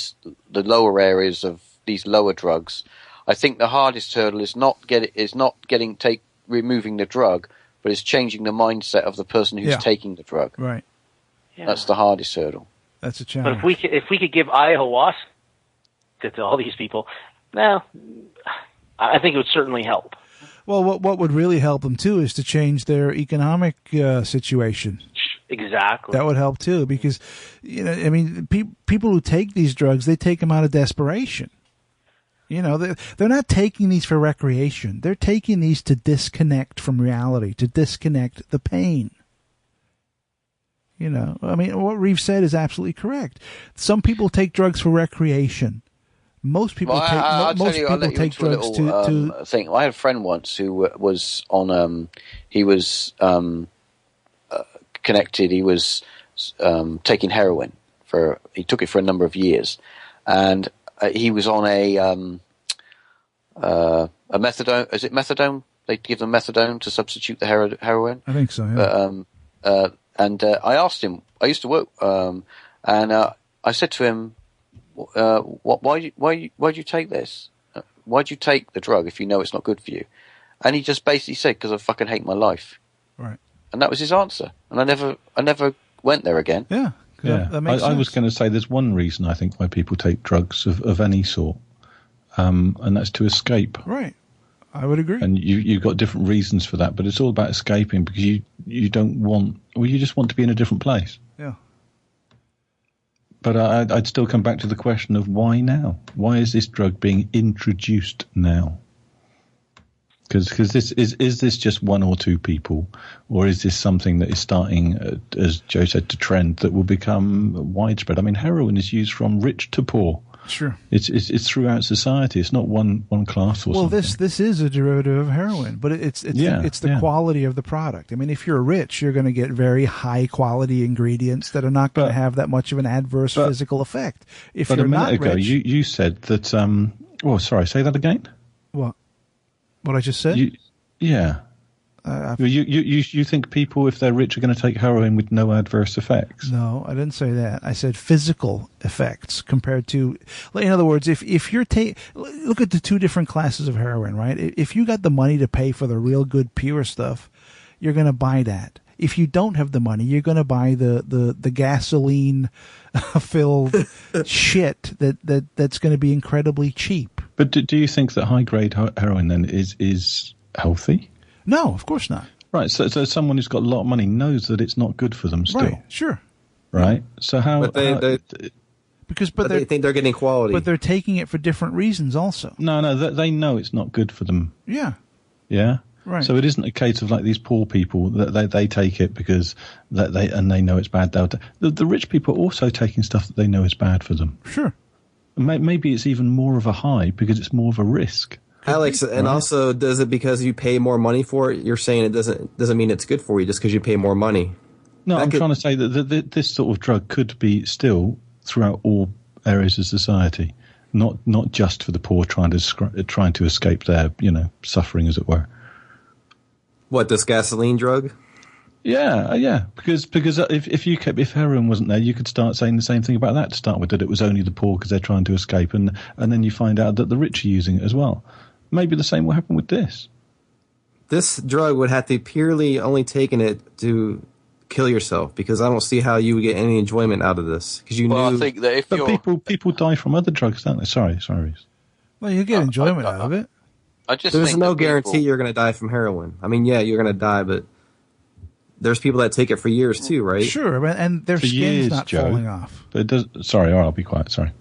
lower areas of these lower drugs. I think the hardest hurdle is not removing the drug, but it's changing the mindset of the person who's taking the drug. Right. Yeah. That's the hardest hurdle. That's a challenge. But if we could give ayahuasca to all these people, I think it would certainly help. Well, what would really help them too is to change their economic situation. Exactly. That would help too, because I mean, people who take these drugs, they take them out of desperation. They're not taking these for recreation. They're taking these to disconnect from reality, to disconnect the pain. I mean, what Reeves said is absolutely correct. Some people take drugs for recreation. Most people take drugs to thing. I had a friend once who was on. He was connected. He was taking heroin He took it for a number of years, and he was on a methadone. Is it methadone? They give them methadone to substitute the heroin. I think so. Yeah. And I asked him. I used to work, and I said to him, "Why do you take this? Why do you take the drug if you know it's not good for you?" And he just basically said, "Because I fucking hate my life." Right. And that was his answer. And I never went there again. Yeah. Yeah, that makes sense. I was going to say there's one reason I think why people take drugs of any sort, and that's to escape. Right, I would agree. And you've got different reasons for that, but it's all about escaping because you don't want, you just want to be in a different place. Yeah. But I'd still come back to the question of why now? Why is this drug being introduced now? Because this is this just one or two people, or is this something that is starting, as Joe said, to trend that will become widespread? I mean, heroin is used from rich to poor. Sure, it's throughout society. It's not one class or something. Well, this is a derivative of heroin, but it's the quality of the product. I mean, if you're rich, you're going to get very high quality ingredients that are not going to have that much of an adverse physical effect. If but you're a minute not ago, rich, you said that. Oh, sorry. Say that again. What I just said? Yeah. You think people, if they're rich, are going to take heroin with no adverse effects? No, I didn't say that. I said physical effects compared to, in other words, if you're look at the two different classes of heroin, right? If you got the money to pay for the real good pure stuff, you're going to buy that. If you don't have the money, you're going to buy the gasoline filled shit that's going to be incredibly cheap. But do you think that high grade heroin then is healthy? No, of course not. Right, so someone who's got a lot of money knows that it's not good for them still. Right, sure. Right? So how... But they think they're getting quality. But they're taking it for different reasons also. No, they know it's not good for them. Yeah. Yeah? Right. So it isn't a case of like these poor people that they take it because they know it's bad. The rich people are also taking stuff that they know is bad for them. Sure. Maybe it's even more of a high because it's more of a risk. Alex, and also, does it because you pay more money for it? You're saying it doesn't mean it's good for you just because you pay more money. No, I'm trying to say that this sort of drug could be still throughout all areas of society, not just for the poor trying to escape their suffering, as it were. What, this gasoline drug? Yeah. Because if heroin wasn't there, you could start saying the same thing about that to start with, that it was only the poor because they're trying to escape, and then you find out that the rich are using it as well. Maybe the same will happen with this. This drug would have to be purely only taking it to kill yourself, because I don't see how you would get any enjoyment out of this. Because I think that if people die from other drugs, don't they? Sorry, Reese. Well, you get enjoyment out of it. There's no guarantee you're going to die from heroin. I mean, yeah, you're going to die, but there's people that take it for years too, right? Sure, and their skin's not falling off. But it does. Sorry, I'll be quiet. Sorry.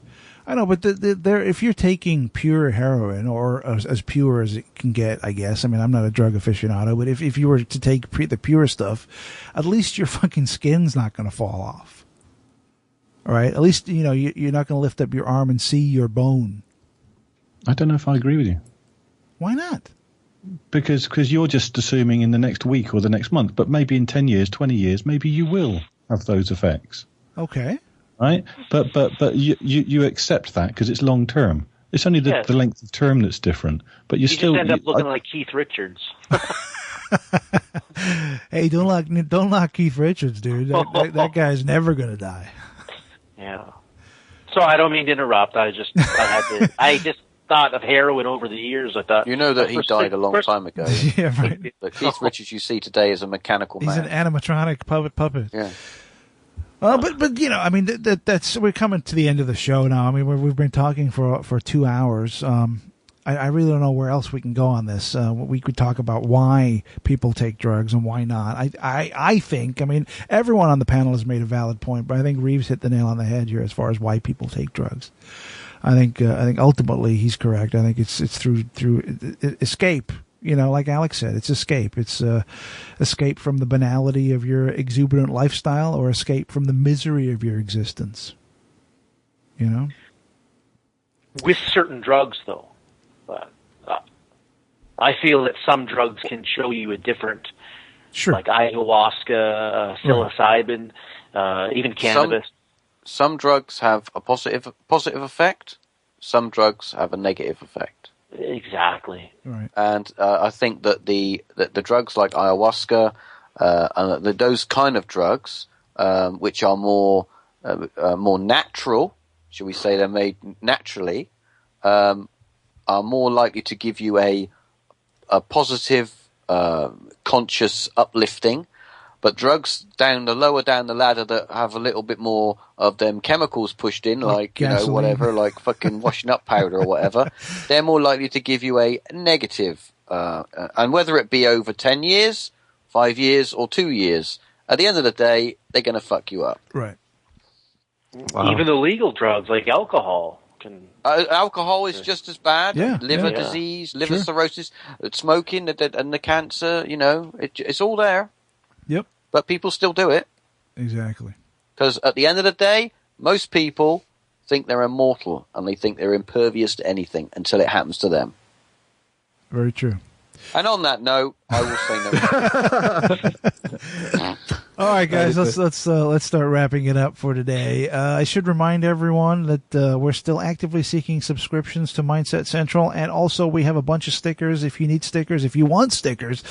I know, but if you're taking pure heroin, or as pure as it can get, I guess. I mean, I'm not a drug aficionado, but if you were to take the pure stuff, at least your fucking skin's not going to fall off. All right? At least, you're not going to lift up your arm and see your bone. I don't know if I agree with you. Why not? Because you're just assuming in the next week or the next month, but maybe in 10 years, 20 years, maybe you will have those effects. Okay. Right? But you accept that because it's long term. It's only the length of term that's different. But you still just end up looking like Keith Richards. Hey, don't knock Keith Richards, dude. That guy's never gonna die. Yeah. So I don't mean to interrupt. I just thought of heroin over the years. I thought that he died a long time ago. Yeah, right. But Keith Richards you see today is a mechanical man. He's an animatronic puppet. Yeah. But I mean that's we're coming to the end of the show now. I mean we've been talking for 2 hours. I really don't know where else we can go on this. We could talk about why people take drugs and why not. I think, I mean, everyone on the panel has made a valid point, but I think Reeves hit the nail on the head here as far as why people take drugs. I think ultimately he's correct. I think it's through escape. Like Alex said, it's escape. It's escape from the banality of your exuberant lifestyle, or escape from the misery of your existence. With certain drugs, though, I feel that some drugs can show you a different, like ayahuasca, psilocybin, even cannabis. Some drugs have a positive effect. Some drugs have a negative effect. Exactly. Right. And I think that the drugs like ayahuasca, and those kind of drugs, which are more natural, shall we say, they're made naturally, are more likely to give you a positive, conscious uplifting. But drugs lower down the ladder that have a little bit more of them chemicals pushed in, like whatever, like fucking washing up powder or whatever, they're more likely to give you a negative. And whether it be over 10 years, 5 years, or 2 years, at the end of the day, they're going to fuck you up. Right. Wow. Even the legal drugs like alcohol can. Alcohol is just as bad. Yeah. Liver disease, liver cirrhosis, smoking, and the cancer. It's all there. Yep. But people still do it. Exactly. Because at the end of the day, most people think they're immortal and they think they're impervious to anything until it happens to them. Very true. And on that note, I will say no. All right, guys, let's start wrapping it up for today. I should remind everyone that we're still actively seeking subscriptions to Mindset Central, and also we have a bunch of stickers. If you need stickers, if you want stickers,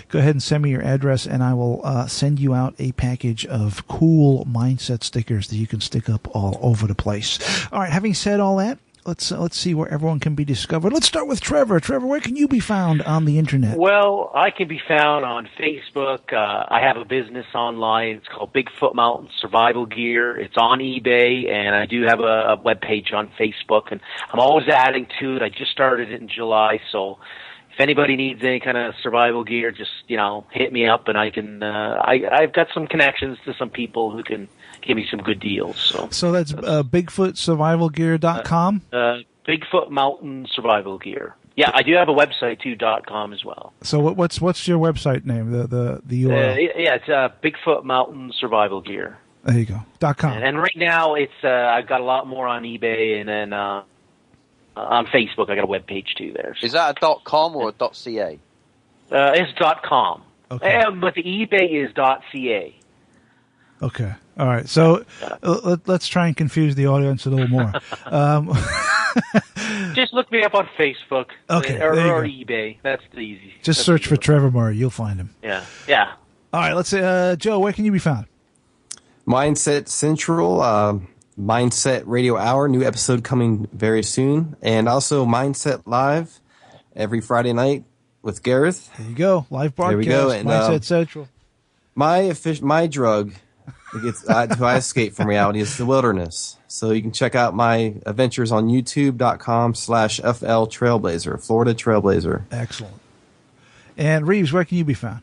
go ahead and send me your address, and I will send you out a package of cool Mindset stickers that you can stick up all over the place. All right, having said all that, let's see where everyone can be discovered. Let's start with Trevor. Trevor, where can you be found on the internet? Well, I can be found on Facebook. I have a business online. It's called Bigfoot Mountain Survival Gear. It's on eBay, and I do have a webpage on Facebook, and I'm always adding to it. I just started it in July, so if anybody needs any kind of survival gear, just, hit me up, and I can, I've got some connections to some people who can give me some good deals. So that's BigfootSurvivalGear.com? Bigfoot Mountain Survival Gear. Yeah, I do have a website too, .com as well. So what's your website name? The URL? It's Bigfoot Mountain Survival Gear. There you go. .com. And right now it's I've got a lot more on eBay, and then on Facebook I got a web page too there. Is that a .com or a .ca? It's .com. Okay. But the eBay is .ca. Okay. All right. So let's try and confuse the audience a little more. Just look me up on Facebook. Okay. Or eBay. That's the easy. Just search for Trevor Murray. You'll find him. Yeah. All right. Let's say, Joe, where can you be found? Mindset Central, Mindset Radio Hour, new episode coming very soon. And also Mindset Live every Friday night with Gareth. There you go. Live broadcast. There we go. And, Mindset Central. My drug to escape from reality is the wilderness. So you can check out my adventures on youtube.com/FL Trailblazer, Florida Trailblazer. Excellent. And Reeves, where can you be found?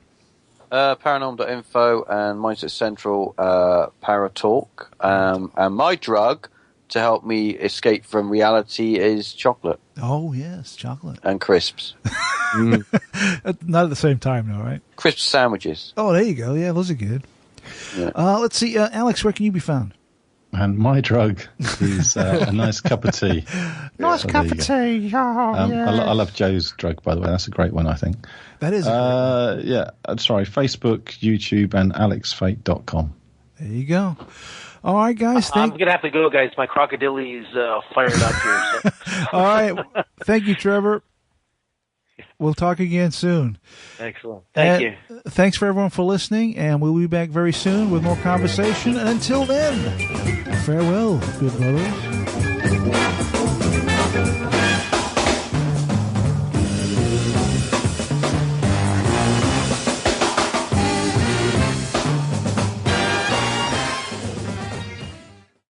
Paranorm.info and Mindset Central Paratalk. And my drug to help me escape from reality is chocolate. Oh, yes, chocolate. And crisps. Not at the same time, though, right? Crisp sandwiches. Oh, there you go. Yeah, those are good. Yeah. Let's see. Alex, where can you be found? And my drug is a nice cup of tea. Nice cup of tea. Oh, yeah. I love Joe's drug, by the way. That's a great one, I think. That is. Yeah. I'm sorry. Facebook, YouTube, and alexfate.com. There you go. All right, guys. I'm going to have to go, guys. My Krokodil is fired up here. So. All right. Thank you, Trevor. We'll talk again soon. Excellent. Thank you. Thanks for everyone for listening, and we'll be back very soon with more conversation. And until then, farewell, good brothers.